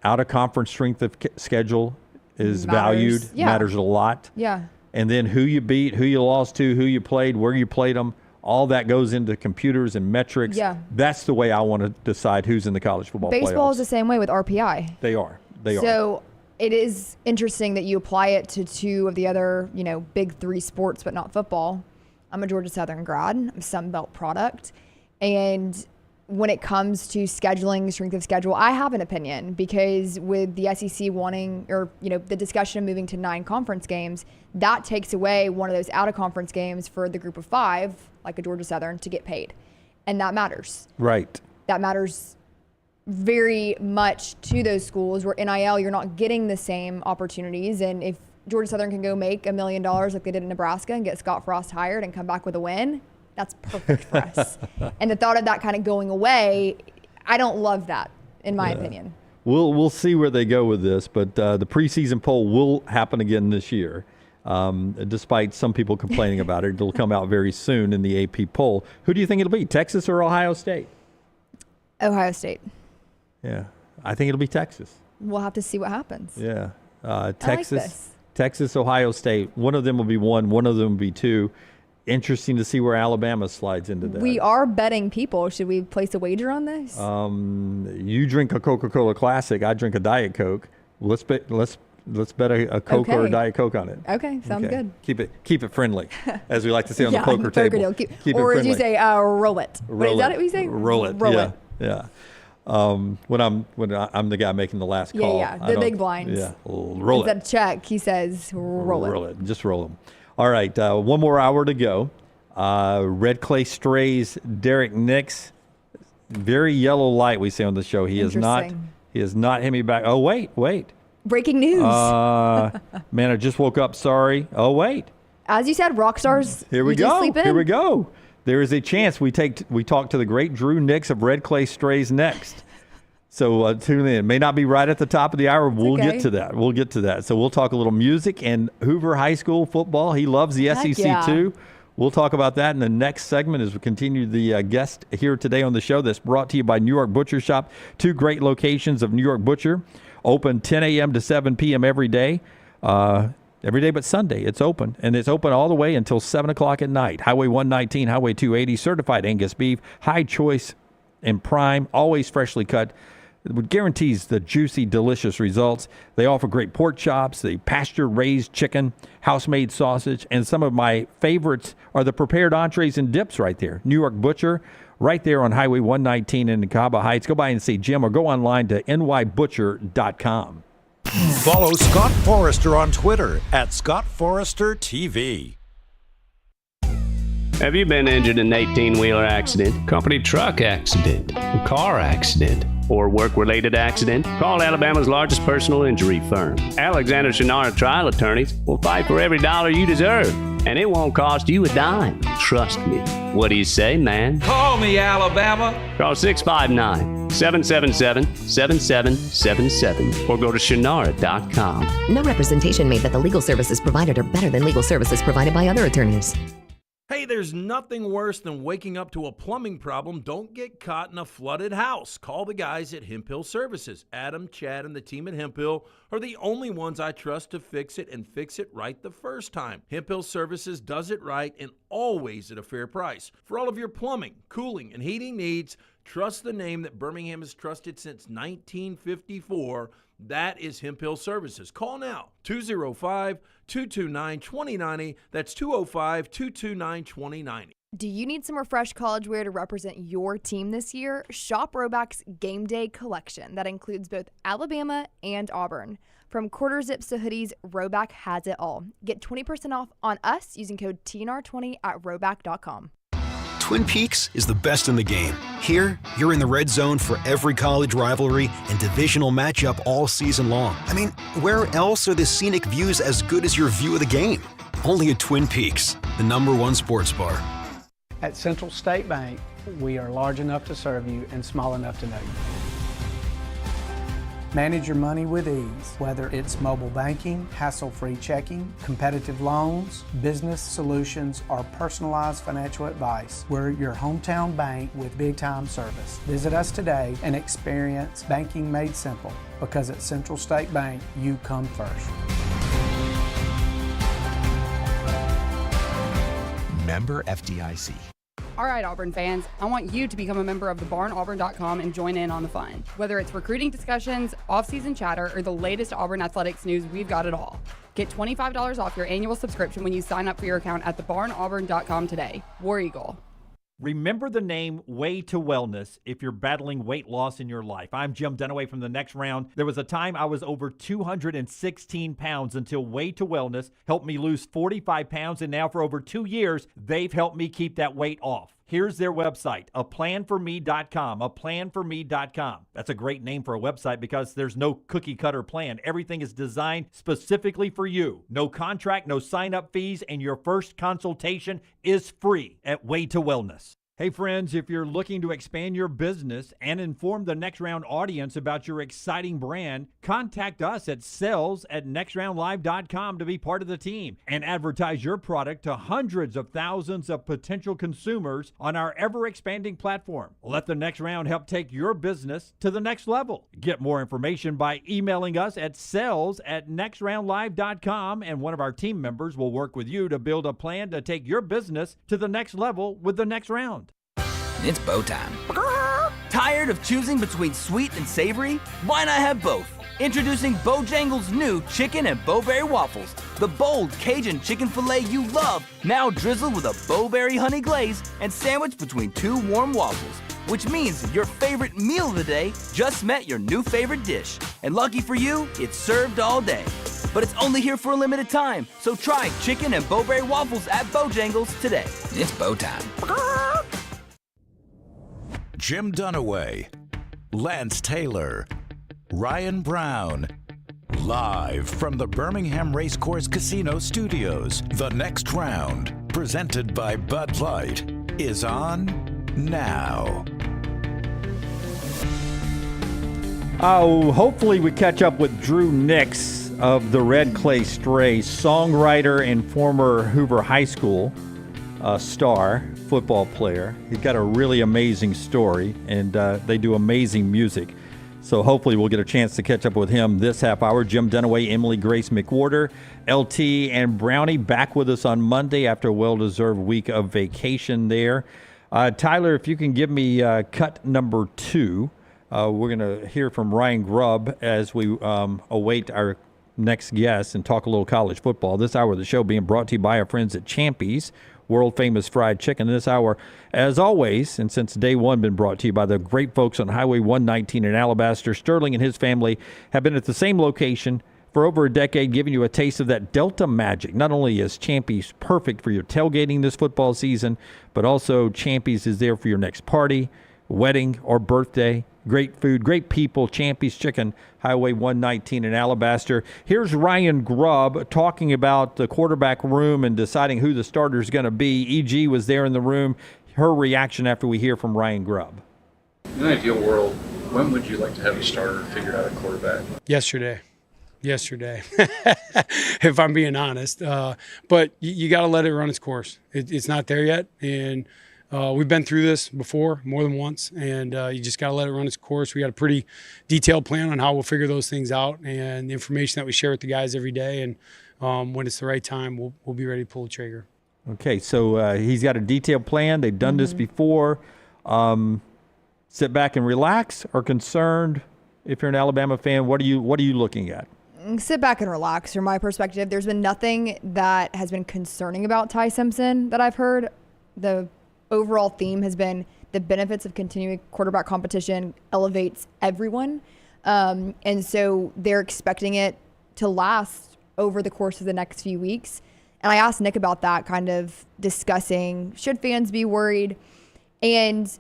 out of conference strength of schedule is valued, matters a lot. Yeah. And then who you beat, who you lost to, who you played, where you played them, all that goes into computers and metrics. Yeah. That's the way I want to decide who's in the college football playoffs. Baseball is the same way with RPI. They are. So it is interesting that you apply it to two of the other, big three sports, but not football. I'm a Georgia Southern grad. I'm a Sun Belt product. And when it comes to scheduling, strength of schedule, I have an opinion, because with the SEC wanting, or, the discussion of moving to 9 conference games, that takes away one of those out-of-conference games for the group of 5, like a Georgia Southern, to get paid. And that matters. Right. That matters very much to those schools where NIL, you're not getting the same opportunities. And if Georgia Southern can go make $1 million like they did in Nebraska and get Scott Frost hired and come back with a win, that's perfect for us. And the thought of that kind of going away, I don't love that, in my opinion. We'll see where they go with this, but the preseason poll will happen again this year. Despite some people complaining about it, it'll come out very soon in the AP poll. Who do you think it'll be, Texas or Ohio State? Ohio State. Yeah, I think it'll be Texas. We'll have to see what happens. Yeah, Texas. I like this. Texas, Ohio State. One of them will be 1. One of them will be 2. Interesting to see where Alabama slides into that. We are betting people. Should we place a wager on this? You drink a Coca-Cola Classic. I drink a Diet Coke. Let's bet a Coke or a Diet Coke on it. Okay, sounds good. Keep it friendly, as we like to say on the poker table. Keep or as you say, roll it. Is that what you say? Roll it. Roll it. Yeah. When I'm the guy making the last call. Yeah. The big blinds. Yeah. Roll it. Instead of check, he says roll it. Roll it. Just roll them. All right, one more hour to go. Red Clay Strays, Derek Nix, very yellow light we say on the show. He is not hit me back. Oh, wait. Breaking news. Man, I just woke up. Sorry. Oh, wait. As you said, rock stars. Here we go. Here we go. There is a chance we talk to the great Drew Nix of Red Clay Strays next. So tune in. May not be right at the top of the hour. We'll get to that. So we'll talk a little music and Hoover High School football. He loves the SEC too. We'll talk about that in the next segment as we continue the guest here today on the show that's brought to you by New York Butcher Shop. 2 great locations of New York Butcher. Open 10 a.m. to 7 p.m. every day. Every day but Sunday, it's open. And it's open all the way until 7 o'clock at night. Highway 119, Highway 280, certified Angus beef, high choice and prime, always freshly cut. It guarantees the juicy, delicious results. They offer great pork chops, the pasture-raised chicken, house-made sausage, and some of my favorites are the prepared entrees and dips right there. New York Butcher, right there on Highway 119 in Cabo Heights. Go by and see Jim or go online to nybutcher.com. Follow Scott Forrester on Twitter at scottforestertv. Have you been injured in an 18-wheeler accident, company truck accident, car accident, or work-related accident? Call Alabama's largest personal injury firm. Alexander Shunnarah trial attorneys will fight for every dollar you deserve, and it won't cost you a dime. Trust me. What do you say, man? Call me, Alabama. Call 659-777-7777 or go to Shunnarah.com. No representation made that the legal services provided are better than legal services provided by other attorneys. Hey, there's nothing worse than waking up to a plumbing problem. Don't get caught in a flooded house. Call the guys at Hemphill Services. Adam, Chad, and the team at Hemphill are the only ones I trust to fix it and fix it right the first time. Hemphill Services does it right and always at a fair price. For all of your plumbing, cooling, and heating needs, trust the name that Birmingham has trusted since 1954. That is Hemphill Services. Call now, 205-229-2090. That's 205-229-2090. Do you need some refreshed college wear to represent your team this year? Shop Roback's Game Day collection that includes both Alabama and Auburn. From quarter zips to hoodies, Roback has it all. Get 20% off on us using code TNR20 at roback.com. Twin Peaks is the best in the game. Here, you're in the red zone for every college rivalry and divisional matchup all season long. I mean, where else are the scenic views as good as your view of the game? Only at Twin Peaks, the #1 sports bar. At Central State Bank, we are large enough to serve you and small enough to know you. Manage your money with ease, whether it's mobile banking, hassle-free checking, competitive loans, business solutions, or personalized financial advice. We're your hometown bank with big-time service. Visit us today and experience banking made simple, because at Central State Bank, you come first. Member FDIC. All right, Auburn fans, I want you to become a member of thebarnauburn.com and join in on the fun. Whether it's recruiting discussions, off-season chatter, or the latest Auburn athletics news, we've got it all. Get $25 off your annual subscription when you sign up for your account at thebarnauburn.com today. War Eagle. Remember the name Way to Wellness if you're battling weight loss in your life. I'm Jim Dunaway from The Next Round. There was a time I was over 216 pounds until Way to Wellness helped me lose 45 pounds, and now for over 2 years, they've helped me keep that weight off. Here's their website, aplanforme.com, aplanforme.com. That's a great name for a website because there's no cookie-cutter plan. Everything is designed specifically for you. No contract, no sign-up fees, and your first consultation is free at Way to Wellness. Hey friends, if you're looking to expand your business and inform the Next Round audience about your exciting brand, contact us at sales@nextroundlive.com to be part of the team and advertise your product to hundreds of thousands of potential consumers on our ever-expanding platform. Let the Next Round help take your business to the next level. Get more information by emailing us at sales@nextroundlive.com, and one of our team members will work with you to build a plan to take your business to the next level with the Next Round. It's bow time. Tired of choosing between sweet and savory? Why not have both? Introducing Bojangles' new chicken and bowberry waffles. The bold Cajun chicken filet you love, now drizzled with a bowberry honey glaze and sandwiched between two warm waffles. Which means your favorite meal of the day just met your new favorite dish. And lucky for you, it's served all day. But it's only here for a limited time, so try chicken and bowberry waffles at Bojangles today. It's bow time. Jim Dunaway, Lance Taylor, Ryan Brown, live from the Birmingham Racecourse Casino Studios. The Next Round, presented by Bud Light, is on now. Oh, hopefully we catch up with Drew Nix of the Red Clay Strays, songwriter and former Hoover High School star football player. He's got a really amazing story, and they do amazing music. So hopefully we'll get a chance to catch up with him this half hour. Jim Dunaway, Emily Grace McWhorter, LT, and Brownie back with us on Monday after a well-deserved week of vacation there. Tyler, if you can give me cut number 2. We're going to hear from Ryann Grubb as we await our next guest and talk a little college football. This hour of the show being brought to you by our friends at Champy's, world-famous fried chicken. This hour, as always, and since day one, been brought to you by the great folks on Highway 119 in Alabaster. Sterling and his family have been at the same location for over a decade, giving you a taste of that Delta magic. Not only is Champy's perfect for your tailgating this football season, but also Champy's is there for your next party, wedding, or birthday. Great food, great people. Champy's Chicken, Highway 119 in Alabaster. Here's Ryann Grubb talking about the quarterback room and deciding who the starter is going to be. EG was there in the room. Her reaction after we hear from Ryann Grubb. In an ideal world, when would you like to have a starter figure out a quarterback? Yesterday, if I'm being honest. But you got to let it run its course. It's not there yet, and we've been through this before more than once, and you just got to let it run its course. We got a pretty detailed plan on how we'll figure those things out, and the information that we share with the guys every day. And when it's the right time, we'll be ready to pull the trigger. Okay, so he's got a detailed plan. They've done this before. Sit back and relax, or concerned? If you're an Alabama fan, what are you looking at? Sit back and relax. From my perspective, there's been nothing that has been concerning about Ty Simpson that I've heard. The overall theme has been the benefits of continuing quarterback competition elevates everyone. And so they're expecting it to last over the course of the next few weeks. And I asked Nick about that, kind of discussing, should fans be worried? And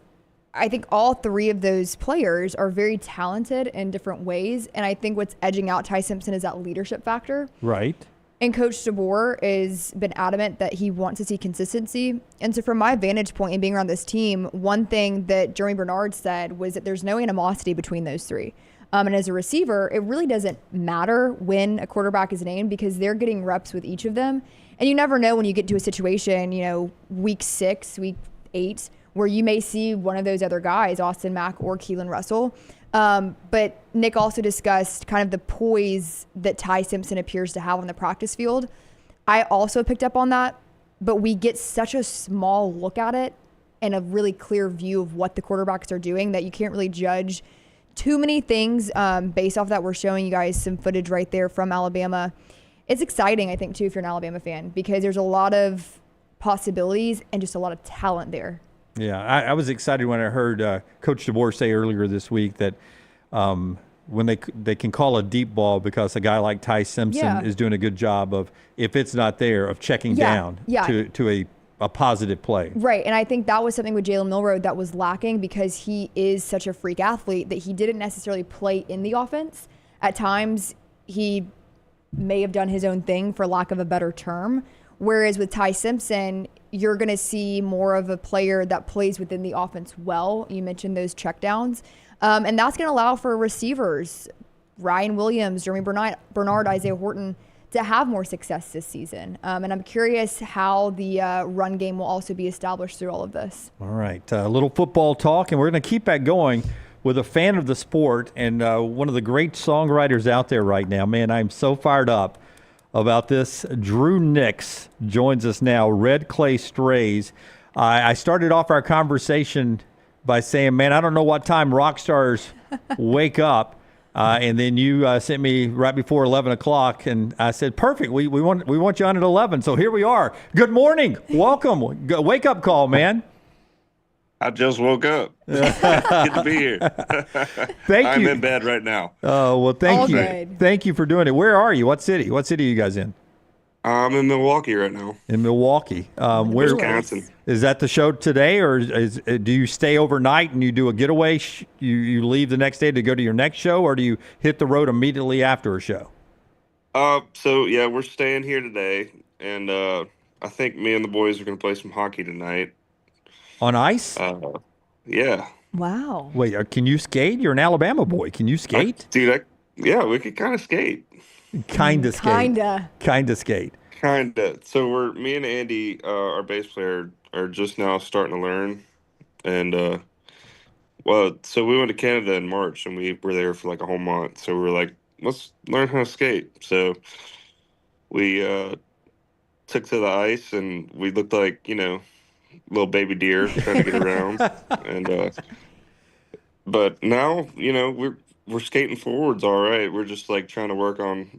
I think all three of those players are very talented in different ways. And I think what's edging out Ty Simpson is that leadership factor. Right. And Coach DeBoer has been adamant that he wants to see consistency. And so from my vantage point in being around this team, one thing that Jeremy Bernard said was that there's no animosity between those three. And as a receiver, it really doesn't matter when a quarterback is named because they're getting reps with each of them. And you never know when you get to a situation, week 6, week 8, where you may see one of those other guys, Austin Mack or Keelan Russell. But Nick also discussed kind of the poise that Ty Simpson appears to have on the practice field. I also picked up on that, but we get such a small look at it and a really clear view of what the quarterbacks are doing that you can't really judge too many things based off that. We're showing you guys some footage right there from Alabama. It's exciting, I think, too, if you're an Alabama fan, because there's a lot of possibilities and just a lot of talent there. Yeah, I was excited when I heard Coach DeBoer say earlier this week that when they can call a deep ball because a guy like Ty Simpson is doing a good job of, if it's not there, of checking down to a positive play. Right, and I think that was something with Jalen Milroe that was lacking because he is such a freak athlete that he didn't necessarily play in the offense. At times, he may have done his own thing, for lack of a better term, whereas with Ty Simpson, you're going to see more of a player that plays within the offense well. You mentioned those checkdowns. And that's going to allow for receivers, Ryan Williams, Jeremy Bernard, Isaiah Horton, to have more success this season. And I'm curious how the run game will also be established through all of this. All right, a little football talk, and we're going to keep that going with a fan of the sport and one of the great songwriters out there right now. Man, I'm so fired up about this. Drew Nix joins us now, Red Clay Strays. I started off our conversation by saying, man, I don't know what time rock stars wake up. And then you sent me right before 11 o'clock, and I said, perfect, we want you on at 11. So here we are. Good morning. Welcome. Wake up call, man. I just woke up. Good to be here. Thank you. I'm in bed right now. Oh, well, thank you. Good. Thank you for doing it. Where are you? What city? What city are you guys in? I'm in Milwaukee right now. In Milwaukee. Where, Wisconsin. Is that the show today, or do you stay overnight and you do a getaway? You leave the next day to go to your next show, or do you hit the road immediately after a show? So, yeah, we're staying here today, and I think me and the boys are going to play some hockey tonight. On ice? Yeah. Wow. Wait, can you skate? You're an Alabama boy. Can you skate? Dude, yeah, we could kind of skate. Kind of skate. Kind of skate. Kind of. So me and Andy, our bass player, are just now starting to learn. And, so we went to Canada in March, and we were there for like a whole month. So we were like, let's learn how to skate. So we took to the ice, and we looked like, little baby deer trying to get around. And but now, we're skating forwards all right. We're just like trying to work on,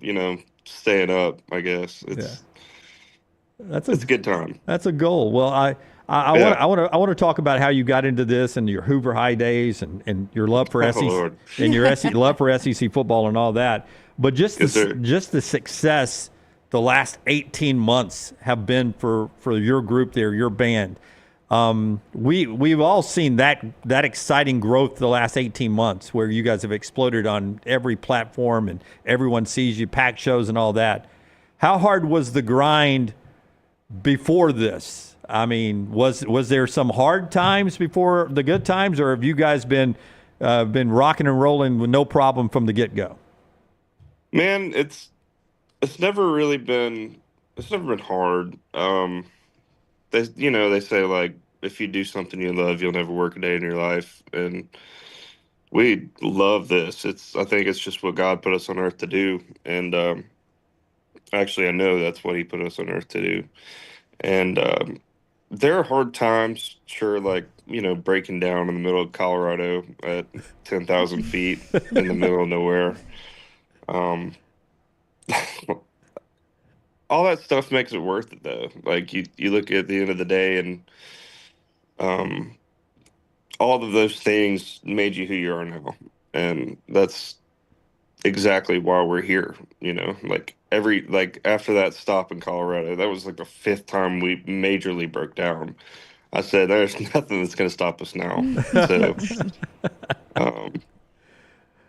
staying up, I guess. It's a good time. That's a goal. Well, I want to talk about how you got into this and your Hoover High days and your love for SEC and your love for SEC football and all that. But just the success the last 18 months have been for your group there, your band. We've all seen that exciting growth the last 18 months where you guys have exploded on every platform and everyone sees you, packed shows and all that. How hard was the grind before this? I mean, was there some hard times before the good times, or have you guys been rocking and rolling with no problem from the get-go? Man, it's never really been hard. They say, like, if you do something you love, you'll never work a day in your life. And we love this. I think it's just what God put us on earth to do. And actually, I know that's what he put us on earth to do. And there are hard times, sure, like, breaking down in the middle of Colorado at 10,000 feet in the middle of nowhere. All that stuff makes it worth it, though. Like, you look at the end of the day, and all of those things made you who you are now. And that's exactly why we're here, Like, after that stop in Colorado, that was like the 5th time we majorly broke down. I said, there's nothing that's going to stop us now. So,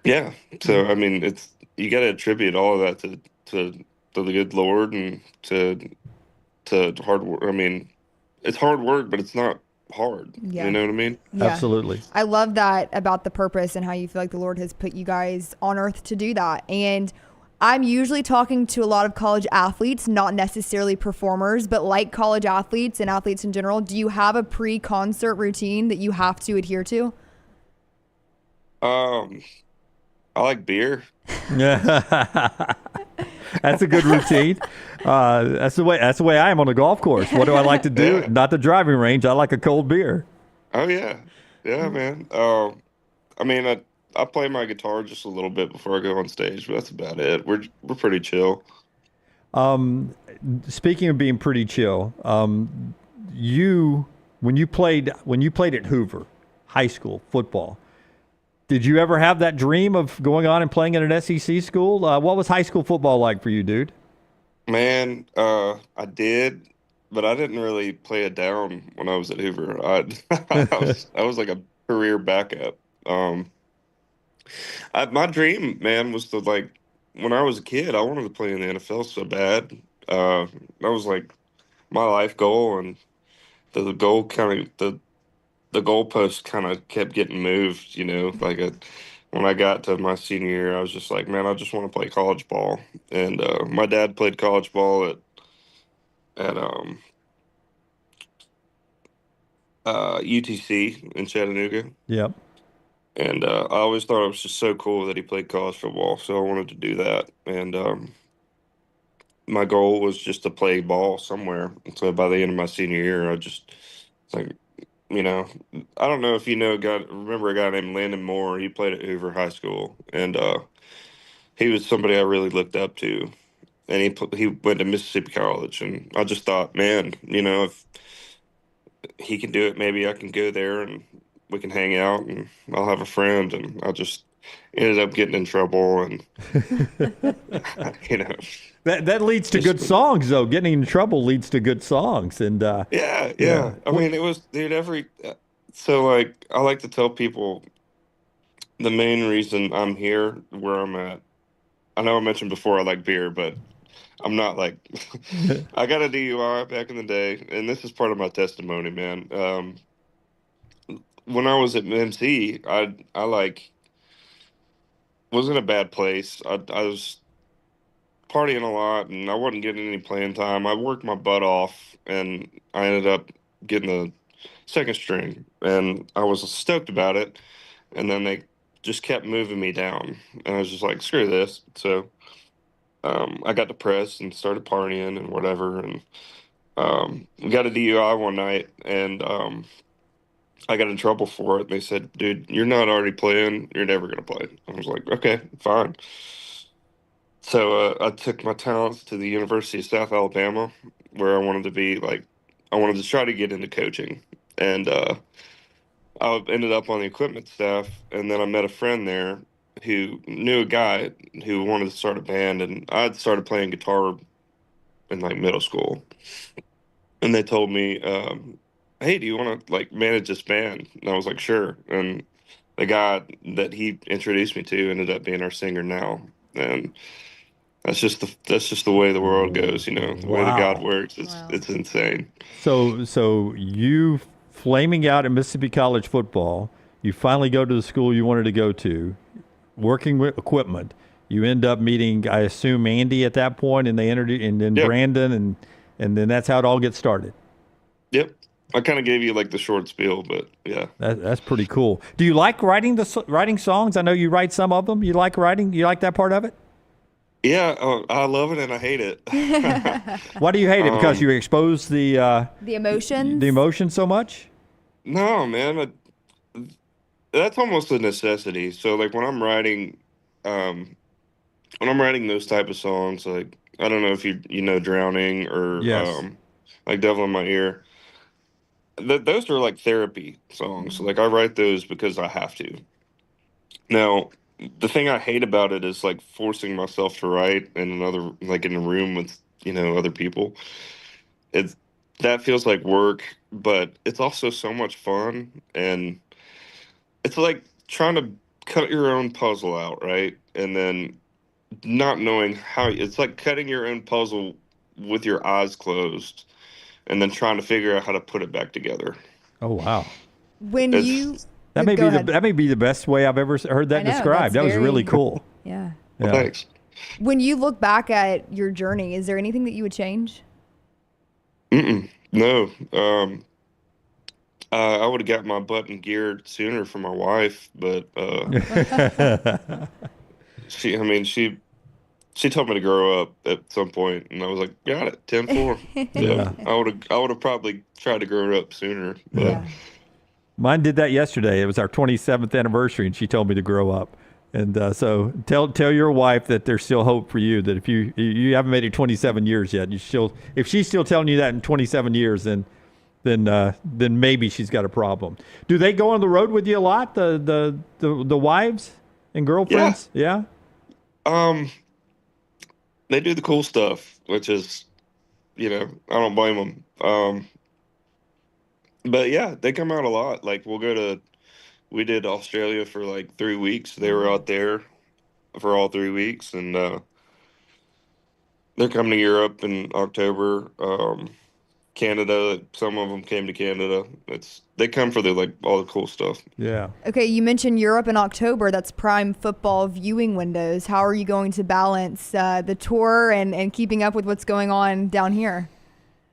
yeah. So, I mean, you got to attribute all of that to the good Lord and to hard work. I mean, it's hard work, but it's not hard. Yeah. You know what I mean? Yeah. Absolutely. I love that about the purpose and how you feel like the Lord has put you guys on earth to do that. And I'm usually talking to a lot of college athletes, not necessarily performers, but like college athletes and athletes in general. Do you have a pre-concert routine that you have to adhere to? I like beer. That's a good routine. That's the way I am on the golf course. What do I like to do? Yeah. Not the driving range. I like a cold beer. Oh yeah, man. I mean, I play my guitar just a little bit before I go on stage, but that's about it. We're pretty chill. Speaking of being pretty chill, when you played at Hoover High School football, did you ever have that dream of going on and playing at an SEC school? What was high school football like for you, dude? Man, I did, but I didn't really play it down when I was at Hoover. I was like a career backup. My dream, man, was to, like, when I was a kid, I wanted to play in the NFL so bad. That was like my life goal, and the goal the goalpost kind of kept getting moved. You know, like when I got to my senior year, I was just like, man, I just want to play college ball. And my dad played college ball at UTC in Chattanooga. Yep. And I always thought it was just so cool that he played college football, so I wanted to do that. And my goal was just to play ball somewhere. And so by the end of my senior year, I just, like, you know, I don't know if you know remember a guy named Landon Moore. He played at Hoover High School, and he was somebody I really looked up to. And he went to Mississippi College, and I just thought, man, you know, if he can do it, maybe I can go there and we can hang out and I'll have a friend. And I just ended up getting in trouble, and you know, that leads to good songs, though. Getting in trouble leads to good songs. And yeah. I mean, it was, dude, so, like, I like to tell people the main reason I'm here where I'm at. I know I mentioned before I like beer, but I'm not like I got a DUI back in the day, and this is part of my testimony, man. When I was at MC, I like was in a bad place. I was partying a lot, and I wasn't getting any playing time. I worked my butt off, and I ended up getting the second string, and I was stoked about it. And then they just kept moving me down, and I was just like, screw this. So I got depressed and started partying and whatever, and we got a DUI one night, and I got in trouble for it. They said, dude, you're not already playing. You're never going to play. I was like, okay, fine. So I took my talents to the University of South Alabama, where I wanted to be. Like, I wanted to try to get into coaching. And I ended up on the equipment staff, and then I met a friend there who knew a guy who wanted to start a band, and I'd started playing guitar in, like, middle school. And they told me, hey, do you want to, like, manage this band? And I was like, sure. And the guy that he introduced me to ended up being our singer now. And that's just the way the world goes, you know, the way that God works. It's insane. So you flaming out at Mississippi College football, you finally go to the school you wanted to go to, working with equipment. You end up meeting, I assume, Andy at that point, and they introduced, and then Brandon, and then that's how it all gets started. Yep. I kind of gave you, like, the short spiel, but yeah. That's pretty cool. Do you like writing songs? I know you write some of them. You like writing? You like that part of it? Yeah, I love it and I hate it. Why do you hate it? Because you expose the emotions? The emotion so much? No, man. That's almost a necessity. So, like, when I'm writing those type of songs, like, I don't know if you know Drowning or like Devil in My Ear. Those are like therapy songs. So, like, I write those because I have to. Now, the thing I hate about it is, like, forcing myself to write in in a room with, you know, other people. That feels like work, but it's also so much fun, and it's like trying to cut your own puzzle out, right? And then not knowing how. It's like cutting your own puzzle with your eyes closed, and then trying to figure out how to put it back together. Oh wow! When that may be the best way I've ever heard that described. That was really cool. Yeah. Well, thanks. When you look back at your journey, is there anything that you would change? No. I would have got my butt in gear sooner for my wife, but she told me to grow up at some point, and I was like, got it, 10-4. Yeah, I would have probably tried to grow up sooner. But. Yeah. Mine did that yesterday. It was our 27th anniversary, and she told me to grow up. And so tell your wife that there's still hope for you. That if you haven't made it 27 years yet, if she's still telling you that in 27 years, then maybe she's got a problem. Do they go on the road with you a lot? The wives and girlfriends? Yeah. They do the cool stuff, which is, I don't blame them. But yeah, they come out a lot. Like we did Australia for like 3 weeks. They were out there for all 3 weeks, and they're coming to Europe in October. Canada, some of them came to Canada. They come for all the cool stuff. Yeah. Okay, you mentioned Europe in October. That's prime football viewing windows. How are you going to balance the tour and keeping up with what's going on down here?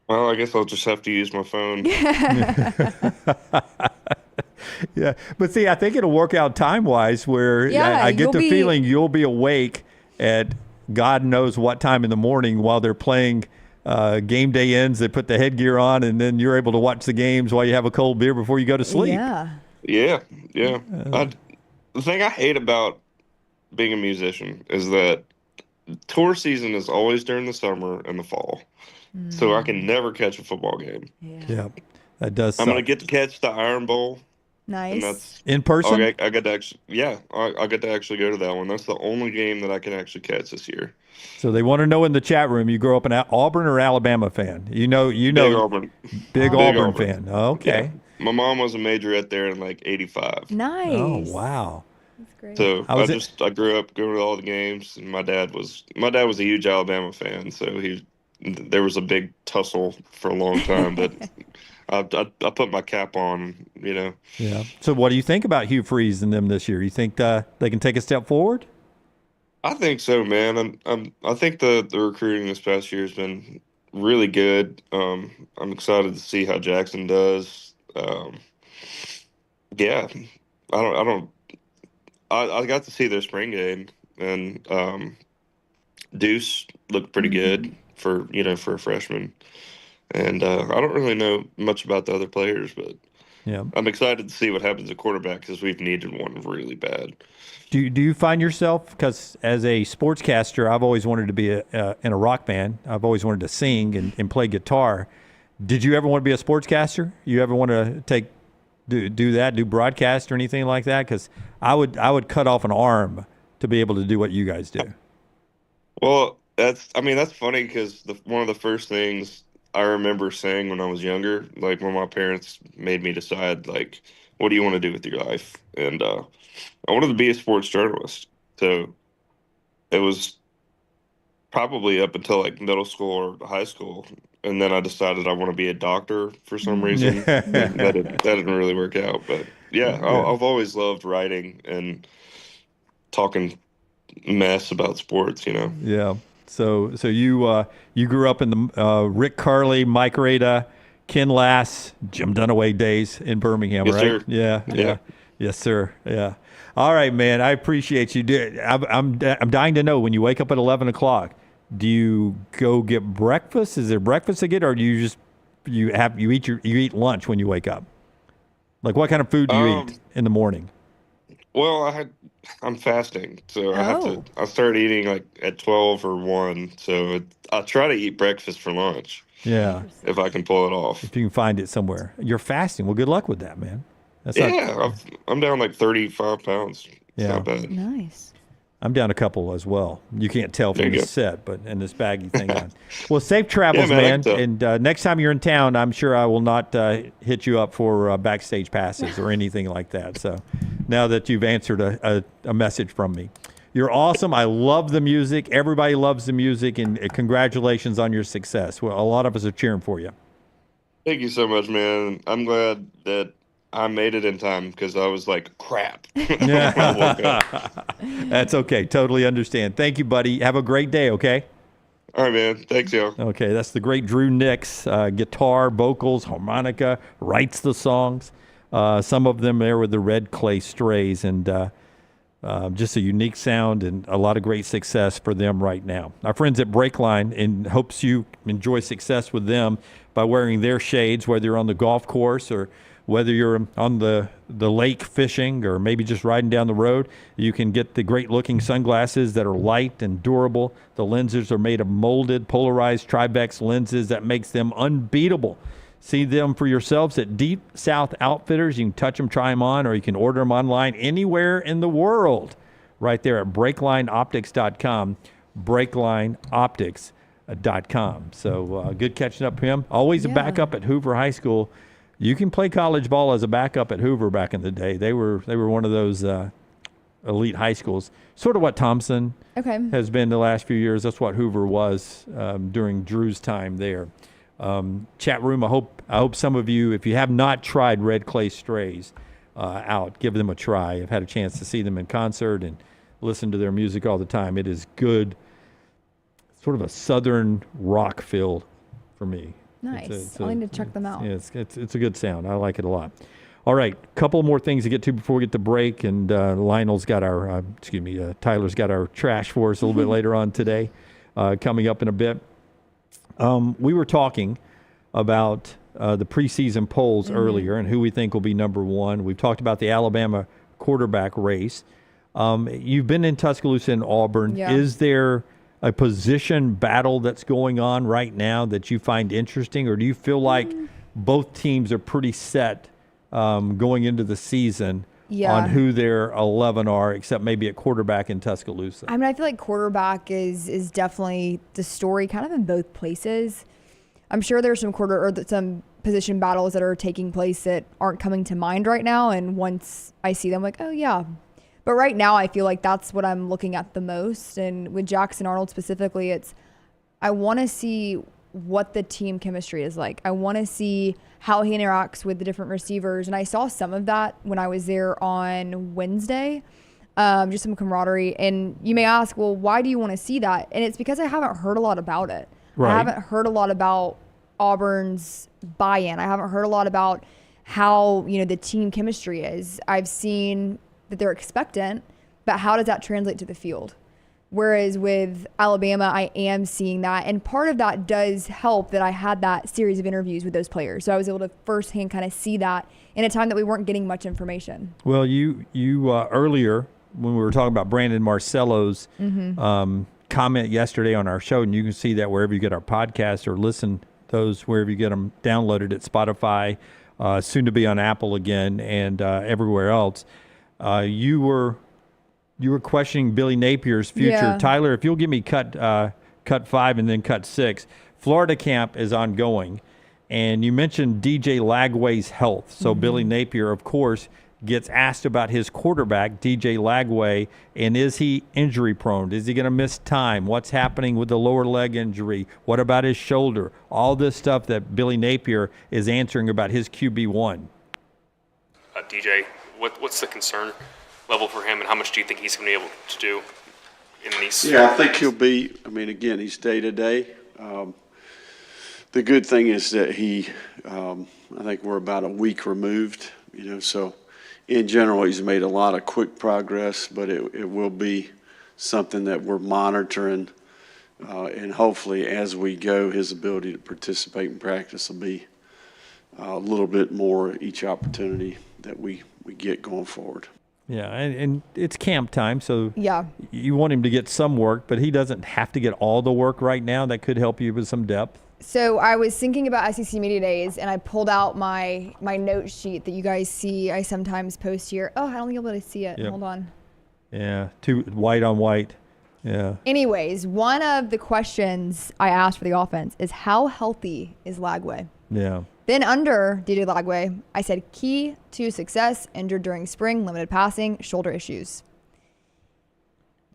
Well, I guess I'll just have to use my phone. Yeah, but see, I think it'll work out time-wise where I get the feeling you'll be awake at God knows what time in the morning while they're playing. Game day ends, they put the headgear on, and then you're able to watch the games while you have a cold beer before you go to sleep. Yeah. The thing I hate about being a musician is that tour season is always during the summer and the fall. So I can never catch a football game. Yeah, that does suck. I'm going to get to catch the Iron Bowl. Nice. And that's in person? I get to actually, I get to actually go to that one. That's the only game that I can actually catch this year. So they want to know in the chat room, you grow up an Auburn or Alabama fan? You know. Big Auburn. Big Auburn fan. Okay. Yeah. My mom was a majorette there in like 85. Nice. Oh, wow. That's great. So I grew up going to all the games, and my dad was a huge Alabama fan, so there was a big tussle for a long time, but I put my cap on, Yeah. So what do you think about Hugh Freeze and them this year? You think they can take a step forward? I think so, man. I think the recruiting this past year has been really good. I'm excited to see how Jackson does. Yeah, I got to see their spring game, and Deuce looked pretty good for a freshman. And I don't really know much about the other players, but I'm excited to see what happens at quarterback because we've needed one really bad. Do you find yourself, because as a sportscaster, I've always wanted to be in a rock band. I've always wanted to sing and play guitar. Did you ever want to be a sportscaster? You ever want to do broadcast or anything like that? Because I would cut off an arm to be able to do what you guys do. Well, that's funny because one of the first things I remember saying when I was younger, like when my parents made me decide, like, what do you want to do with your life? And I wanted to be a sports journalist. So it was probably up until like middle school or high school. And then I decided I want to be a doctor for some reason. that didn't really work out. But I've always loved writing and talking mess about sports, Yeah. So you grew up in the Rick Carley, Mike Rada, Ken Lass, Jim Dunaway days in Birmingham, yes, right? Sir. Yeah. Yes, sir. Yeah. All right, man. I appreciate you. I'm dying to know, when you wake up at 11 o'clock, do you go get breakfast? Is there breakfast to get, or do you just you eat lunch when you wake up? Like, what kind of food do you eat in the morning? Well, I'm fasting, so I start eating like at 12 or 1. So I try to eat breakfast for lunch. Yeah. If I can pull it off. If you can find it somewhere. You're fasting. Well, good luck with that, man. I'm down like 35 pounds. It's not bad. Nice. I'm down a couple as well. You can't tell from the set, but in this baggy thing on. Well, safe travels, man. And next time you're in town, I'm sure I will not hit you up for backstage passes or anything like that. So now that you've answered a message from me. You're awesome. I love the music. Everybody loves the music, and congratulations on your success. Well, a lot of us are cheering for you. Thank you so much, man. I'm glad that I made it in time because I was like, crap. when I woke up. That's okay. Totally understand. Thank you, buddy. Have a great day, okay? All right, man. Thanks, y'all. Okay, that's the great Drew Nix. Guitar, vocals, harmonica, writes the songs. Some of them there with the Red Clay Strays, and just a unique sound and a lot of great success for them right now. Our friends at Breakline and hopes you enjoy success with them by wearing their shades, whether you're on the golf course or whether you're on the lake fishing or maybe just riding down the road. You can get the great-looking sunglasses that are light and durable. The lenses are made of molded, polarized Tribex lenses that makes them unbeatable. See them for yourselves at Deep South Outfitters. You can touch them, try them on, or you can order them online anywhere in the world right there at BreaklineOptics.com, BreaklineOptics.com. So good catching up with him. Always a backup at Hoover High School. You can play college ball as a backup at Hoover back in the day. They were one of those elite high schools, sort of what Thompson has been the last few years. That's what Hoover was during Drew's time there. Chat room, I hope some of you, if you have not tried Red Clay Strays out, give them a try. I've had a chance to see them in concert and listen to their music all the time. It is good, sort of a southern rock feel for me. Nice. I'll need to check them out. Yeah, it's a good sound. I like it a lot. All right, couple more things to get to before we get to break, and Tyler's got our trash for us a little bit later on today, coming up in a bit. We were talking about the preseason polls earlier and who we think will be number one. We've talked about the Alabama quarterback race. You've been in Tuscaloosa and Auburn. Yeah. Is there a position battle that's going on right now that you find interesting, or do you feel like both teams are pretty set going into the season on who their 11 are, except maybe at quarterback in Tuscaloosa? I mean, I feel like quarterback is definitely the story kind of in both places. I'm sure there's some position battles that are taking place that aren't coming to mind right now, and once I see them, like, oh yeah. But right now, I feel like that's what I'm looking at the most. And with Jackson Arnold specifically, I want to see what the team chemistry is like. I want to see how he interacts with the different receivers. And I saw some of that when I was there on Wednesday, just some camaraderie. And you may ask, well, why do you want to see that? And it's because I haven't heard a lot about it. Right. I haven't heard a lot about Auburn's buy-in. I haven't heard a lot about how, the team chemistry is. I've seen that they're expectant, but how does that translate to the field? Whereas with Alabama, I am seeing that. And part of that does help that I had that series of interviews with those players. So I was able to firsthand kind of see that in a time that we weren't getting much information. Well, you earlier, when we were talking about Brandon Marcello's comment yesterday on our show, and you can see that wherever you get our podcasts or listen those wherever you get them downloaded at Spotify, soon to be on Apple again, and everywhere else. You were questioning Billy Napier's future. Yeah. Tyler, if you'll give me cut 5 and then cut 6. Florida camp is ongoing, and you mentioned DJ Lagway's health. So Billy Napier, of course, gets asked about his quarterback, DJ Lagway, and is he injury prone? Is he going to miss time? What's happening with the lower leg injury? What about his shoulder? All this stuff that Billy Napier is answering about his QB1. DJ, what's the concern level for him, and how much do you think he's going to be able to do in these? Yeah, I think he'll be. I mean, again, he's day to day. The good thing is that I think we're about a week removed. So in general, he's made a lot of quick progress, but it will be something that we're monitoring, and hopefully, as we go, his ability to participate in practice will be a little bit more each opportunity that we get going forward. Yeah, and it's camp time, so yeah, you want him to get some work, but he doesn't have to get all the work right now. That could help you with some depth. So I was thinking about SEC Media Days, and I pulled out my note sheet that you guys see. I sometimes post here. Oh, I don't think you'll be able to see it. Yep. Hold on. Yeah, too white on white. Yeah. Anyways, one of the questions I asked for the offense is how healthy is Lagway? Yeah. Then under DJ Lagway, I said key to success, injured during spring, limited passing, shoulder issues.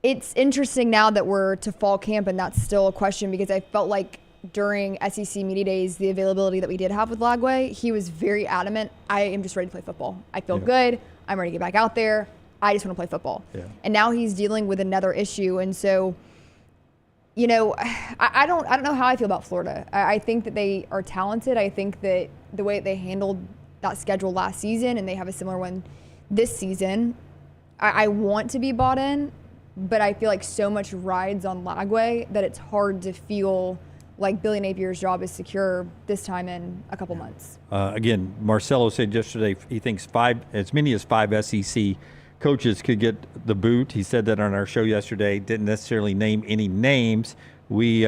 It's interesting now that we're to fall camp, and that's still a question, because I felt like during SEC Media Days, the availability that we did have with Lagway, he was very adamant. I am just ready to play football. I feel good. I'm ready to get back out there. I just want to play football. Yeah. And now he's dealing with another issue. And so, you know, I don't know how I feel about Florida. I think that they are talented. I think that the way they handled that schedule last season, and they have a similar one this season, I want to be bought in, but I feel like so much rides on Lagway that it's hard to feel like Billy Napier's job is secure this time in a couple months. Again, Marcello said yesterday he thinks as many as five SEC coaches could get the boot. He said that on our show yesterday. Didn't necessarily name any names. We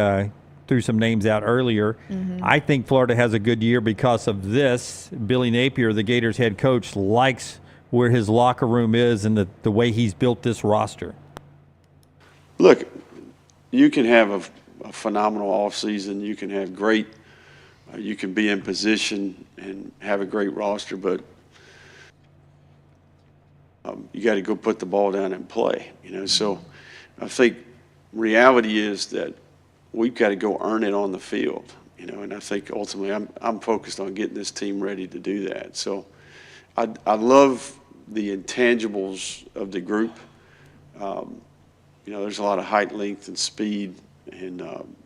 threw some names out earlier. I think Florida has a good year because of this. Billy Napier, the Gators head coach, likes where his locker room is and the way he's built this roster. Look, you can have a phenomenal offseason. You can have great, you can be in position and have a great roster, but you got to go put the ball down and play, you know. So I think reality is that we've got to go earn it on the field, you know, and I think ultimately I'm focused on getting this team ready to do that. So I love the intangibles of the group. You know, there's a lot of height, length, and speed, and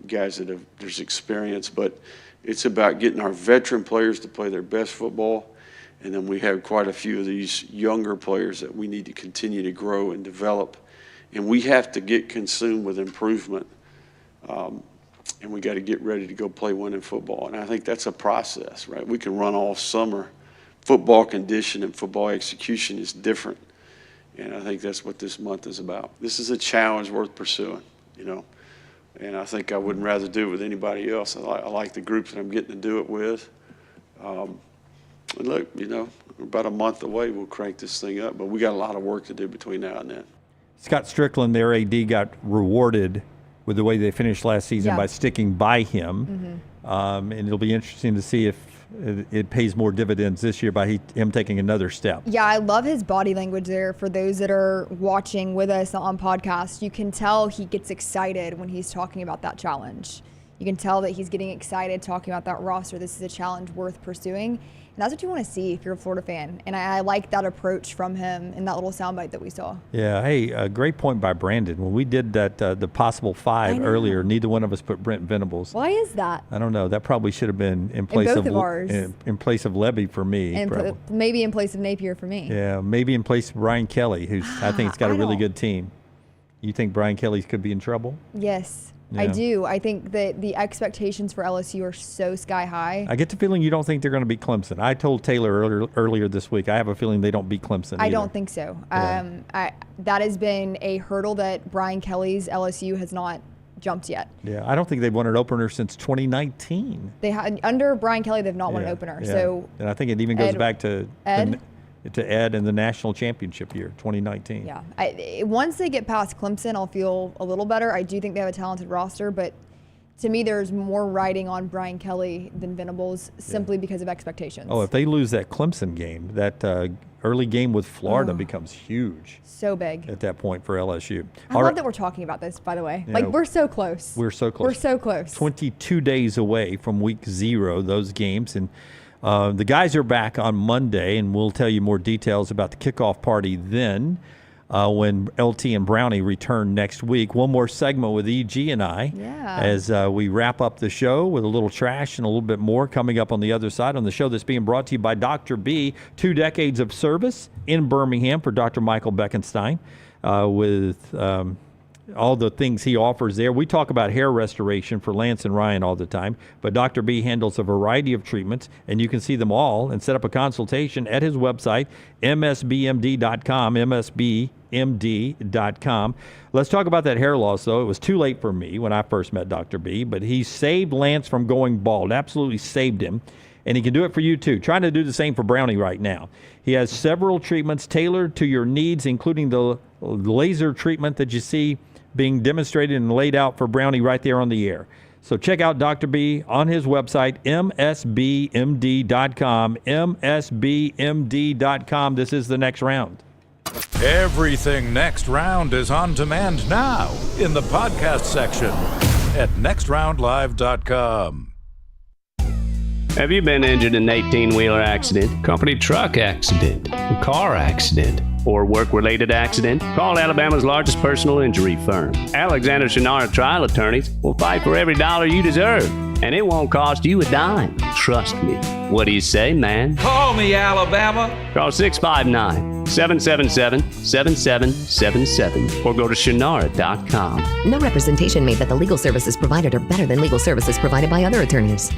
guys that have there's experience, but it's about getting our veteran players to play their best football, and then we have quite a few of these younger players that we need to continue to grow and develop, and we have to get consumed with improvement, and we got to get ready to go play winning football, and I think that's a process, right? We can run all summer. Football condition and football execution is different, and I think that's what this month is about. This is a challenge worth pursuing, you know. And I think I wouldn't rather do it with anybody else. I like the groups that I'm getting to do it with. And look, you know, we're about a month away. We'll crank this thing up. But we got a lot of work to do between now and then. Scott Strickland, their AD, got rewarded with the way they finished last season by sticking by him. And it'll be interesting to see if it pays more dividends this year by him taking another step. Yeah, I love his body language there. For those that are watching with us on podcast, you can tell he gets excited when he's talking about that challenge. You can tell that he's getting excited talking about that roster. This is a challenge worth pursuing. And that's what you want to see if you're a Florida fan. And I like that approach from him in that little soundbite that we saw. Yeah, hey, a great point by Brandon. When we did that, the possible five earlier, neither one of us put Brent Venables. Why is that? I don't know. That probably should have been in place of ours. In place of Levy for me. And maybe in place of Napier for me. Yeah, maybe in place of Brian Kelly, who's I think has got a really good team. You think Brian Kelly could be in trouble? Yes. Yeah. I do. I think that the expectations for LSU are so sky high. I get the feeling you don't think they're going to beat Clemson. I told Taylor earlier this week, I have a feeling they don't beat Clemson I don't think so. Yeah. That has been a hurdle that Brian Kelly's LSU has not jumped yet. Yeah, I don't think they've won an opener since 2019. They under Brian Kelly, they've not won an opener. Yeah. So, and I think it even goes back to Ed in the national championship year, 2019. Yeah. Once they get past Clemson, I'll feel a little better. I do think they have a talented roster, but to me, there's more riding on Brian Kelly than Venables simply because of expectations. Oh, if they lose that Clemson game, that early game with Florida becomes huge. So big. At that point for LSU. I love that we're talking about this, by the way. Yeah, we're so close. We're so close. We're so close. 22 days away from week 0, those games. And the guys are back on Monday, and we'll tell you more details about the kickoff party then when LT and Brownie return next week. One more segment with EG and I as we wrap up the show with a little trash and a little bit more coming up on the other side on the show that's being brought to you by Dr. B. 2 decades of service in Birmingham for Dr. Michael Beckenstein with all the things he offers there. We talk about hair restoration for Lance and Ryan all the time, but Dr. B handles a variety of treatments, and you can see them all and set up a consultation at his website, msbmd.com, msbmd.com. Let's talk about that hair loss, though. It was too late for me when I first met Dr. B, but he saved Lance from going bald, absolutely saved him. And he can do it for you, too. Trying to do the same for Brownie right now. He has several treatments tailored to your needs, including the laser treatment that you see being demonstrated and laid out for Brownie right there on the air. So check out Dr. B on his website, msbmd.com, msbmd.com. This is the next round. Everything Next Round is on demand now in the podcast section at nextroundlive.com. Have you been injured in an 18-wheeler accident, company truck accident, car accident, or work-related accident? Call Alabama's largest personal injury firm. Shunnarah trial attorneys will fight for every dollar you deserve, and it won't cost you a dime. Trust me. What do you say, man? Call me, Alabama. Call 659-777-7777 or go to Shunnarah.com. No representation made that the legal services provided are better than legal services provided by other attorneys.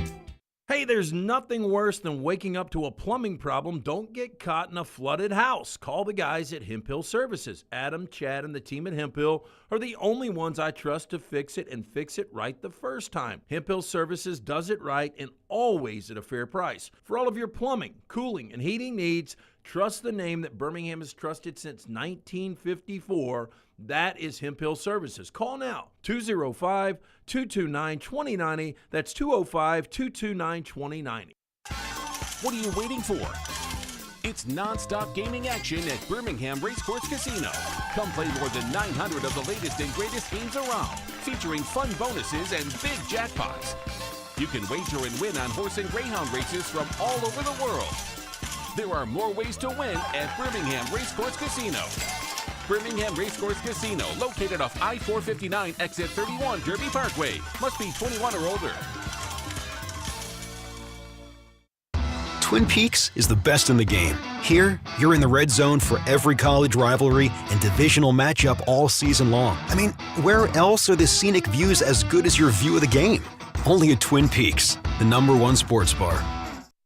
Hey, there's nothing worse than waking up to a plumbing problem. Don't get caught in a flooded house. Call the guys at Hemp Hill Services. Adam, Chad, and the team at Hemp Hill are the only ones I trust to fix it and fix it right the first time. Hemp Hill Services does it right and always at a fair price. For all of your plumbing, cooling, and heating needs, trust the name that Birmingham has trusted since 1954. That is Hemp Hill Services. Call now, 205-229-2090. That's 205-229-2090. What are you waiting for? It's non-stop gaming action at Birmingham Racecourse Casino. Come play more than 900 of the latest and greatest games around, featuring fun bonuses and big jackpots. You can wager and win on horse and greyhound races from all over the world. There are more ways to win at Birmingham Racecourse Casino. Birmingham Racecourse Casino, located off I-459, exit 31, Derby Parkway. Must be 21 or older. Twin Peaks is the best in the game. Here, you're in the red zone for every college rivalry and divisional matchup all season long. I mean, where else are the scenic views as good as your view of the game? Only at Twin Peaks, the #1 sports bar.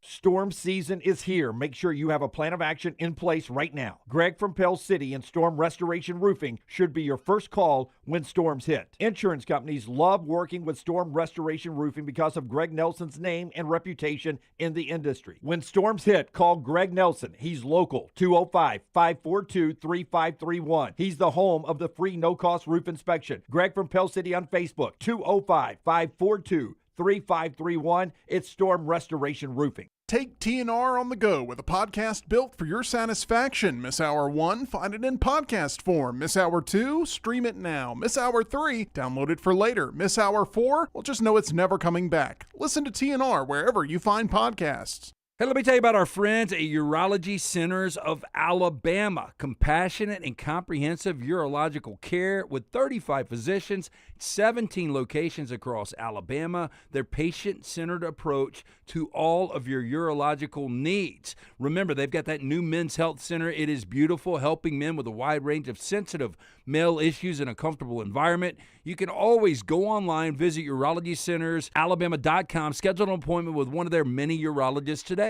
Storm season is here. Make sure you have a plan of action in place right now. Greg from Pell City and Storm Restoration Roofing should be your first call when storms hit. Insurance companies love working with Storm Restoration Roofing because of Greg Nelson's name and reputation in the industry. When storms hit, call Greg Nelson. He's local, 205-542-3531. He's the home of the free no-cost roof inspection. Greg from Pell City on Facebook, 205-542-3531. It's Storm Restoration Roofing. Take TNR on the go with a podcast built for your satisfaction. Miss Hour 1? Find it in podcast form. Miss Hour 2? Stream it now. Miss Hour 3? Download it for later. Miss Hour 4? Well, just know it's never coming back. Listen to TNR wherever you find podcasts. Hey, let me tell you about our friends at Urology Centers of Alabama. Compassionate and comprehensive urological care with 35 physicians, 17 locations across Alabama. Their patient-centered approach to all of your urological needs. Remember, they've got that new men's health center. It is beautiful, helping men with a wide range of sensitive male issues in a comfortable environment. You can always go online, visit urologycentersalabama.com, schedule an appointment with one of their many urologists today.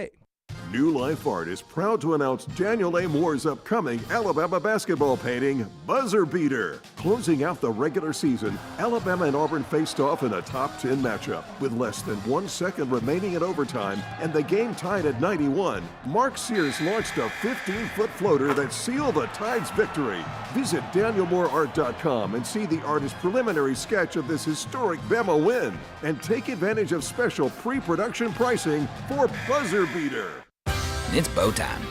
New Life Art is proud to announce Daniel A. Moore's upcoming Alabama basketball painting, Buzzer Beater. Closing out the regular season, Alabama and Auburn faced off in a top 10 matchup. With less than 1 second remaining in overtime and the game tied at 91, Mark Sears launched a 15-foot floater that sealed the Tide's victory. Visit DanielMooreArt.com and see the artist's preliminary sketch of this historic Bama win. And take advantage of special pre-production pricing for Buzzer Beater. It's bow time.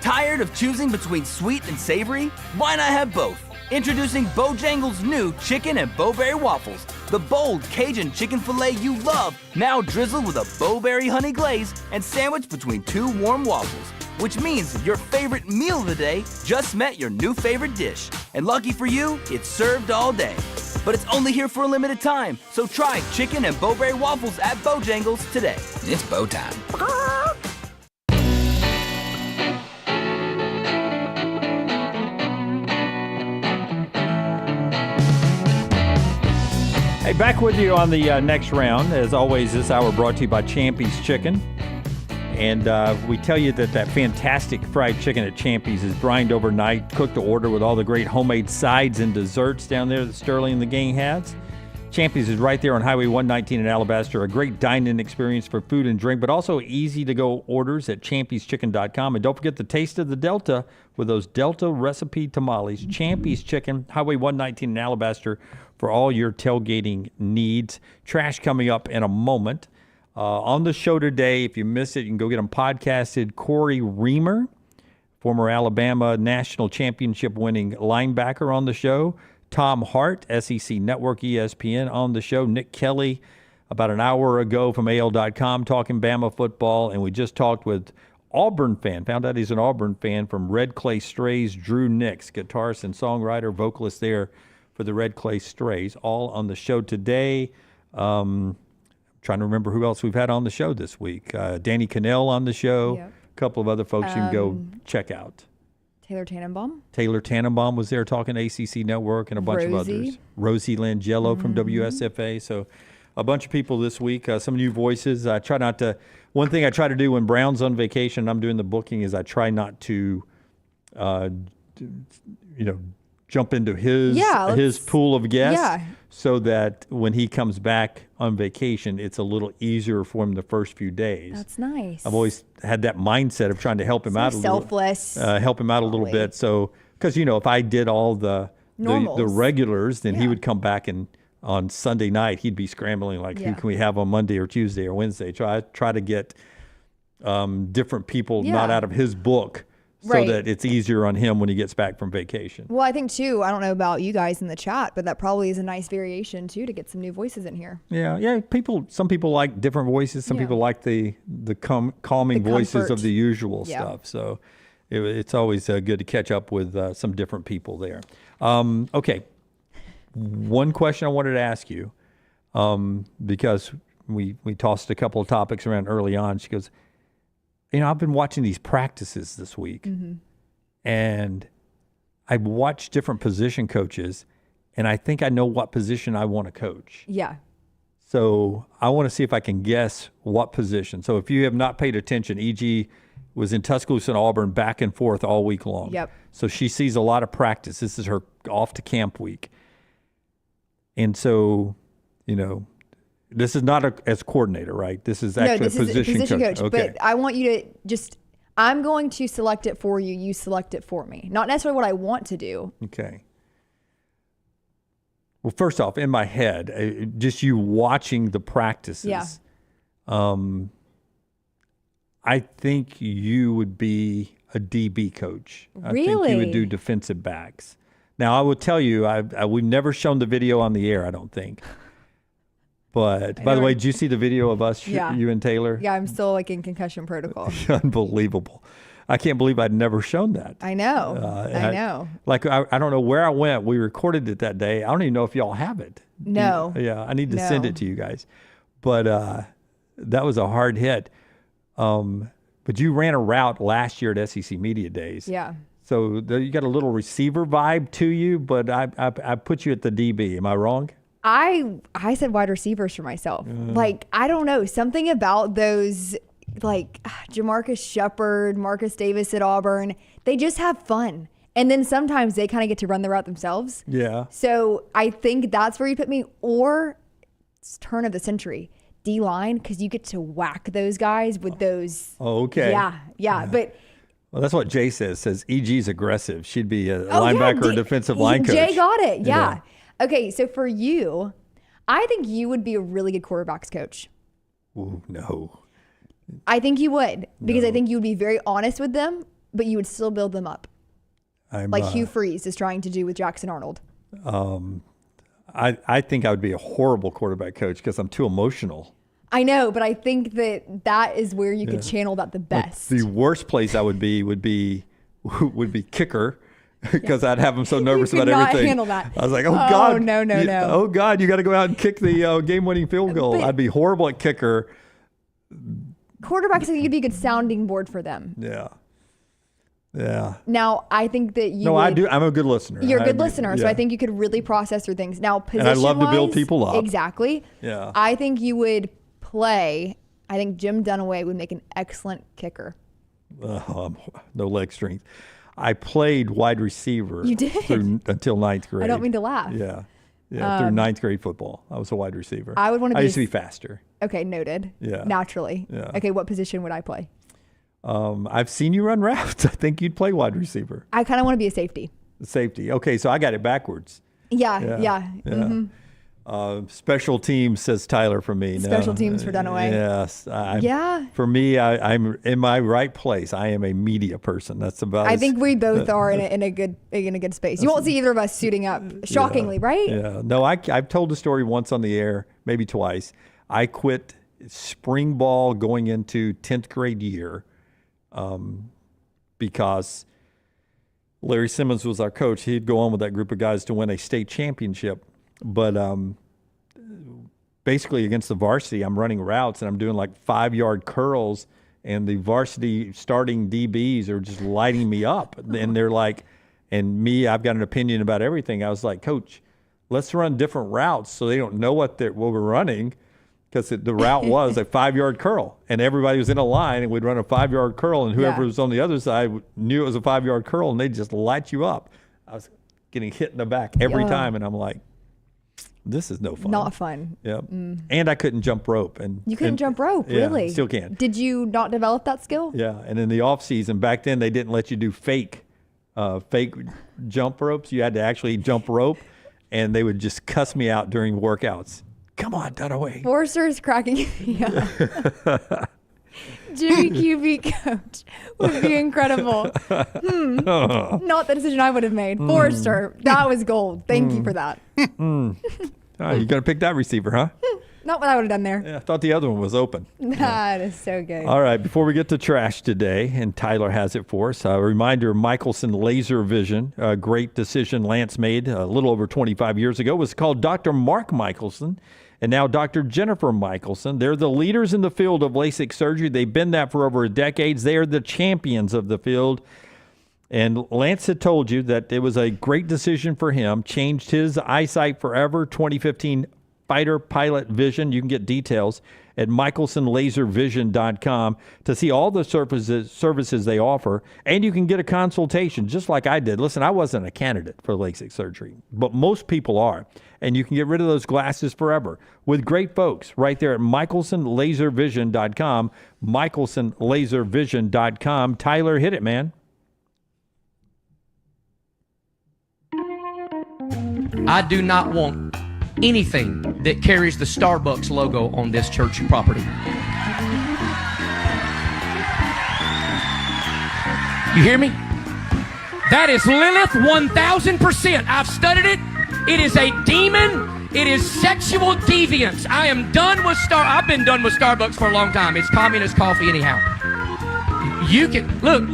Tired of choosing between sweet and savory? Why not have both? Introducing Bojangles' new chicken and bowberry waffles. The bold Cajun chicken filet you love, now drizzled with a bowberry honey glaze and sandwiched between two warm waffles. Which means your favorite meal of the day just met your new favorite dish. And lucky for you, it's served all day. But it's only here for a limited time, so try chicken and bowberry waffles at Bojangles today. It's bow time. Hey, back with you on the next round. As always, this hour brought to you by Champy's Chicken. And we tell you that fantastic fried chicken at Champy's is brined overnight, cooked to order with all the great homemade sides and desserts down there that Sterling and the gang has. Champy's is right there on Highway 119 in Alabaster. A great dine-in experience for food and drink, but also easy-to-go orders at champy'schicken.com. And don't forget the taste of the Delta with those Delta recipe tamales. Champy's Chicken, Highway 119 in Alabaster, for all your tailgating needs. Trash coming up in a moment. On the show today, if you missed it, you can go get them podcasted. Corey Reamer former Alabama national championship winning linebacker on the show. Tom Hart, SEC Network, ESPN on the show. Nick Kelly, about an hour ago from AL.com, talking Bama football. And we just talked with Auburn fan, found out he's an Auburn fan from Red Clay Strays, Drew Nix, guitarist and songwriter, vocalist there for the Red Clay Strays, all on the show today. Trying to remember who else we've had on the show this week. Danny Cannell on the show. Yep. A couple of other folks you can go check out. Taylor Tannenbaum. Taylor Tannenbaum was there talking ACC Network and a bunch of others. Rosie Langello from WSFA. So a bunch of people this week, some new voices. I try not to, one thing I try to do when Brown's on vacation and I'm doing the booking is I try not to, jump into his pool of guests so that when he comes back on vacation, it's a little easier for him the first few days. That's nice. I've always had that mindset of trying to help him out a little. Selfless. Help him out a little bit. So, because, if I did all the regulars, then he would come back and on Sunday night, he'd be scrambling like, who can we have on Monday or Tuesday or Wednesday? Try to get different people not out of his book so that it's easier on him when he gets back from vacation. Well, I think, too, I don't know about you guys in the chat, but that probably is a nice variation, too, to get some new voices in here. Yeah. Some people like different voices. Some people like the calming voices of the usual stuff. So it's always good to catch up with some different people there. Okay. One question I wanted to ask you, because we tossed a couple of topics around early on. She goes, I've been watching these practices this week, and I've watched different position coaches, and I think I know what position I want to coach. Yeah. So I want to see if I can guess what position. So if you have not paid attention, E.G. was in Tuscaloosa and Auburn back and forth all week long. Yep. So she sees a lot of practice. This is her off to camp week. And so, this is not as coordinator, right? This is actually a position coach. Okay. But I want you to I'm going to select it for you. You select it for me. Not necessarily what I want to do. Okay. Well, first off, in my head, just you watching the practices, I think you would be a DB coach. Really? I think you would do defensive backs. Now, I will tell you, we've never shown the video on the air, I don't think. But, by the way, did you see the video of us, you and Taylor? Yeah, I'm still in concussion protocol. Unbelievable. I can't believe I'd never shown that. I know. I know. I don't know where I went. We recorded it that day. I don't even know if y'all have it. No. I need to send it to you guys. But that was a hard hit. But you ran a route last year at SEC Media Days. Yeah. So you got a little receiver vibe to you, but I put you at the DB. Am I wrong? I said wide receivers for myself. I don't know. Something about those, Jamarcus Shepard, Marcus Davis at Auburn, they just have fun. And then sometimes they kind of get to run the route themselves. Yeah. So I think that's where you put me. Or it's turn of the century. D-line, because you get to whack those guys with those. Oh, okay. Yeah. But... Well, that's what Jay says EG's aggressive. She'd be a linebacker or defensive line coach. Jay got it. Yeah. Okay, so for you, I think you would be a really good quarterbacks coach. Ooh, no. I think you would, because I think you would be very honest with them, but you would still build them up. Like Hugh Freeze is trying to do with Jackson Arnold. I think I would be a horrible quarterback coach because I'm too emotional. I know, but I think that is where you could channel that the best. The worst place I would be kicker, because I'd have them so nervous about everything. You could not handle that. I was like, God. No. Oh, God, you got to go out and kick the game-winning field goal. But I'd be horrible at kicker. Quarterbacks, I think you'd be a good sounding board for them. Yeah. Now, I think that you I do. I'm a good listener. You're a good listener, so I think you could really process through things. Now, position-wise, and I love to build people up. Exactly. Yeah. I think you would play. I think Jim Dunaway would make an excellent kicker. No leg strength. I played wide receiver. You did? Until ninth grade. I don't mean to laugh. Yeah, through ninth grade football. I was a wide receiver. I would want to be. I used to be faster. Okay, noted. Yeah. Naturally. Yeah. Okay, what position would I play? I've seen you run routes. I think you'd play wide receiver. I kind of want to be a safety. Safety. Okay, so I got it backwards. Yeah. Mm-hmm. Special teams, says Tyler for me. Special teams for Dunaway. Yes. Yeah. For me, I'm in my right place. I am a media person. That's about. I think we both are in a good space. You won't see either of us suiting up. Shockingly, right? Yeah. No, I've told the story once on the air, maybe twice. I quit spring ball going into 10th grade year because Larry Simmons was our coach. He'd go on with that group of guys to win a state championship. But basically against the varsity, I'm running routes and I'm doing like 5-yard curls, and the varsity starting DBs are just lighting me up. And they're like, and me, I've got an opinion about everything. I was like, Coach, let's run different routes so they don't know what we're running, because the route was a 5-yard curl, and everybody was in a line, and we'd run a 5-yard curl, and whoever was on the other side knew it was a 5-yard curl, and they'd just light you up. I was getting hit in the back every time, and I'm like, this is no fun. Not fun. Yep. And I couldn't jump rope. And you couldn't jump rope, yeah, really? Still can. Did you not develop that skill? Yeah. And in the off season, back then, they didn't let you do fake jump ropes. You had to actually jump rope, and they would just cuss me out during workouts. Come on, Dunaway. Forrester's cracking me up. Jimmy QB coach would be incredible. Not the decision I would have made. Forrester, that was gold. Thank you for that. Oh, you got to pick that receiver, huh? Not what I would have done there. Yeah, I thought the other one was open. That is so good. All right, before we get to trash today, and Tyler has it for us, a reminder, Michelson Laser Vision, a great decision Lance made a little over 25 years ago, was called Dr. Mark Michelson, and now Dr. Jennifer Michelson. They're the leaders in the field of LASIK surgery. They've been that for over decades. They are the champions of the field. And Lance had told you that it was a great decision for him, changed his eyesight forever, 2015 fighter pilot vision. You can get details at michelsonlaservision.com to see all the services they offer, and you can get a consultation just like I did. Listen, I wasn't a candidate for LASIK surgery, but most people are, and you can get rid of those glasses forever with great folks right there at michelsonlaservision.com, michelsonlaservision.com. Tyler, hit it, man. I do not want anything that carries the Starbucks logo on this church property. You hear me? That is Lilith 1000%. I've studied it. It is a demon. It is sexual deviance. I am done with I've been done with Starbucks for a long time. It's communist coffee anyhow. You can, look,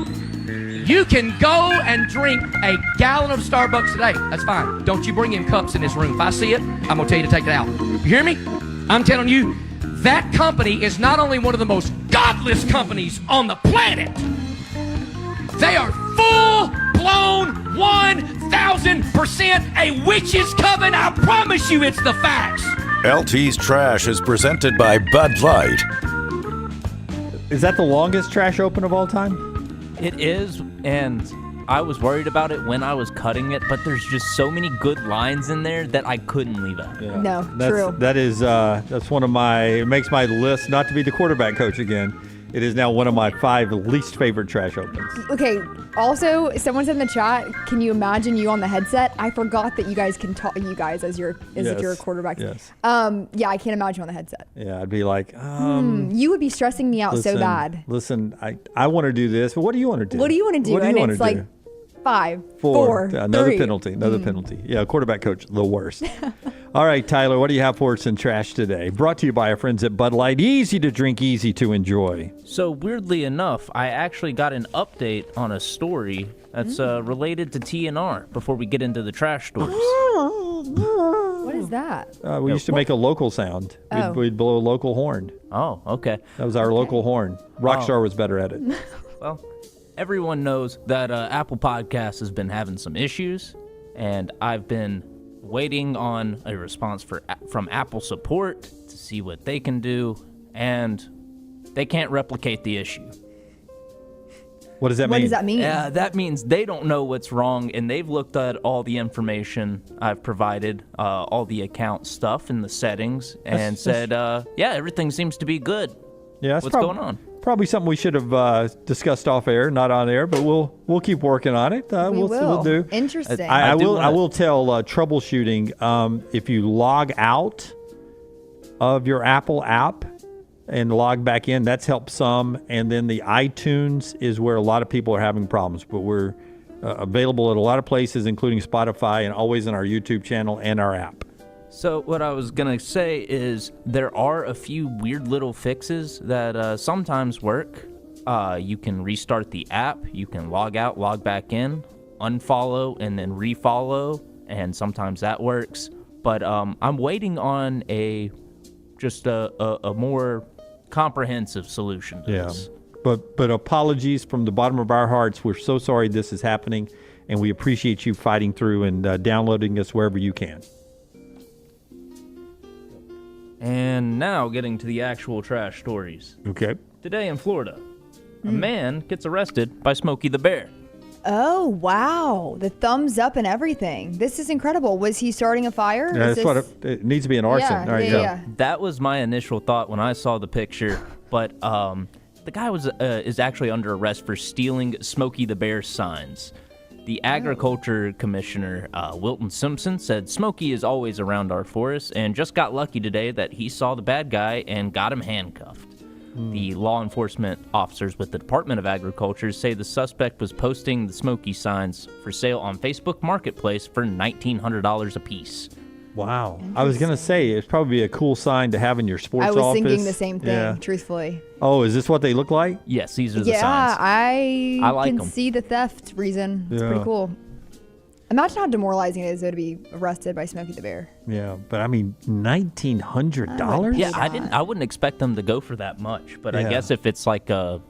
you can go and drink a gallon of Starbucks today. That's fine. Don't you bring in cups in this room. If I see it, I'm going to tell you to take it out. You hear me? I'm telling you, that company is not only one of the most godless companies on the planet, they are full-blown 1,000% a witch's coven. I promise you it's the facts. LT's Trash is presented by Bud Light. Is that the longest trash open of all time? It is, and I was worried about it when I was cutting it, but there's just so many good lines in there that I couldn't leave out. Yeah. No, true. That's one of my, it makes my list, not to be the quarterback coach again. It is now one of my 5 least favorite trash opens. Okay, also, someone said in the chat, can you imagine you on the headset? I forgot that you guys can talk, you guys, as if you're a quarterback. Yes. Yeah, I can't imagine you on the headset. Yeah, I'd be like, you would be stressing me out so bad. Listen, I want to do this, but what do you want to do? What do you want to do? What do you want to do? Like 5, 4, another 3. penalty. Yeah, quarterback coach, the worst. All right, Tyler, what do you have for us in trash today? Brought to you by our friends at Bud Light. Easy to drink, easy to enjoy. So weirdly enough, I actually got an update on a story that's related to TNR before we get into the trash stories. What is that? We used to make a local sound. We'd blow a local horn. Oh, okay. That was our local horn. Rockstar was better at it. Well, everyone knows that Apple Podcasts has been having some issues, and I've been waiting on a response from Apple support to see what they can do, and they can't replicate the issue. What does that mean? What does that mean? That means they don't know what's wrong, and they've looked at all the information I've provided, all the account stuff and the settings, and said, yeah, everything seems to be good. Yeah, what's going on? Probably something we should have discussed off air, not on air, but we'll keep working on it. We'll do. Interesting. I will tell troubleshooting. If you log out of your Apple app and log back in, that's helped some. And then the iTunes is where a lot of people are having problems. But we're available at a lot of places, including Spotify, and always in our YouTube channel and our app. So what I was going to say is there are a few weird little fixes that sometimes work. You can restart the app. You can log out, log back in, unfollow, and then refollow. And sometimes that works. But I'm waiting on a more comprehensive solution to this. But apologies from the bottom of our hearts. We're so sorry this is happening, and we appreciate you fighting through and downloading us wherever you can. And now getting to the actual trash stories. Okay. Today in Florida, a man gets arrested by Smokey the Bear. Oh, wow. The thumbs up and everything. This is incredible. Was he starting a fire? Yeah, that's what it needs to be an arson. Yeah. That was my initial thought when I saw the picture, but the guy is actually under arrest for stealing Smokey the Bear signs. The agriculture commissioner, Wilton Simpson, said Smokey is always around our forests and just got lucky today that he saw the bad guy and got him handcuffed. The law enforcement officers with the Department of Agriculture say the suspect was posting the Smokey signs for sale on Facebook Marketplace for $1,900 apiece. Wow. I was going to say, it's probably a cool sign to have in your sports office. I was thinking the same thing, truthfully. Oh, is this what they look like? Yes, these are the signs. I like can them. see the theft reason. It's pretty cool. Imagine how demoralizing it is, though, to be arrested by Smokey the Bear. Yeah, but I mean, $1,900? Yeah, I wouldn't expect them to go for that much, but I guess if it's like a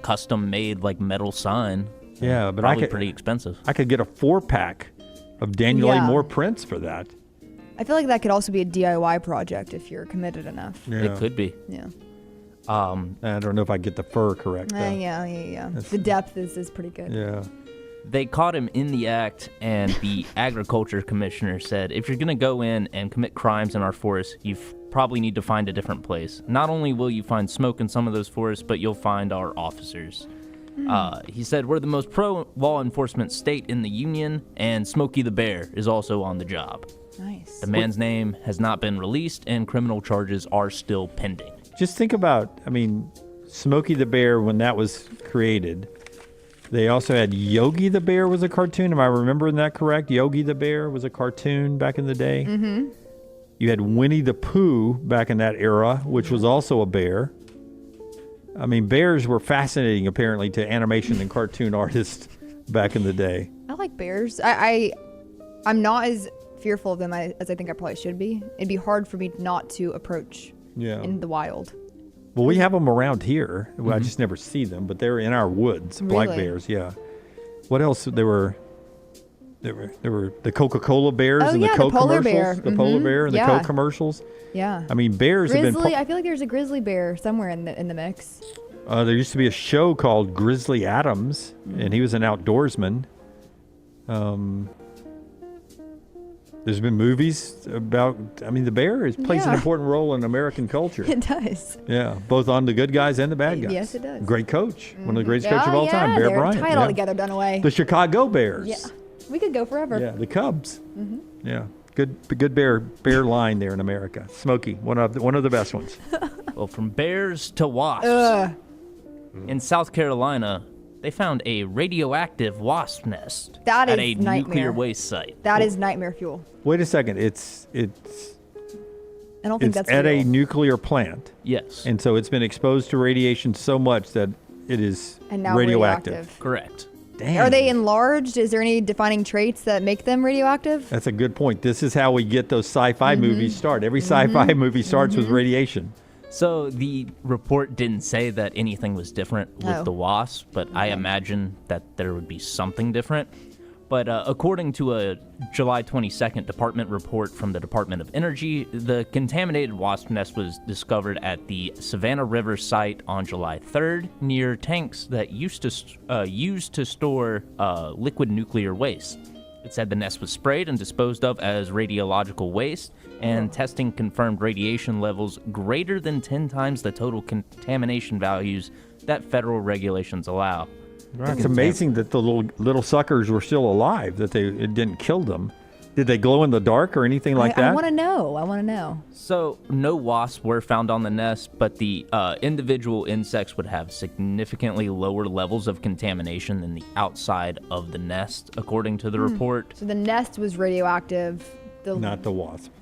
custom-made like metal sign, yeah, but probably pretty expensive. I could get a 4-pack of Daniel A. Moore prints for that. I feel like that could also be a DIY project if you're committed enough. Yeah. It could be. Yeah. I don't know if I get the fur correct. Yeah. The depth is pretty good. Yeah. They caught him in the act, and the agriculture commissioner said, if you're going to go in and commit crimes in our forests, you probably need to find a different place. Not only will you find smoke in some of those forests, but you'll find our officers. He said, we're the most pro-law enforcement state in the union, and Smokey the Bear is also on the job. Nice. The man's name has not been released, and criminal charges are still pending. Just think about, Smokey the Bear, when that was created, they also had Yogi the Bear was a cartoon. Am I remembering that correct? Yogi the Bear was a cartoon back in the day. Mm-hmm. You had Winnie the Pooh back in that era, which was also a bear. Bears were fascinating, apparently, to animation and cartoon artists back in the day. I like bears. I'm not as fearful of them as I think I probably should be. It'd be hard for me not to approach in the wild. Well, we have them around here. Well, I just never see them, but they're in our woods. Black bears, yeah. What else? There were the Coca-Cola bears and the Coke polar commercials. Bear. The polar bear and the Coke commercials. Yeah. Bears grizzly, have been. I feel like there's a grizzly bear somewhere in the mix. There used to be a show called Grizzly Adams, and he was an outdoorsman. There's been movies about, the bear plays an important role in American culture. It does. Yeah, both on the good guys and the bad guys. Yes, it does. Great coach. One of the greatest coaches of all time, Bear Bryant. Tie it all together, Dunaway. The Chicago Bears. Yeah, we could go forever. Yeah, the Cubs. Mm-hmm. Yeah, good bear line there in America. Smokey, one of the best ones. Well, from bears to wasps. In South Carolina, they found a radioactive wasp nest at a nightmare. nuclear waste site. That is nightmare fuel. Wait a second. It's I don't think that's at real. a nuclear plant. Yes. And so it's been exposed to radiation so much that it is and now radioactive. Correct. Damn. Are they enlarged? Is there any defining traits that make them radioactive? That's a good point. This is how we get those sci-fi movies start. Every sci-fi movie starts with radiation. So the report didn't say that anything was different with the wasp, but I imagine that there would be something different. But according to a July 22nd department report from the Department of Energy, the contaminated wasp nest was discovered at the Savannah River site on July 3rd near tanks that used to store liquid nuclear waste. It said the nest was sprayed and disposed of as radiological waste, and testing confirmed radiation levels greater than 10 times the total contamination values that federal regulations allow. It's amazing that the little suckers were still alive, that it didn't kill them. Did they glow in the dark or anything like that? I want to know. So no wasps were found on the nest, but the individual insects would have significantly lower levels of contamination than the outside of the nest, according to the report. So the nest was radioactive. Not the wasp.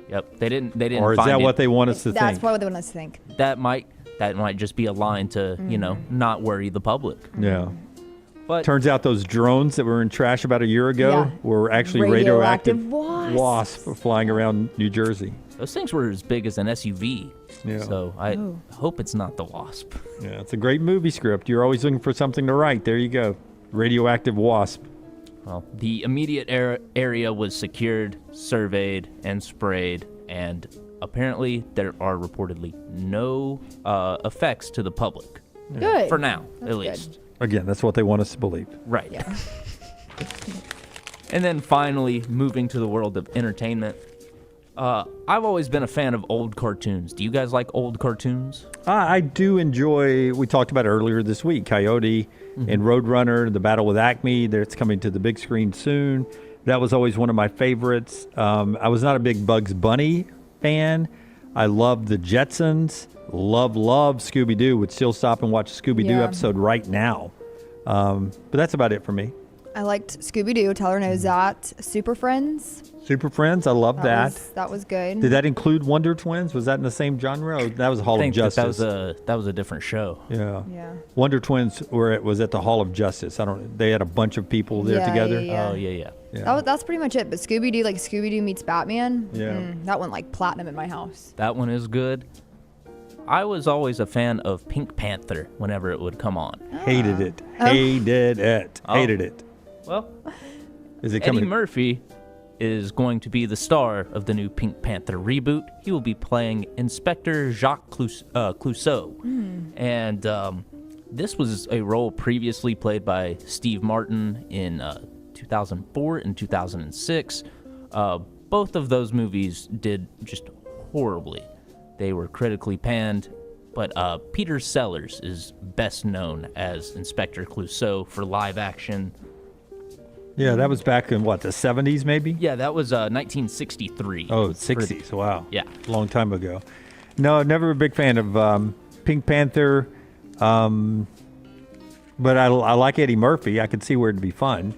Yep, they didn't. Or is that what they want us to think? That's probably what they want us to think. That might just be a line to not worry the public. Yeah. But turns out those drones that were in trash about a year ago were actually radioactive wasps flying around New Jersey. Those things were as big as an SUV. Yeah. So I hope it's not the wasp. Yeah, it's a great movie script. You're always looking for something to write. There you go. Radioactive wasp. Well, the immediate area was secured, surveyed, and sprayed, and apparently there are reportedly no effects to the public. Good. For now, That's at least. good. Again, that's what they want us to believe. Right. Yeah. And then finally, moving to the world of entertainment. I've always been a fan of old cartoons. Do you guys like old cartoons? I do enjoy, we talked about it earlier this week, Coyote and Roadrunner, the Battle with Acme. That's coming to the big screen soon. That was always one of my favorites. I was not a big Bugs Bunny fan. I loved the Jetsons. Love Scooby-Doo. Would still stop and watch a Scooby-Doo episode right now. But that's about it for me. I liked Scooby-Doo. Tyler knows that. Super Friends. Super Friends. I love that. That was good. Did that include Wonder Twins? Was that in the same genre? Or that was Hall of Justice. That was a different show. Yeah. Yeah. Wonder Twins was at the Hall of Justice. They had a bunch of people there together. Yeah. Oh yeah. That's pretty much it. But Scooby-Doo, like Scooby-Doo meets Batman. Yeah. That went like platinum in my house. That one is good. I was always a fan of Pink Panther whenever it would come on. Hated it. Hated it. Well, is it Eddie Murphy is going to be the star of the new Pink Panther reboot. He will be playing Inspector Jacques Clouseau. And this was a role previously played by Steve Martin in 2004 and 2006. Both of those movies did just horribly. They were critically panned, but Peter Sellers is best known as Inspector Clouseau for live action. Yeah, that was back in, what, the 70s maybe? Yeah, that was 1963. Oh, 60s, wow. Yeah. A long time ago. No, never a big fan of Pink Panther, but I like Eddie Murphy. I could see where it'd be fun.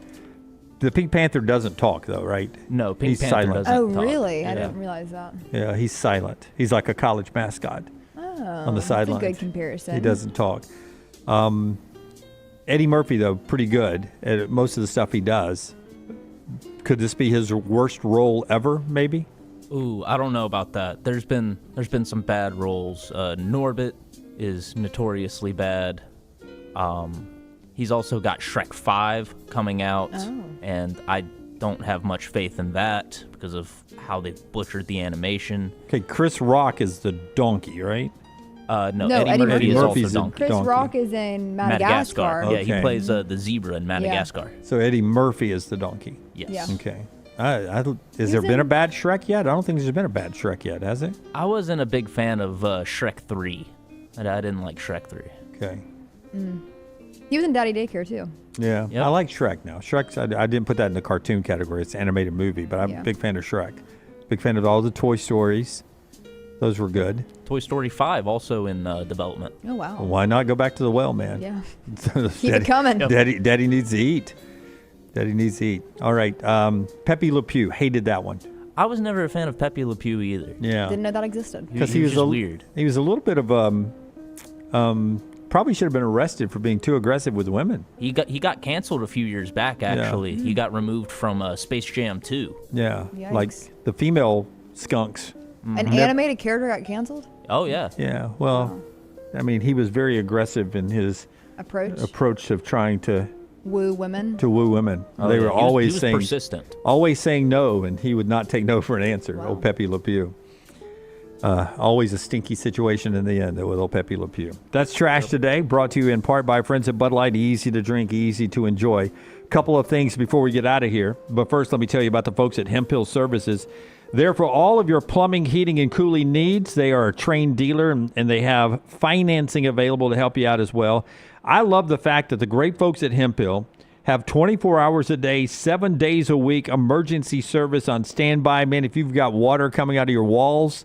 The Pink Panther doesn't talk, though, right? No, Pink he's Panther silent. doesn't talk. Oh, really? Yeah. I didn't realize that. Yeah, he's silent. He's like a college mascot on the sidelines. That's a good comparison. He doesn't talk. Eddie Murphy, though, pretty good at most of the stuff he does. Could this be his worst role ever, maybe? Ooh, I don't know about that. There's been some bad roles. Norbit is notoriously bad. He's also got Shrek 5 coming out, and I don't have much faith in that because of how they've butchered the animation. Okay, Chris Rock is the donkey, right? No, Eddie Murphy is also donkey. Chris Rock is in Madagascar. Yeah, he plays the zebra in Madagascar. So Eddie Murphy is the donkey. Yes. Yeah. Okay. Has there been a bad Shrek yet? I don't think there's been a bad Shrek yet, has it? I wasn't a big fan of Shrek 3. I didn't like Shrek 3. Okay. He was in Daddy Daycare, too. Yeah. Yep. I like Shrek now. Shrek's, I didn't put that in the cartoon category. It's an animated movie, but I'm a big fan of Shrek. Big fan of all the Toy Stories. Those were good. Toy Story 5 also in development. Oh, wow. Well, why not go back to the well, man? Yeah. Keep it coming. Daddy needs to eat. Daddy needs to eat. All right. Pepe Le Pew. Hated that one. I was never a fan of Pepe Le Pew either. Yeah. Didn't know that existed. Because he was just weird. He was a little bit of probably should have been arrested for being too aggressive with women. He got canceled a few years back, actually. Yeah. He got removed from Space Jam 2. Yeah. Yikes. Like the female skunks. An animated character got canceled? Oh, yeah. Yeah. Well, I mean, he was very aggressive in his approach of trying to woo women. Oh, they were always saying persistent. Always saying no, and he would not take no for an answer. Old Pepe Le Pew. Always a stinky situation in the end with old Pepe Le Pew. That's Trash Today, brought to you in part by friends at Bud Light. Easy to drink, easy to enjoy. Couple of things before we get out of here. But first, let me tell you about the folks at Hemp Hill Services. There for all of your plumbing, heating, and cooling needs. They are a trained dealer, and they have financing available to help you out as well. I love the fact that the great folks at Hemp Hill have 24 hours a day, 7 days a week emergency service on standby. Man, if you've got water coming out of your walls,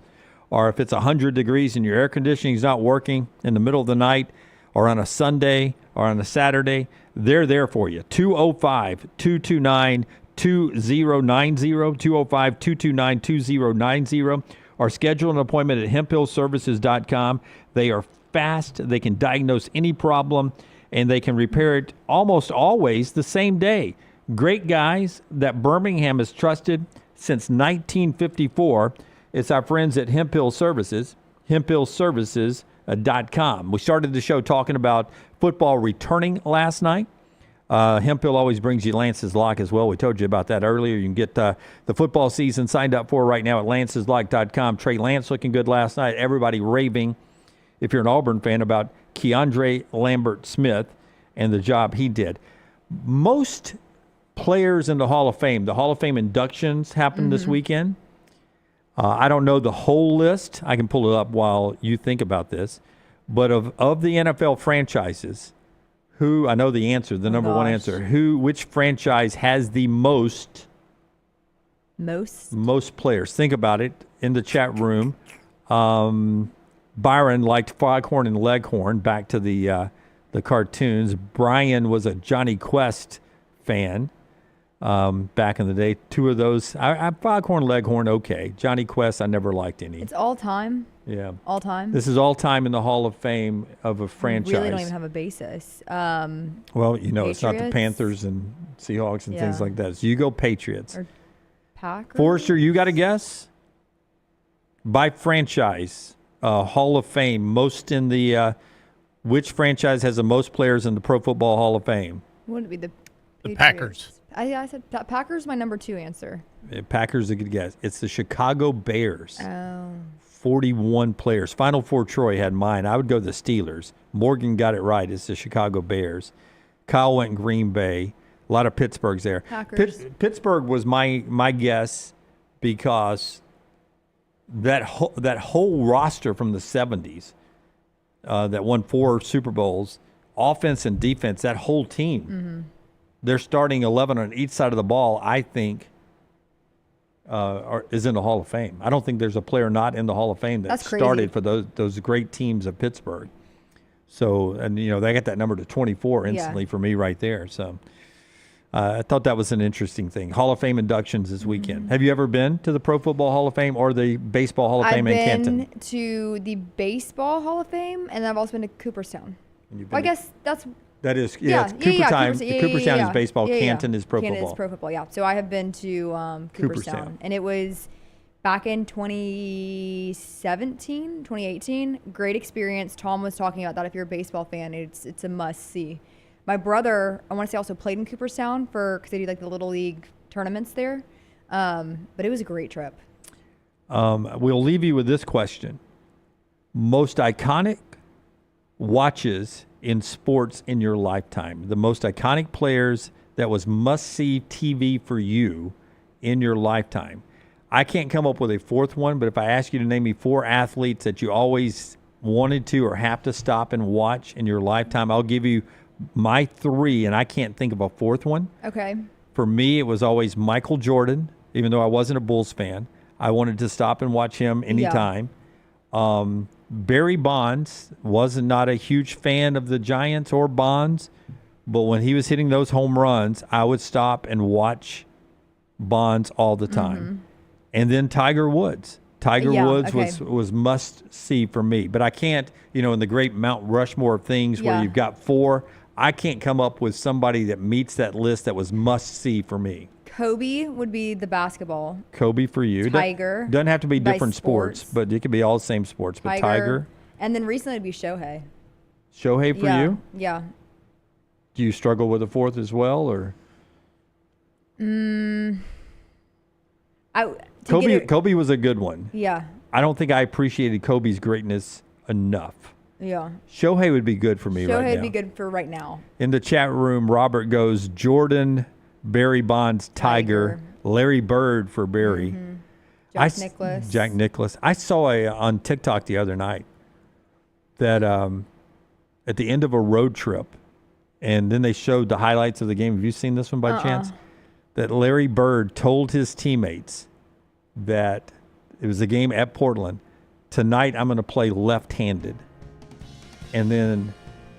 or if it's 100 degrees and your air conditioning is not working in the middle of the night, or on a Sunday, or on a Saturday, they're there for you. 205-229-2090, 205-229-2090, or schedule an appointment at hemphillservices.com. They are fast. They can diagnose any problem, and they can repair it almost always the same day. Great guys that Birmingham has trusted since 1954. It's our friends at Hemp Hill Services, hemphillservices.com. We started the show talking about football returning last night. Hemp Hill always brings you Lance's Lock as well. We told you about that earlier. You can get the football season signed up for right now at lanceslock.com. Trey Lance looking good last night. Everybody raving, if you're an Auburn fan, about Keandre Lambert-Smith and the job he did. Most players in the Hall of Fame inductions happened this weekend. I don't know the whole list. I can pull it up while you think about this. But of the NFL franchises, who, I know the answer, the number one answer, which franchise has the most players? Think about it in the chat room. Byron liked Foghorn and Leghorn, back to the cartoons. Brian was a Johnny Quest fan back in the day. Two of those, Foghorn, Leghorn, okay. Johnny Quest, I never liked any. It's all time. Yeah. All time. This is all time in the Hall of Fame of a franchise. We really don't even have a basis. Well, it's not the Panthers and Seahawks and things like that. So you go Patriots. Or Packers. Forrester, you got a guess? By franchise, Hall of Fame, most in the which franchise has the most players in the Pro Football Hall of Fame? Wouldn't it be the Packers? I said Packers. My number 2 answer. Packers is a good guess. It's the Chicago Bears. Oh. 41 players. Final Four Troy had mine. I would go the Steelers. Morgan got it right. It's the Chicago Bears. Kyle went Green Bay. A lot of Pittsburghs there. Packers. Pittsburgh was my guess because that whole roster from the 70s that won 4 Super Bowls, offense and defense, that whole team, they're starting 11 on each side of the ball, I think, is in the Hall of Fame. I don't think there's a player not in the Hall of Fame that started for those great teams of Pittsburgh. So, and they got that number to 24 instantly for me right there. So I thought that was an interesting thing. Hall of Fame inductions this weekend. Have you ever been to the Pro Football Hall of Fame or the Baseball Hall of Fame in Canton? I've been to the Baseball Hall of Fame, and I've also been to Cooperstown. I guess that's... That is, it's Cooperstown. Cooperstown is baseball. Canton is pro football. Canton is pro football, yeah. So I have been to Cooperstown. And it was back in 2017, 2018. Great experience. Tom was talking about that. If you're a baseball fan, it's a must-see. My brother, I want to say, also played in Cooperstown because they do the Little League tournaments there. But it was a great trip. We'll leave you with this question. Most iconic watches in sports in your lifetime. The most iconic players that was must-see TV for you in your lifetime. I can't come up with a fourth one, but if I ask you to name me 4 athletes that you always wanted to or have to stop and watch in your lifetime, I'll give you my 3, and I can't think of a fourth one. Okay. For me, it was always Michael Jordan, even though I wasn't a Bulls fan. I wanted to stop and watch him anytime. Barry Bonds, wasn't not a huge fan of the Giants or Bonds, but when he was hitting those home runs, I would stop and watch Bonds all the time. And then Tiger Woods. Tiger Woods was must see for me. But I can't, in the great Mount Rushmore of things where you've got 4, I can't come up with somebody that meets that list that was must see for me. Kobe would be the basketball. Kobe for you. Tiger. Doesn't have to be different sports, but it could be all the same sports. But Tiger. And then recently it'd be Shohei. Shohei for you? Yeah. Do you struggle with a fourth as well, or? Kobe was a good one. Yeah. I don't think I appreciated Kobe's greatness enough. Yeah. Shohei would be good for me right now. Shohei would be good for right now. In the chat room, Robert goes Jordan, Barry Bonds, Tiger, Larry Bird for Barry. Mm-hmm. Jack Nicklaus. I saw on TikTok the other night that at the end of a road trip, and then they showed the highlights of the game. Have you seen this one by chance? That Larry Bird told his teammates that it was a game at Portland. Tonight I'm going to play left-handed. And then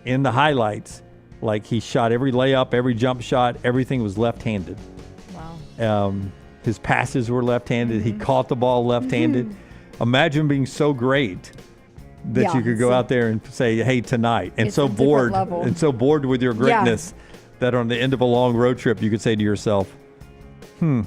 in the highlights, like he shot every layup, every jump shot, everything was left-handed. Wow. His passes were left-handed. He caught the ball left-handed. Imagine being so great that you could go out there and say, "Hey, tonight," and so bored with your greatness that on the end of a long road trip, you could say to yourself, tonight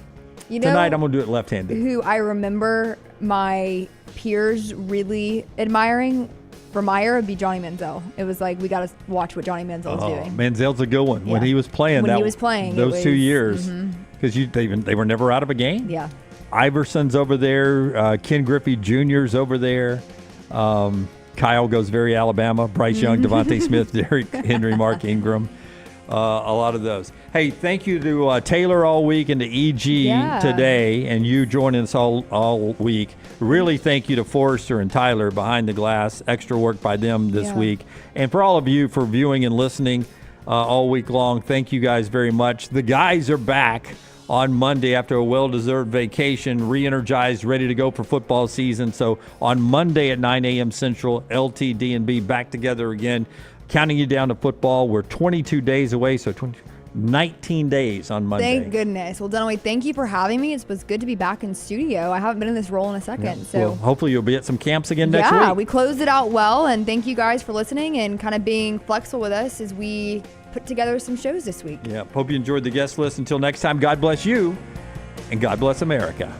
I'm going to do it left-handed. Who I remember my peers really admiring for Meyer would be Johnny Manziel. It was like, we got to watch what Johnny Manziel's doing. Manziel's a good one. When he was playing, those 2 years, because they were never out of a game. Yeah. Iverson's over there. Ken Griffey Jr.'s over there. Kyle goes very Alabama. Bryce Young, Devontae Smith, Derrick Henry, Mark Ingram. A lot of those. Hey, thank you to Taylor all week and to EG today, and you joining us all week. Really thank you to Forrester and Tyler behind the glass. Extra work by them this week. And for all of you for viewing and listening all week long, thank you guys very much. The guys are back on Monday after a well-deserved vacation, re-energized, ready to go for football season. So on Monday at 9 a.m. Central, LTD&B back together again, counting you down to football. We're 22 days away, so 19 days on Monday. Thank goodness. Well, Dunaway, thank you for having me. It was good to be back in studio. I haven't been in this role in a second. So well, hopefully you'll be at some camps again next week. Yeah, we closed it out well, and thank you guys for listening and kind of being flexible with us as we put together some shows this week. Yeah, hope you enjoyed the guest list. Until next time, God bless you, and God bless America.